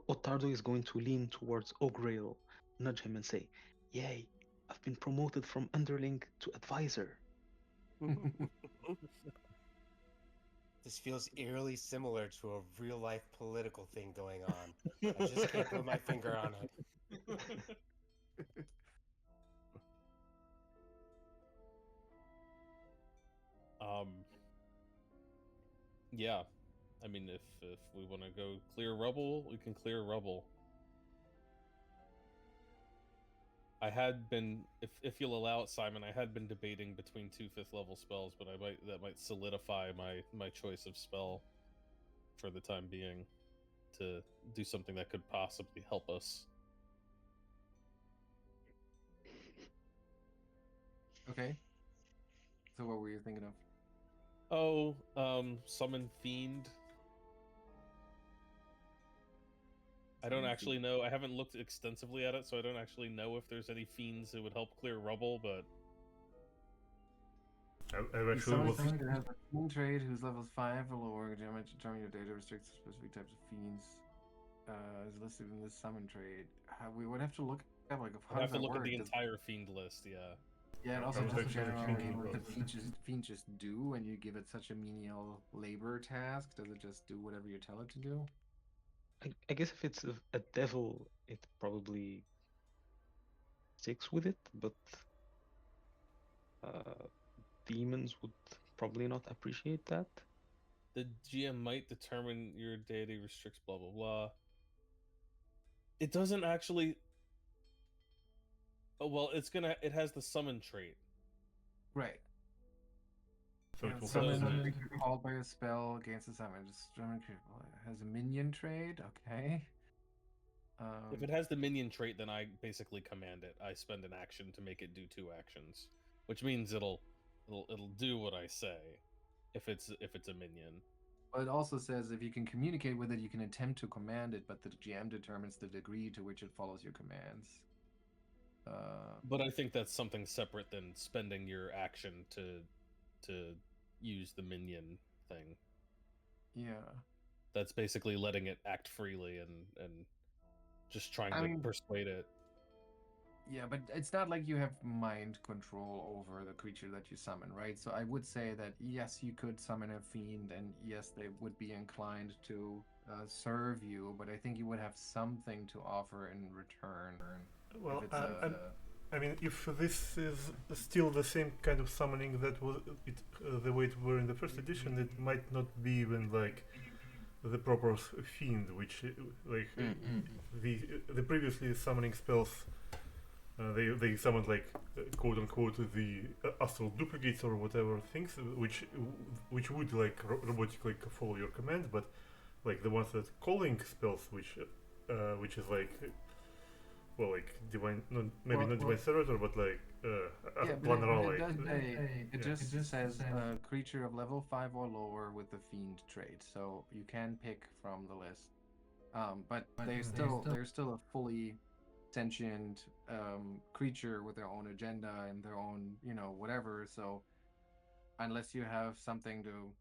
Ottardo is going to lean towards Augrael, nudge him, and say, "Yay! I've been promoted from underling to advisor." This feels eerily similar to a real life political thing going on. I just can't put my finger on it. Yeah. I mean, if we want to go clear rubble, we can clear rubble. I had been, if you'll allow it, Simon, I had been debating between 2 5th level spells, but that might solidify my choice of spell for the time being to do something that could possibly help us. Okay. So what were you thinking of? Oh, summon fiend. I don't actually know. I haven't looked extensively at it, so I don't actually know if there's any fiends that would help clear rubble, but... I've actually was... Someone that has a fiend trade whose level's 5 or lower, damage determine your data restricts specific types of fiends. Is listed in this summon trade. We would have to look at, like, I'd have to look at the entire fiend list, yeah. Yeah, and also I was just actually generally thinking what about the fiend just do when you give it such a menial labor task. Does it just do whatever you tell it to do? I guess if it's a devil, it probably sticks with it, but demons would probably not appreciate that. The GM might determine your deity restricts blah blah blah. It doesn't actually... Oh, well, it has the summon trait. Right. So it will Summon have a the... creature called by a spell against a summon. Just summon creature. It has a minion trade. Okay. If it has the minion trait, then I basically command it. I spend an action to make it do 2 actions, which means it'll do what I say. If it's a minion. But it also says if you can communicate with it, you can attempt to command it, but the GM determines the degree to which it follows your commands. But I think that's something separate than spending your action to use the minion thing. Yeah. That's basically letting it act freely and just trying to persuade it. Yeah, but it's not like you have mind control over the creature that you summon, right? So I would say that yes, you could summon a fiend, and yes, they would be inclined to serve you, but I think you would have something to offer in return. Well, If it's a I mean, if this is still the same kind of summoning that was the way it were in the first edition, it might not be even like the proper fiend, which like the previously summoning spells. They summoned like quote unquote the astral duplicates or whatever things, which would like robotically follow your command, but like the ones that calling spells, which is like well, like divine, not divine servitor, but like yeah, planar but ally. it does say it Yeah. just says a creature of level 5 or lower with the fiend trait, so you can pick from the list. But they're still a fully sentient creature with their own agenda and their own, whatever. So unless you have something to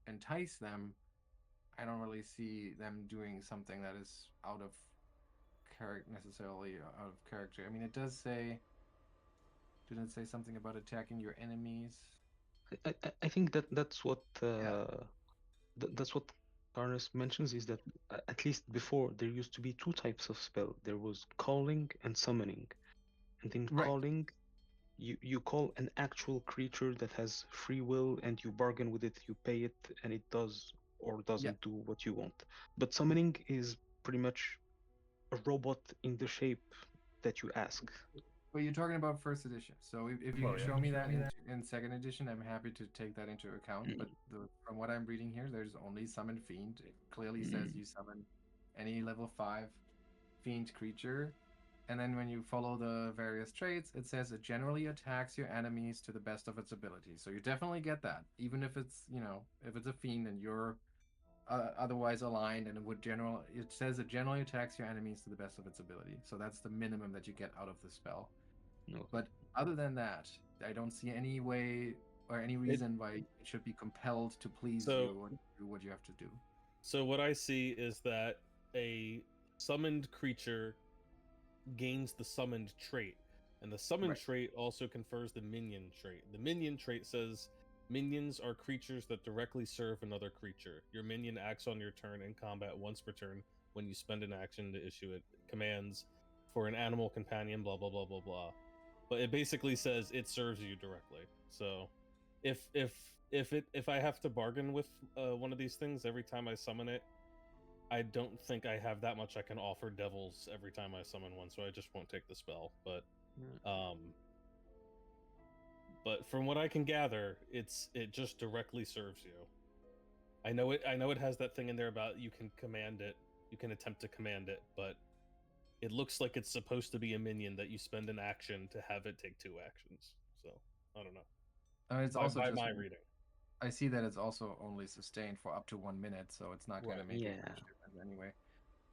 entice them, I don't really see them doing something that is out of character necessarily out of character. I mean, it does say, didn't it say something about attacking your enemies? I think that's what Yeah. that's what Carnes mentions is that at least before there used to be two types of spell. There was calling and summoning. And in Right. calling, you call an actual creature that has free will and you bargain with it, you pay it, and it does or Yeah. doesn't do what you want. But summoning is pretty much a robot in the shape that you ask. But you're talking about first edition. So if you Well, can yeah. show me that in second edition, I'm happy to take that into account. Mm, But from what I'm reading here, there's only summon fiend. It clearly says mm, you summon any level 5 fiend creature. And then when you follow the various traits, it says it generally attacks your enemies to the best of its ability. So you definitely get that, even if it's if it's a fiend and you're otherwise aligned, and it says it generally attacks your enemies to the best of its ability. So that's the minimum that you get out of the spell. no. But other than that, I don't see any way or any reason why it should be compelled to please So- you or do what you have to do. So what I see is that a summoned creature gains the summoned trait, and the summoned Right. trait also confers the minion trait. The minion trait says minions are creatures that directly serve another creature. Your minion acts on your turn in combat once per turn when you spend an action to issue it commands for an animal companion, blah blah blah blah blah. But it basically says it serves you directly. So if I have to bargain with one of these things every time I summon it, I don't think I have that much I can offer devils every time I summon one, so I just won't take the spell. But from what I can gather, it just directly serves you. I know it has that thing in there about you can command it, you can attempt to command it, but it looks like it's supposed to be a minion that you spend an action to have it take 2 actions. So I don't know. It's also by just my reading. I see that it's also only sustained for up to 1 minute, so it's not going to Right. make a Yeah. huge difference anyway.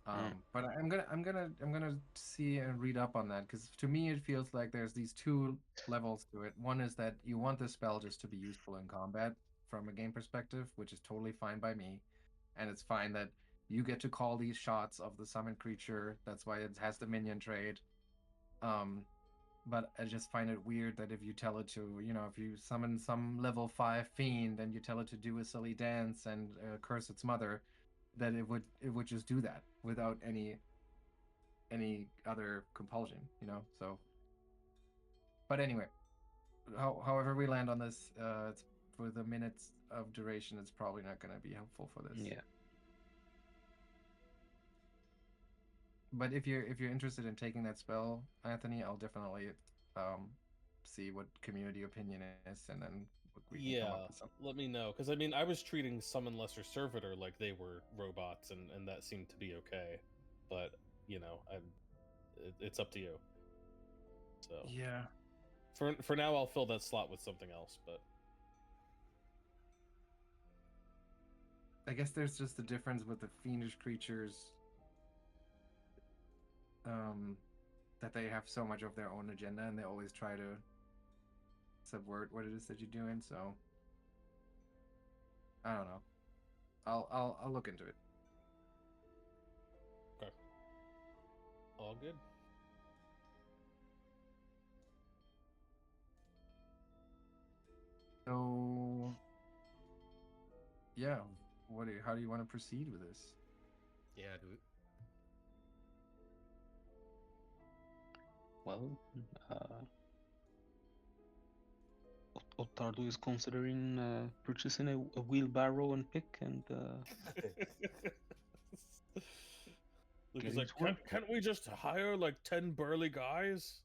Mm. But I'm gonna see and read up on that, because to me it feels like there's these two levels to it. One is that you want the spell just to be useful in combat from a game perspective, which is totally fine by me, and it's fine that you get to call these shots of the summoned creature. That's why it has the minion trait. Um, but I just find it weird that if you tell it to, if you summon some level 5 fiend and you tell it to do a silly dance and curse its mother, that it would just do that without any other compulsion, So, but anyway, however we land on this, it's for the minutes of duration. It's probably not going to be helpful for this. Yeah. But if you're interested in taking that spell, Anthony, I'll definitely see what community opinion is, and then we can come up with something. Let me know, because I mean, I was treating summon lesser servitor like they were robots, and that seemed to be okay. But it's up to you. So Yeah. for now, I'll fill that slot with something else. But I guess there's just a difference with the fiendish creatures, that they have so much of their own agenda, and they always try to subvert what it is that you're doing. So I don't know. I'll look into it. okay, all good. So, yeah, how do you want to proceed with this? Yeah, dude. Well, Ottardo is considering purchasing a wheelbarrow and pick and Lucca's Getting like, to work. can't we just hire like 10 burly guys?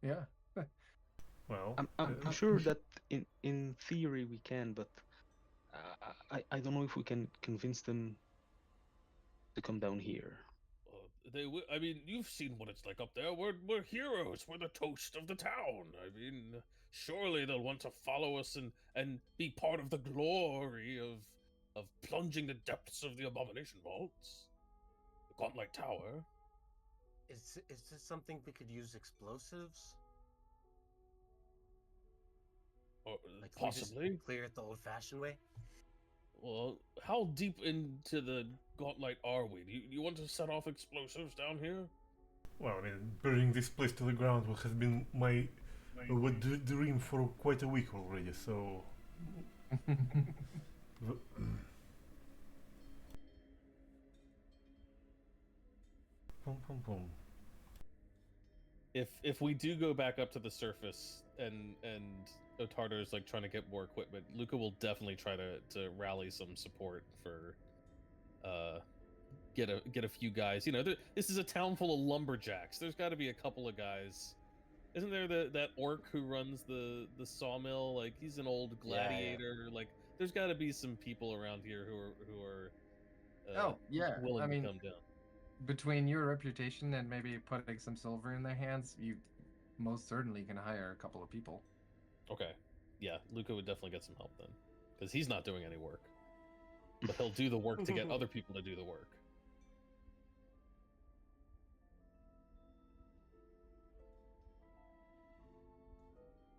Yeah. Well, I'm sure that in theory we can, but I don't know if we can convince them to come down here. They will. I mean, you've seen what it's like up there. We're heroes. We're the toast of the town. I mean, surely they'll want to follow us and be part of the glory of plunging the depths of the abomination vaults, the Gauntlight Tower. Is this something we could use explosives? Or Like, can we just possibly. clear it the old-fashioned way? Well, how deep into the Gauntlight are we? Do you want to set off explosives down here? well, I mean, burning this place to the ground has been my dream for quite a week already. So, v- pum, pum, pum. If we do go back up to the surface and Ottardo is like trying to get more equipment, Lucca will definitely try to rally some support for get a few guys. You know, this is a town full of lumberjacks. There's got to be a couple of guys. Isn't there that orc who runs the sawmill? Like he's an old Yeah, yeah. gladiator. Like there's got to be some people around here who are Oh, yeah. willing I mean, to come down. between your reputation and maybe putting some silver in their hands, you most certainly can hire a couple of people. Okay. Yeah, Lucca would definitely get some help then. Because he's not doing any work. But he'll do the work to get other people to do the work.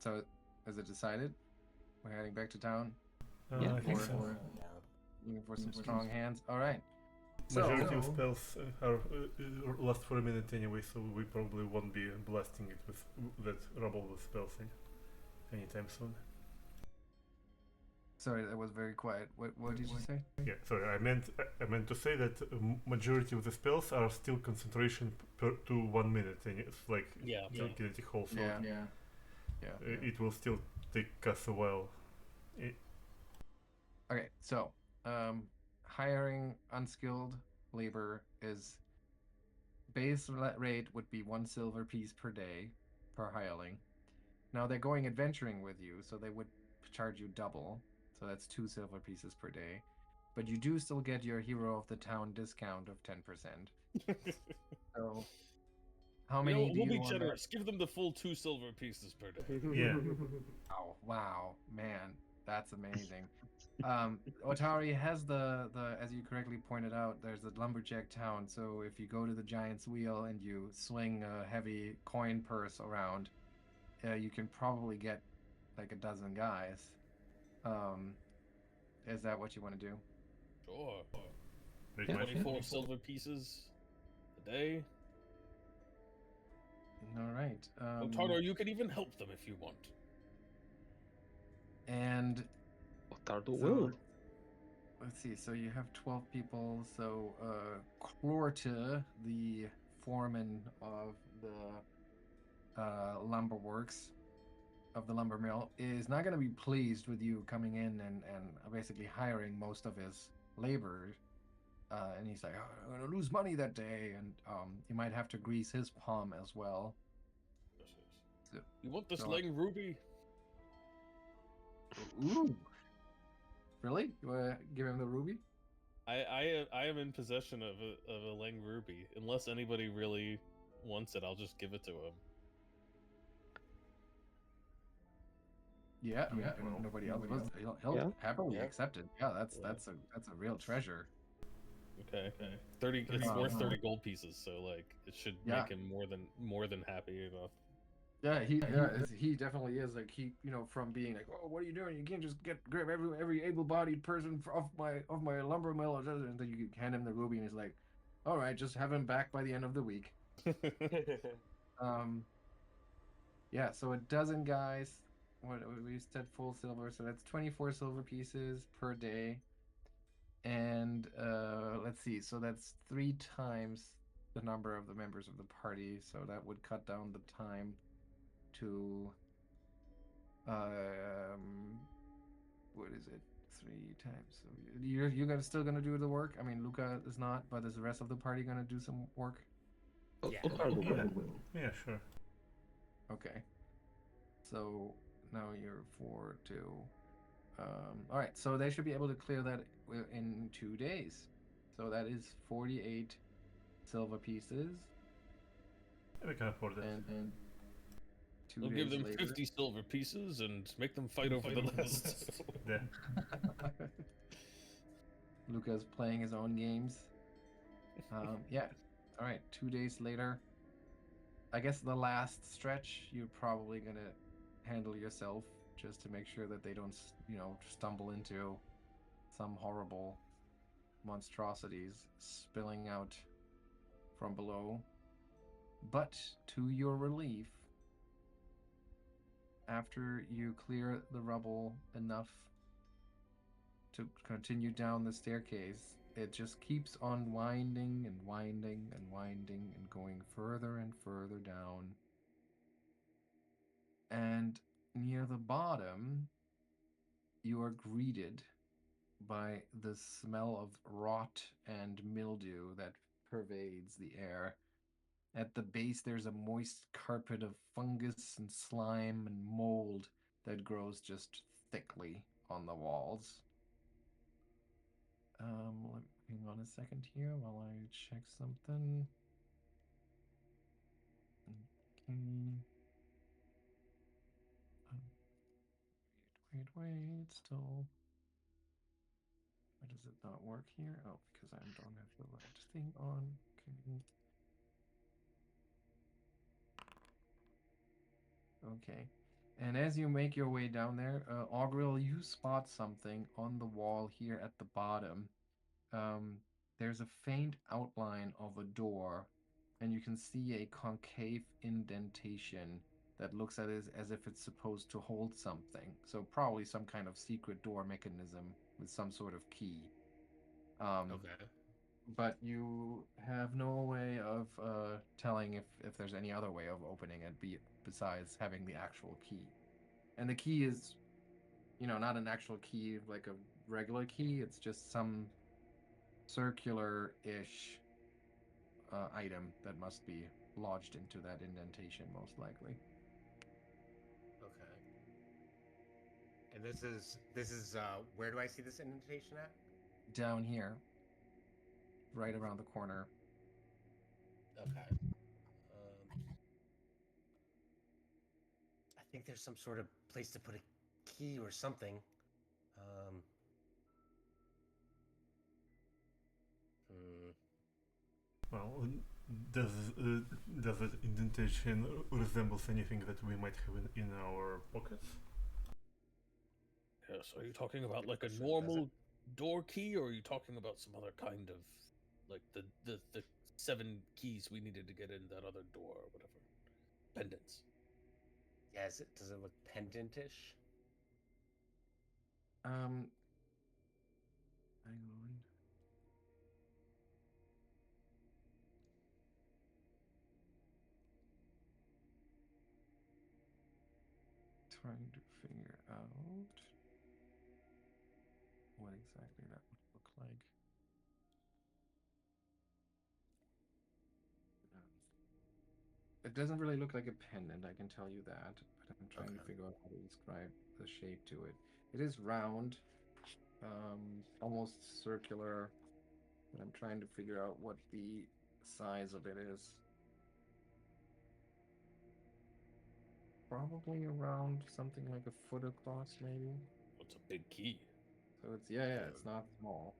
So, is it decided? We're heading back to town? Yeah. I think Or- so. or looking for some strong hands? Alright. Majority of So, spells last for a minute anyway, so we probably won't be blasting it with that rubble with spells anytime soon. sorry, that was very quiet. What did you say? Yeah, sorry, I meant to say that majority of the spells are still concentration to 1 minute, and it's like Yeah. kinetic hole, so Yeah. it will still take us a while. Okay, so hiring unskilled labor is base rate would be 1 silver piece per day per hireling. Now they're going adventuring with you, so they would charge you double, so that's 2 silver pieces per day. But you do still get your hero of the town discount of 10%. So how You many know, do we'll you be want? generous. Give them the full 2 silver pieces per day. Yeah. Oh, wow, man, that's amazing. Otari has the as you correctly pointed out, there's a lumberjack town. So if you go to the giant's wheel and you swing a heavy coin purse around, you can probably get like a dozen guys. Is that what you want to do? Sure. Make Yeah. my 24 silver pieces a day. All right. Ottardo, you can even help them if you want. And Ottardo so, will. let's see. So you have 12 people. So Clorta, the foreman of the lumber works of the lumber mill, is not going to be pleased with you coming in and basically hiring most of his laborers. And he's like, oh, I'm going to lose money that day. And you might have to grease his palm as well. So, You want the so- sling ruby? ooh. Really? You want to give him the ruby? I am in possession of a Lang ruby. Unless anybody really wants it, I'll just give it to him. Yeah, I mean, well, nobody else was. He'll Yeah. happily Yeah. accept it. Yeah, that's Yeah. that's a real treasure. Okay. 30. It's Wow. worth 30 gold pieces, so like it should Yeah. make him more than happy enough. Yeah, he definitely is. Like from being like, oh, what are you doing? You can't just grab every able-bodied person off my lumber mill, and then you hand him the ruby, and he's like, all right, just have him back by the end of the week. Yeah, so a dozen guys what we said full silver, so that's 24 silver pieces per day. And let's see, so that's 3 times the number of the members of the party, so that would cut down the time to what is it? 3 times. So you're still gonna do the work? I mean, Lucca is not, but is the rest of the party gonna do some work? Yeah. Ottardo, go Yeah. ahead. Yeah, sure. Okay. So now you're 4, 2. All right, so they should be able to clear that in 2 days. So that is 48 silver pieces, We can afford it. and 2 We'll days give them later. 50 silver pieces and make them fight over the rest. Yeah. Lucca's playing his own games. Yeah. All right. 2 days later. I guess the last stretch you're probably gonna handle yourself, just to make sure that they don't, stumble into some horrible monstrosities spilling out from below. But to your relief, after you clear the rubble enough to continue down the staircase, it just keeps on winding and winding and winding and going further and further down. And near the bottom, you are greeted by the smell of rot and mildew that pervades the air. At the base, there's a moist carpet of fungus and slime and mold that grows just thickly on the walls. Hang on a second here while I check something. Okay. Wait. Still. Why does it not work here? Oh, because I don't have the right thing on. Okay. And as you make your way down there, Augrael, you spot something on the wall here at the bottom. There's a faint outline of a door, and you can see a concave indentation that looks at it as if it's supposed to hold something. So probably some kind of secret door mechanism with some sort of key. Okay. But you have no way of telling if there's any other way of opening it besides having the actual key. And the key is, not an actual key like a regular key. It's just some circular-ish item that must be lodged into that indentation, most likely. Okay. And this is where do I see this indentation at? Down here, right around the corner. Okay. I think there's some sort of place to put a key or something. Well, does the indentation resembles anything that we might have in our pockets? Yes, are you talking about like a Does normal door key, or are you talking about some other kind of, like the 7 keys we needed to get in that other door or whatever? Pendants. Yeah, does it look pendant-ish? Hang on. Trying to figure out what exactly that would look like. It doesn't really look like a pendant, I can tell you that, but I'm trying to Okay. figure out how to describe the shape to it. It is round, almost circular, but I'm trying to figure out what the size of it is. Probably around something like a foot across, maybe. What's a big key? So it's it's not small.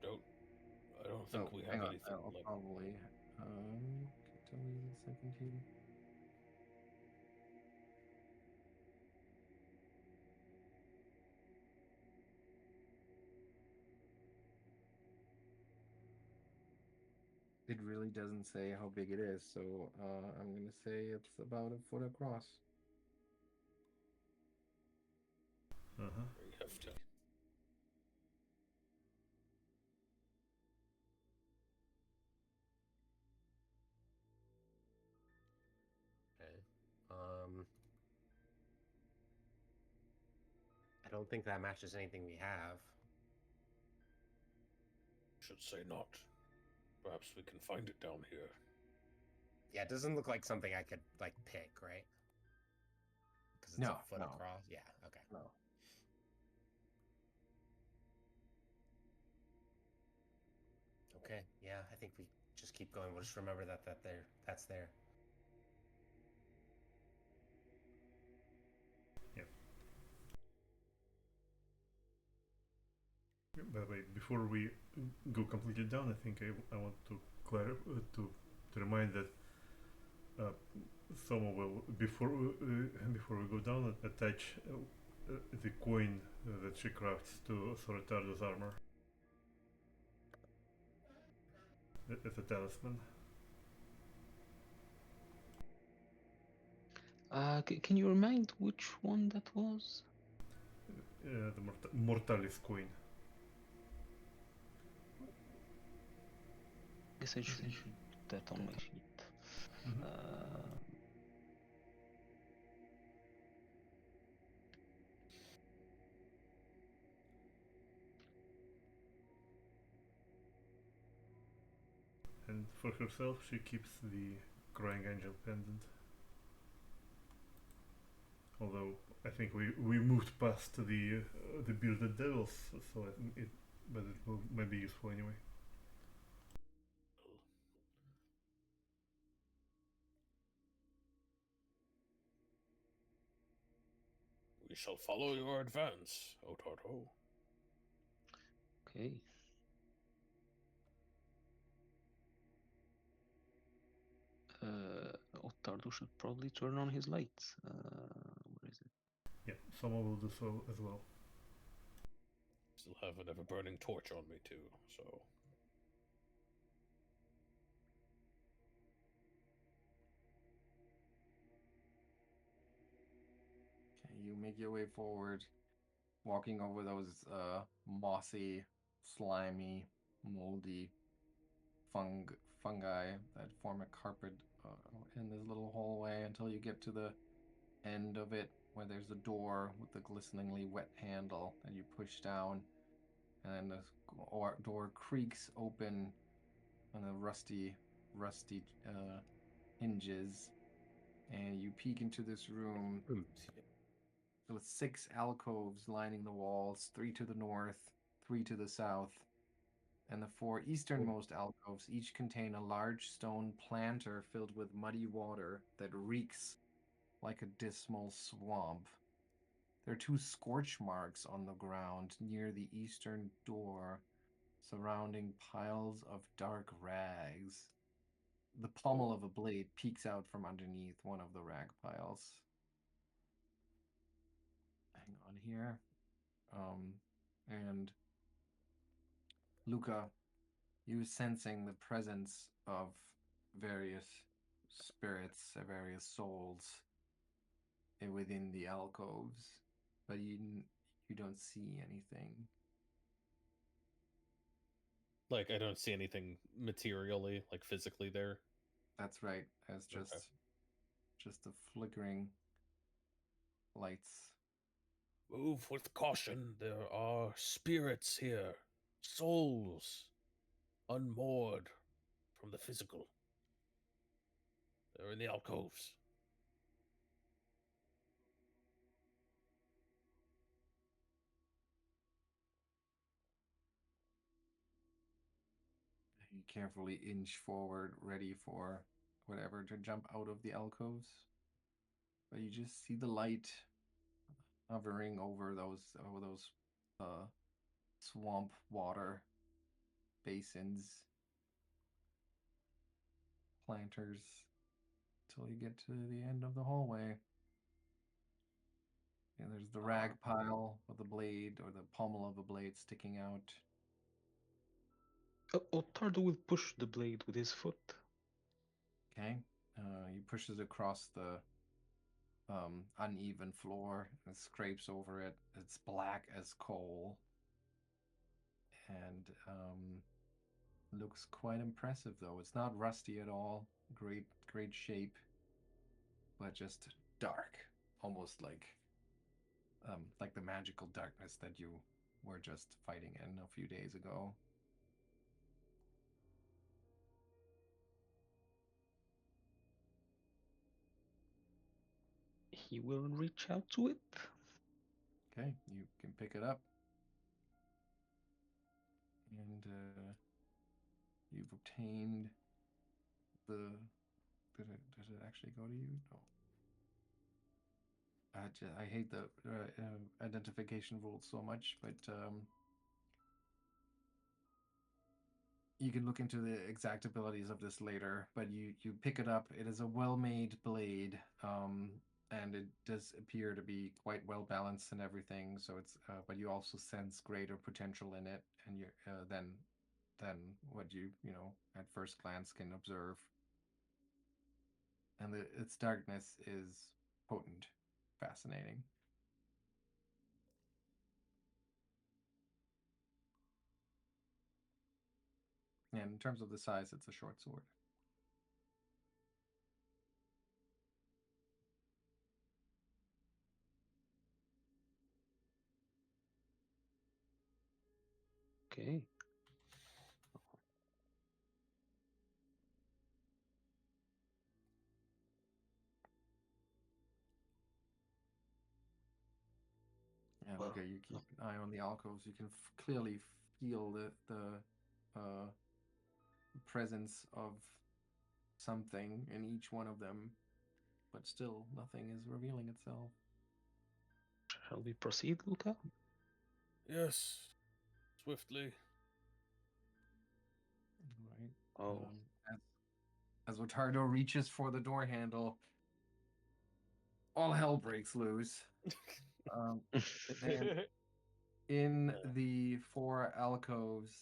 I don't think we have hang on, anything I'll like. probably tell me in a second here. It really doesn't say how big it is, so I'm gonna say it's about a foot across. Uh-huh. Very hefty. Okay. I don't think that matches anything we have. Should say not. Perhaps we can find it down here. Yeah, it doesn't look like something I could like pick, right? Because it's No, a foot no. across. Yeah. Okay. No. Okay. Yeah, I think we just keep going. We'll just remember that's there. By the way, before we go completely down, I think I want to to remind that someone will before we go down attach the coin that she crafts to Ottardo's armor as a talisman. Can you remind which one that was? The Mortalis coin. Guess I should put that on my sheet. Mhm. And for herself, she keeps the Crying Angel pendant. Although I think we moved past the bearded devils, so I think but it might be useful anyway. We shall follow your advance, Ottardo. Okay. Ottardo should probably turn on his lights. Where is it? Yeah, someone will do so as well. Still have an ever-burning torch on me, too, so... Okay, you make your way forward, walking over those mossy, slimy, moldy fungi that form a carpet in this little hallway until you get to the end of it, where there's a door with a glisteningly wet handle that you push down, and then the door creaks open on the rusty hinges, and you peek into this room with 6 alcoves lining the walls, 3 to the north, 3 to the south, and the 4 easternmost alcoves each contain a large stone planter filled with muddy water that reeks like a dismal swamp. There are 2 scorch marks on the ground near the eastern door, surrounding piles of dark rags. The pommel of a blade peeks out from underneath one of the rag piles. Hang on here. And Lucca, you sensing the presence of various spirits, various souls within the alcoves, but you don't see anything. Like, I don't see anything materially, like physically there. That's right. It's Okay. just the flickering lights. Move with caution. There are spirits here. Souls. Unmoored from the physical. They're in the alcoves. You carefully inch forward, ready for whatever to jump out of the alcoves. But you just see the light hovering over those swamp water basins, planters, till you get to the end of the hallway. And there's the rag pile with the blade or the pommel of a blade sticking out. Ottardo will push the blade with his foot. Okay. He pushes across the uneven floor and scrapes over it. It's black as coal. And looks quite impressive though. It's not rusty at all. Great shape. But just dark. Almost like the magical darkness that you were just fighting in a few days ago. He will reach out to it. Okay, you can pick it up. And you've obtained the... Did it actually go to you? No. I hate the identification rules so much, but you can look into the exact abilities of this later. But you pick it up. It is a well-made blade, and it does appear to be quite well balanced and everything. So it's but you also sense greater potential in it, and you than what you at first glance can observe. And its darkness is potent, fascinating. And in terms of the size, it's a short sword. Okay. And Well, okay, you keep an eye on the alcoves. You can clearly feel the presence of something in each one of them, but still nothing is revealing itself. Shall we proceed, Lucca? Yes. Swiftly. Right. Oh. As Ottardo reaches for the door handle, all hell breaks loose. And in the 4 alcoves,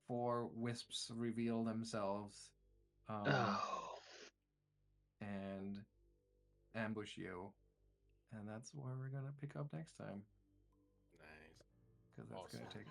4 wisps reveal themselves Oh. and ambush you. And that's where we're going to pick up next time. Nice. Because that's going to Awesome. take